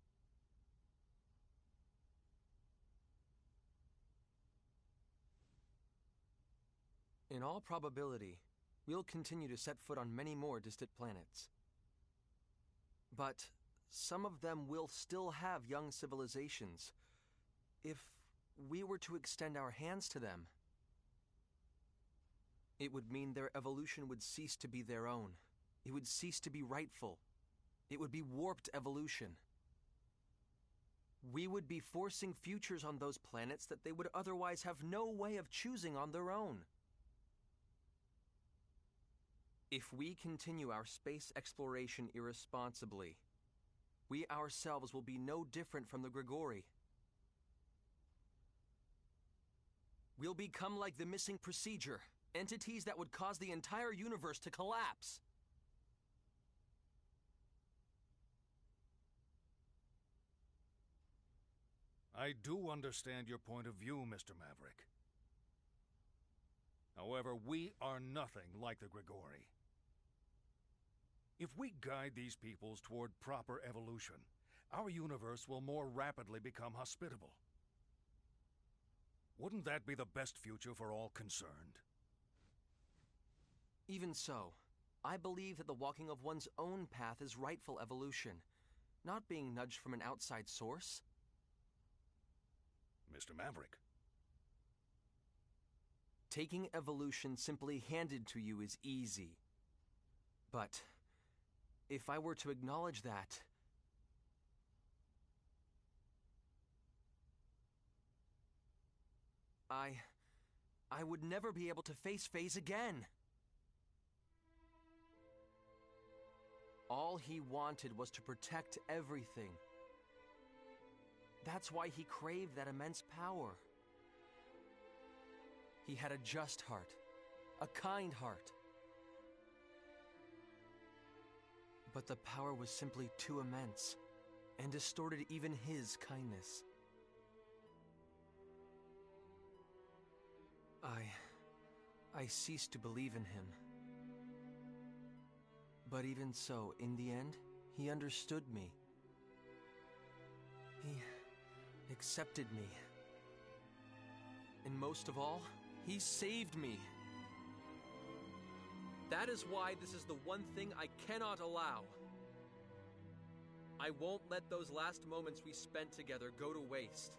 In all probability, we'll continue to set foot on many more distant planets. But some of them will still have young civilizations. If we were to extend our hands to them, it would mean their evolution would cease to be their own. It would cease to be rightful. It would be warped evolution. We would be forcing futures on those planets that they would otherwise have no way of choosing on their own. If we continue our space exploration irresponsibly, we ourselves will be no different from the Grigori. We'll become like the missing procedure, entities that would cause the entire universe to collapse. I do understand your point of view, Mr. Maverick. However, we are nothing like the Grigori. If we guide these peoples toward proper evolution, our universe will more rapidly become hospitable. Wouldn't that be the best future for all concerned? Even so, I believe that the walking of one's own path is rightful evolution, not being nudged from an outside source. Mr. Maverick. Taking evolution simply handed to you is easy. But if I were to acknowledge that, I would never be able to face Phase again. All he wanted was to protect everything. That's why he craved that immense power. He had a just heart, a kind heart. But the power was simply too immense, and distorted even his kindness. I ceased to believe in him. But even so, in the end, he understood me. He accepted me. And most of all, he saved me. That is why this is the one thing I cannot allow. I won't let those last moments we spent together go to waste.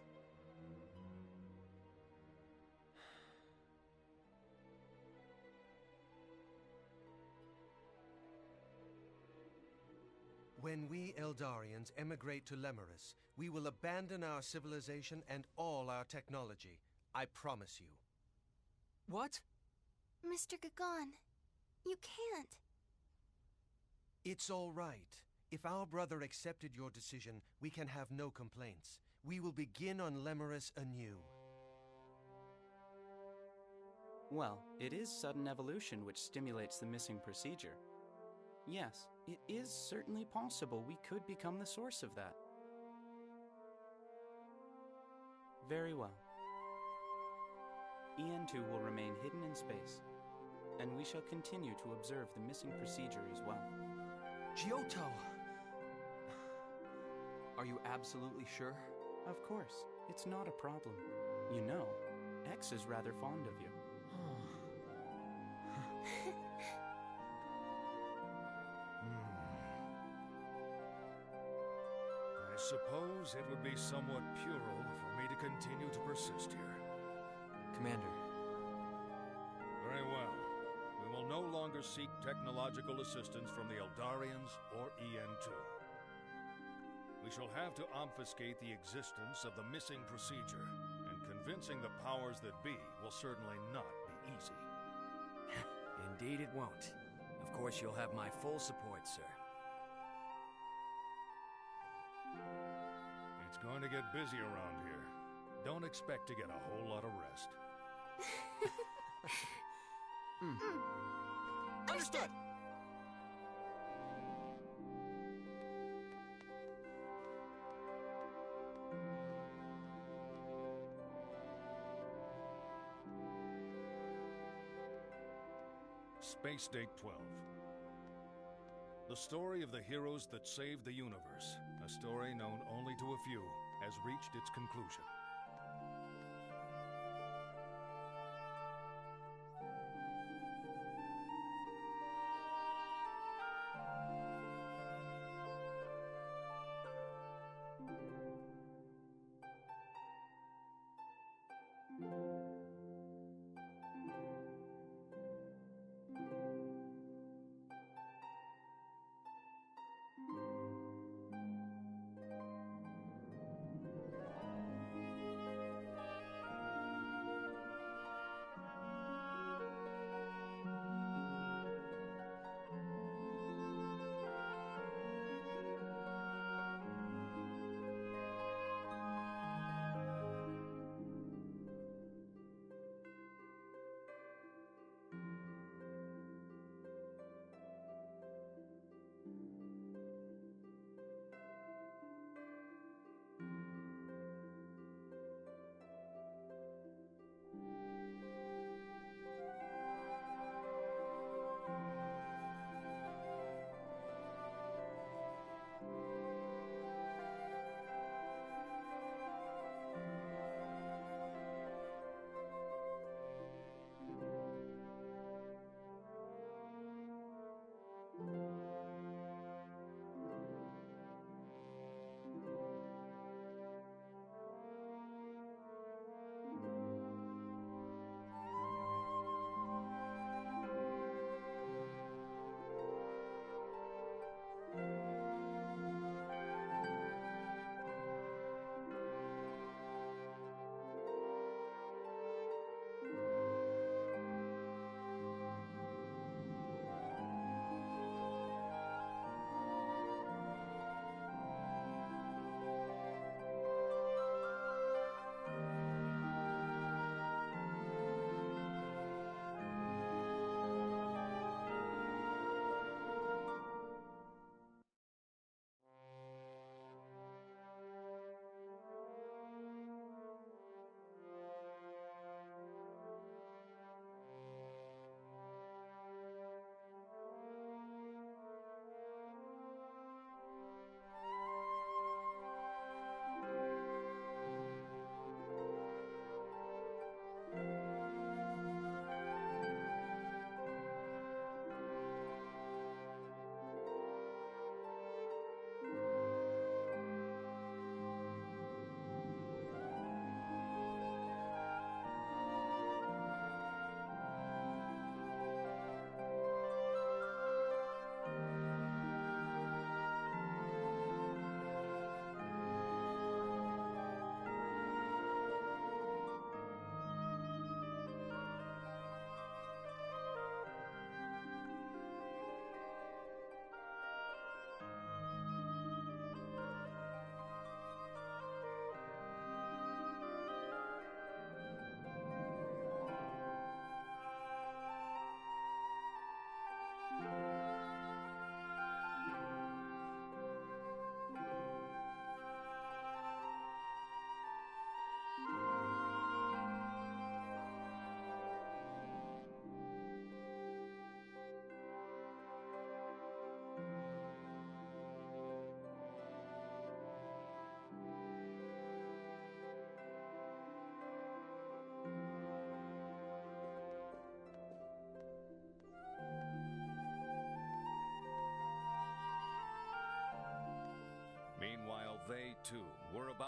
When we Eldarians emigrate to Lemerus, we will abandon our civilization and all our technology. I promise you. What? Mr. Gagon, you can't. It's all right. If our brother accepted your decision, we can have no complaints. We will begin on Lemerus anew. Well, it is sudden evolution which stimulates the missing procedure. Yes, it is certainly possible we could become the source of that. Very well. EN2 will remain hidden in space, and we shall continue to observe the missing procedure as well. Giotto! Are you absolutely sure? Of course, it's not a problem. You know, X is rather fond of you. I suppose it would be somewhat puerile for me to continue to persist here. Commander. Very well. We will no longer seek technological assistance from the Eldarians or EN2. We shall have to obfuscate the existence of the missing procedure, and convincing the powers that be will certainly not be easy. Indeed it won't. Of course you'll have my full support, sir. It's going to get busy around here. Don't expect to get a whole lot of rest. Understood! Space Date 12. The story of the heroes that saved the universe, a story known only to a few, has reached its conclusion.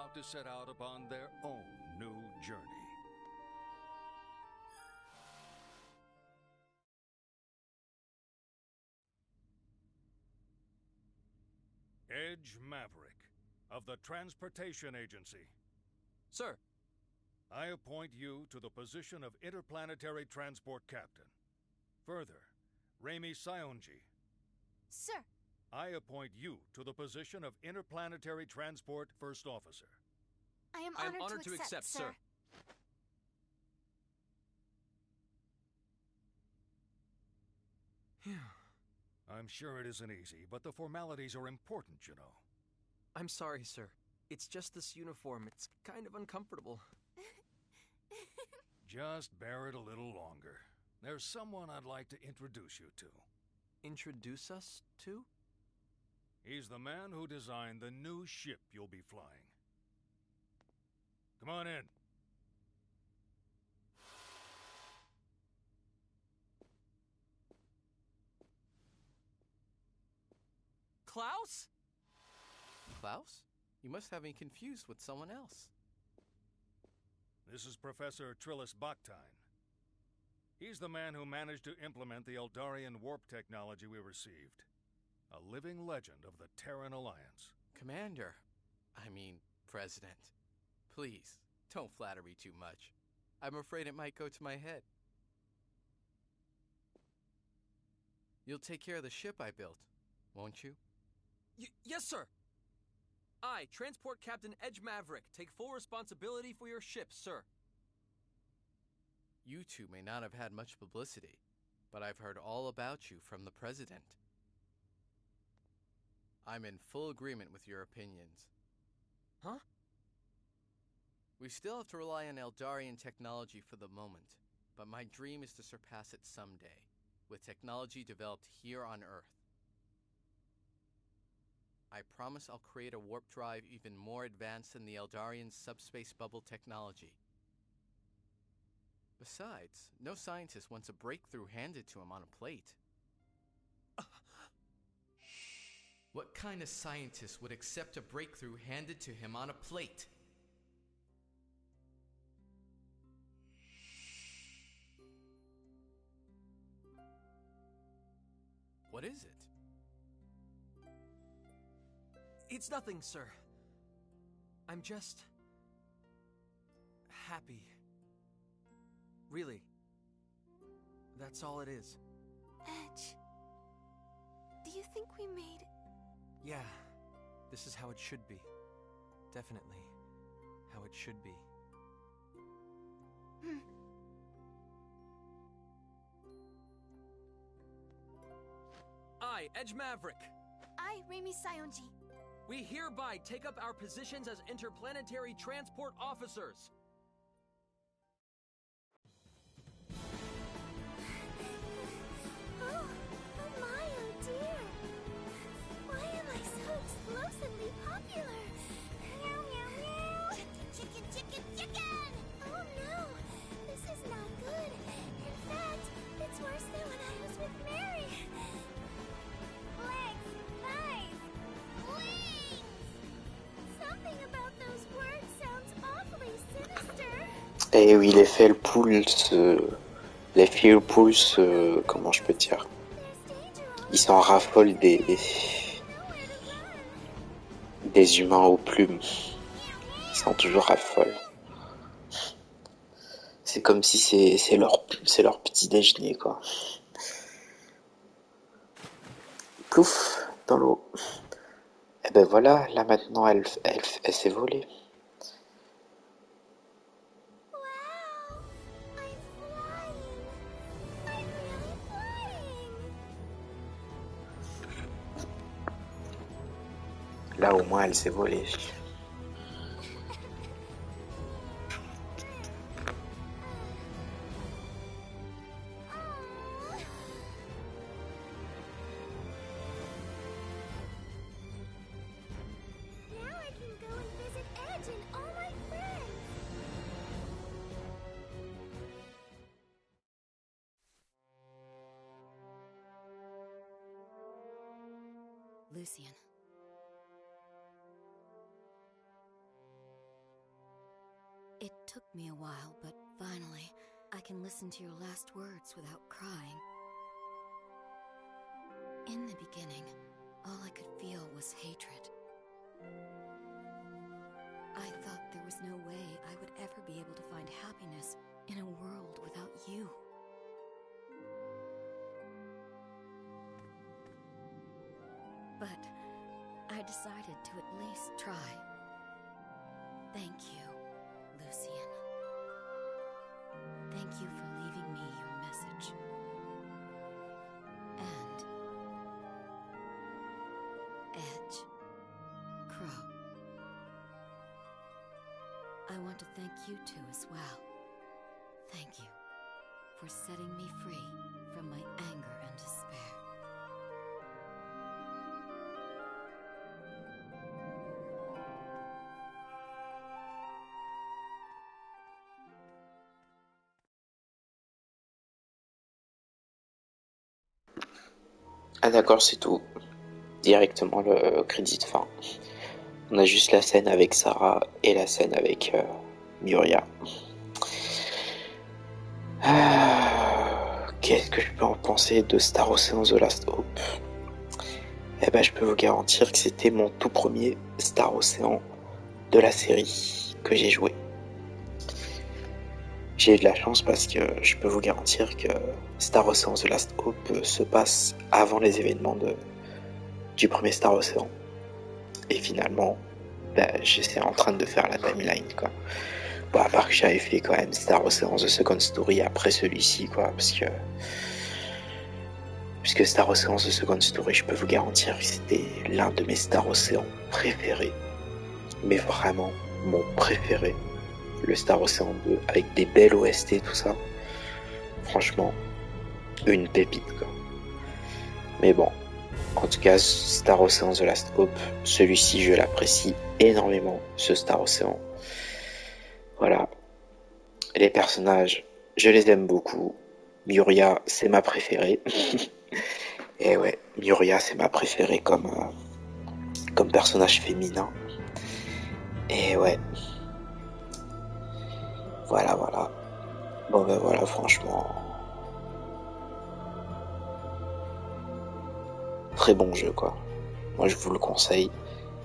about to set out upon their own new journey. Edge Maverick, of the Transportation Agency. Sir. I appoint you to the position of Interplanetary Transport Captain. Further, Rami Sionji. Sir. I appoint you to the position of Interplanetary Transport First Officer. I am honored to accept, sir. I'm sure it isn't easy, but the formalities are important, you know. I'm sorry, sir. It's just this uniform. It's kind of uncomfortable. Just bear it a little longer. There's someone I'd like to introduce you to. Introduce us to? He's the man who designed the new ship you'll be flying. Come on in. Klaus? Klaus? You must have me confused with someone else. This is Professor Trillis Baktine. He's the man who managed to implement the Eldarian warp technology we received. A living legend of the Terran Alliance. Commander. President. Please, don't flatter me too much. I'm afraid it might go to my head. You'll take care of the ship I built, won't you? Yes, sir! I, Transport Captain Edge Maverick, take full responsibility for your ship, sir. You two may not have had much publicity, but I've heard all about you from the President. I'm in full agreement with your opinions. Huh? We still have to rely on Eldarian technology for the moment, but my dream is to surpass it someday, with technology developed here on Earth. I promise I'll create a warp drive even more advanced than the Eldarian subspace bubble technology. Besides, no scientist wants a breakthrough handed to him on a plate. What kind of scientist would accept a breakthrough handed to him on a plate? What is it? It's nothing, sir. I'm just... happy. Really. That's all it is. Edge. Do you think we made... Yeah. This is how it should be. Definitely. How it should be. I, Edge Maverick. I, Rami Sionji. We hereby take up our positions as interplanetary transport officers. Oh my, oh dear. Why am I so explosively popular? Meow, meow, meow. Chicken, chicken, chicken, chicken! Oh no, this is not good. In fact, it's worse than when I was with Mary. Legs, thighs, wings. Something about those words sounds awfully sinister. Et oui, l'effet pulse, comment je peux dire, ils s'en raffolent des humains aux plumes. Ils s'en toujours raffolent. C'est comme si c'est leur petit déjeuner, quoi. Plouf, dans l'eau. Et ben voilà, là maintenant elle s'est volée. Là au moins elle s'est volée. Lucian. took me a while, but finally, I can listen to your last words without crying. In the beginning, all I could feel was hatred. I thought there was no way I would ever be able to find happiness in a world without you. But I decided to at least try. Thank you, Lucian. Thank you for leaving me your message. And Edge, Crow. I want to thank you two as well. Thank you for setting me free from my anger and despair. Ah d'accord, c'est tout. Directement le crédit de fin. On a juste la scène avec Sarah et la scène avec Miria. Qu'est-ce que je peux en penser de Star Ocean The Last Hope? Eh ben, je peux vous garantir que c'était mon tout premier Star Ocean de la série que j'ai joué. J'ai eu de la chance parce que je peux vous garantir que Star Ocean The Last Hope se passe avant les événements du premier Star Ocean. Et finalement, j'étais en train de faire la timeline, quoi. Bon, à part que j'avais fait quand même Star Ocean The Second Story après celui-ci, quoi, puisque Star Ocean The Second Story, je peux vous garantir que c'était l'un de mes Star Ocean préférés. Mais vraiment, mon préféré. Le Star Ocean 2, avec des belles OST et tout ça. Franchement, une pépite, quoi. Mais bon, en tout cas, Star Ocean The Last Hope, celui-ci, je l'apprécie énormément, ce Star Ocean. Voilà. Les personnages, je les aime beaucoup. Miria, c'est ma préférée. Et ouais, Miria, c'est ma préférée comme personnage féminin. Et ouais. Voilà. Bon ben voilà, franchement. Très bon jeu, quoi. Moi, je vous le conseille.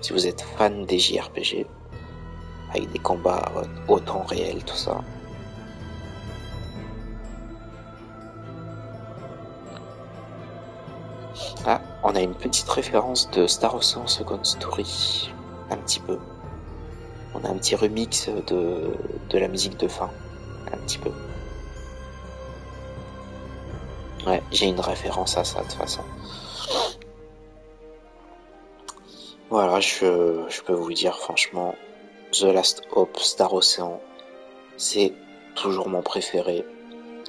Si vous êtes fan des JRPG, avec des combats au temps réel, tout ça. Ah, on a une petite référence de Star Ocean Second Story. Un petit peu. On a un petit remix de la musique de fin. Un petit peu. Ouais, j'ai une référence à ça, de toute façon. Voilà, je peux vous dire, franchement, The Last Hope, Star Ocean, c'est toujours mon préféré.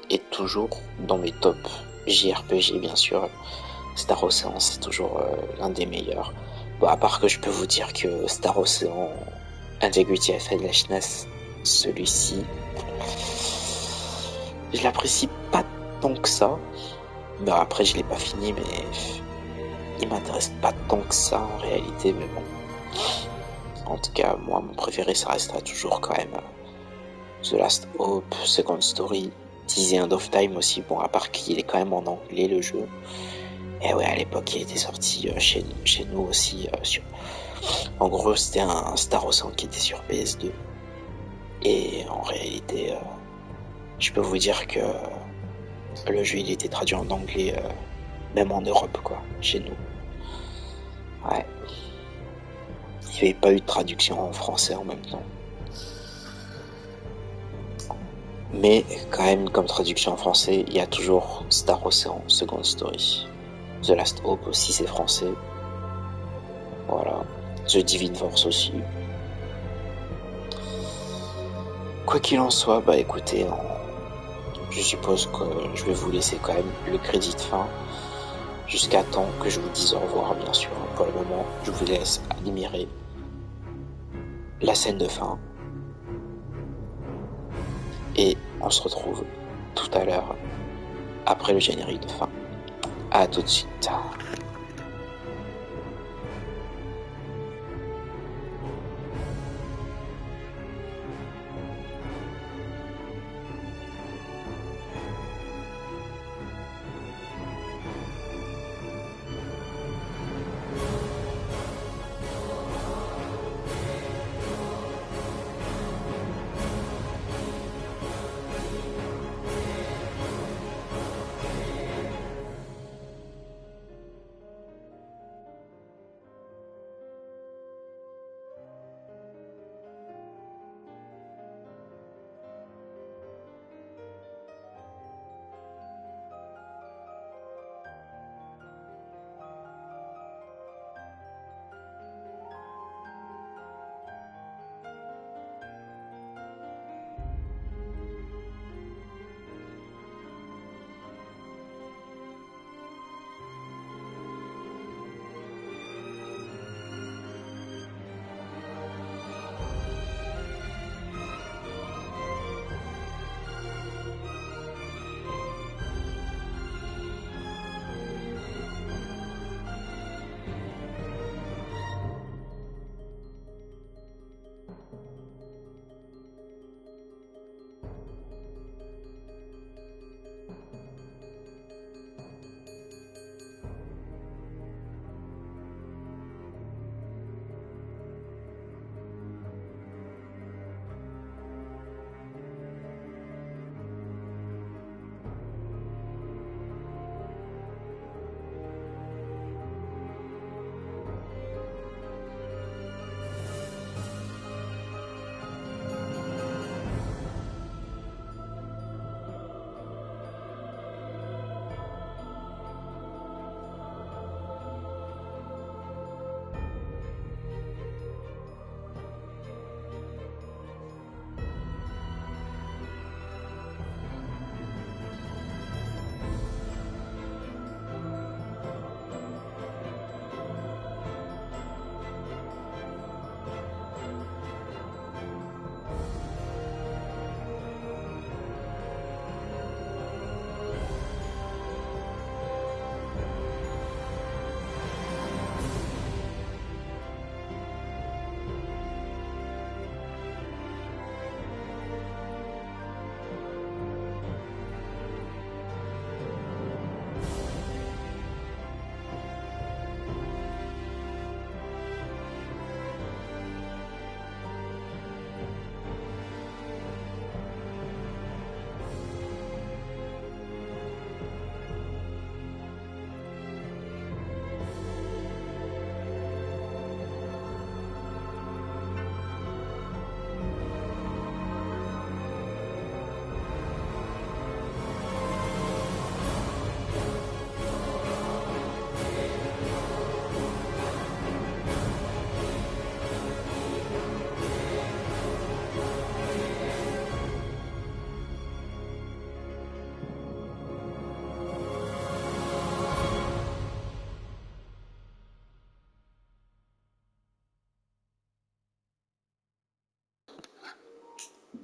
Et toujours dans mes tops JRPG, bien sûr. Star Ocean, c'est toujours l'un des meilleurs. Bon, à part que je peux vous dire que Star Ocean Integrity of Foolishness, celui-ci, je l'apprécie pas tant que ça. Bah après, je l'ai pas fini, mais il m'intéresse pas tant que ça en réalité, mais bon. En tout cas, moi, mon préféré, ça restera toujours quand même The Last Hope, Second Story, The End of Time aussi. Bon, à part qu'il est quand même en anglais, le jeu. Et ouais, à l'époque, il était sorti chez nous aussi. En gros, c'était un Star Ocean qui était sur PS2. Et en réalité, je peux vous dire que le jeu, il était traduit en anglais, même en Europe, quoi, chez nous. Ouais. Il n'y avait pas eu de traduction en français en même temps. Mais quand même, comme traduction en français, il y a toujours Star Ocean Second Story. The Last Hope aussi, c'est français. Voilà. The Divine Force aussi. Quoi qu'il en soit, bah écoutez, je suppose que je vais vous laisser quand même le crédit de fin. Jusqu'à temps que je vous dise au revoir, bien sûr. Pour le moment, je vous laisse admirer la scène de fin. Et on se retrouve tout à l'heure, après le générique de fin. À tout de suite.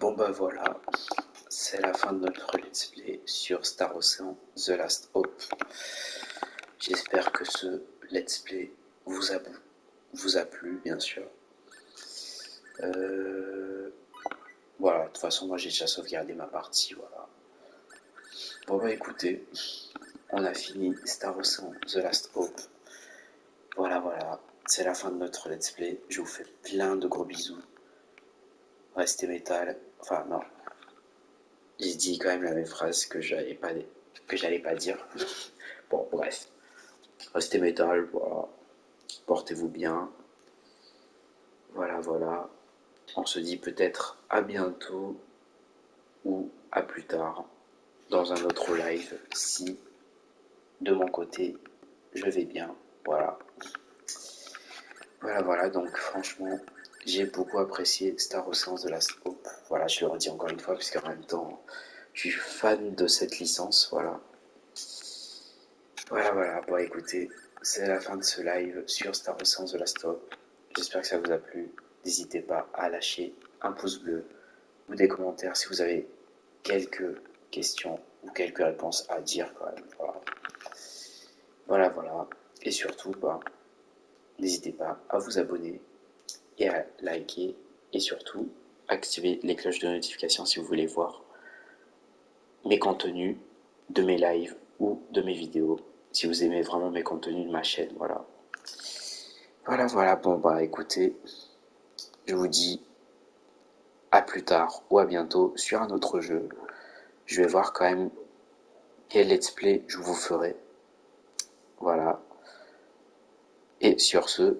Bon bah voilà, c'est la fin de notre let's play sur Star Ocean The Last Hope. J'espère que ce let's play vous a plu, bien sûr. Voilà, de toute façon moi j'ai déjà sauvegardé ma partie, voilà. Bon bah écoutez, on a fini Star Ocean The Last Hope. Voilà, c'est la fin de notre let's play. Je vous fais plein de gros bisous. Restez métal. Enfin non, j'ai dit quand même la même phrase que j'allais pas dire. Bon bref, restez métal, voilà. Portez-vous bien. Voilà. On se dit peut-être à bientôt ou à plus tard dans un autre live si de mon côté je vais bien. Voilà, donc franchement j'ai beaucoup apprécié Star Ocean The Last Hope. Voilà, je le redis encore une fois parce qu'en même temps je suis fan de cette licence. Voilà. Bon écoutez, c'est la fin de ce live sur Star Ocean The Last Hope. J'espère que ça vous a plu. N'hésitez pas à lâcher un pouce bleu ou des commentaires si vous avez quelques questions ou quelques réponses à dire quand même. Voilà. Et surtout, n'hésitez pas à vous abonner et à liker et surtout activer les cloches de notification si vous voulez voir mes contenus de mes lives ou de mes vidéos. Si vous aimez vraiment mes contenus de ma chaîne, voilà. Bon écoutez, je vous dis à plus tard ou à bientôt sur un autre jeu. Je vais voir quand même quel let's play je vous ferai. Voilà. Et sur ce,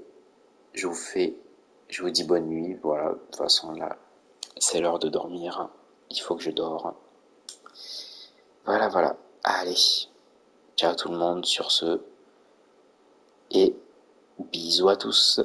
je vous dis bonne nuit. Voilà, de toute façon là, c'est l'heure de dormir. Il faut que je dors. Voilà. Allez, ciao tout le monde sur ce. Et bisous à tous.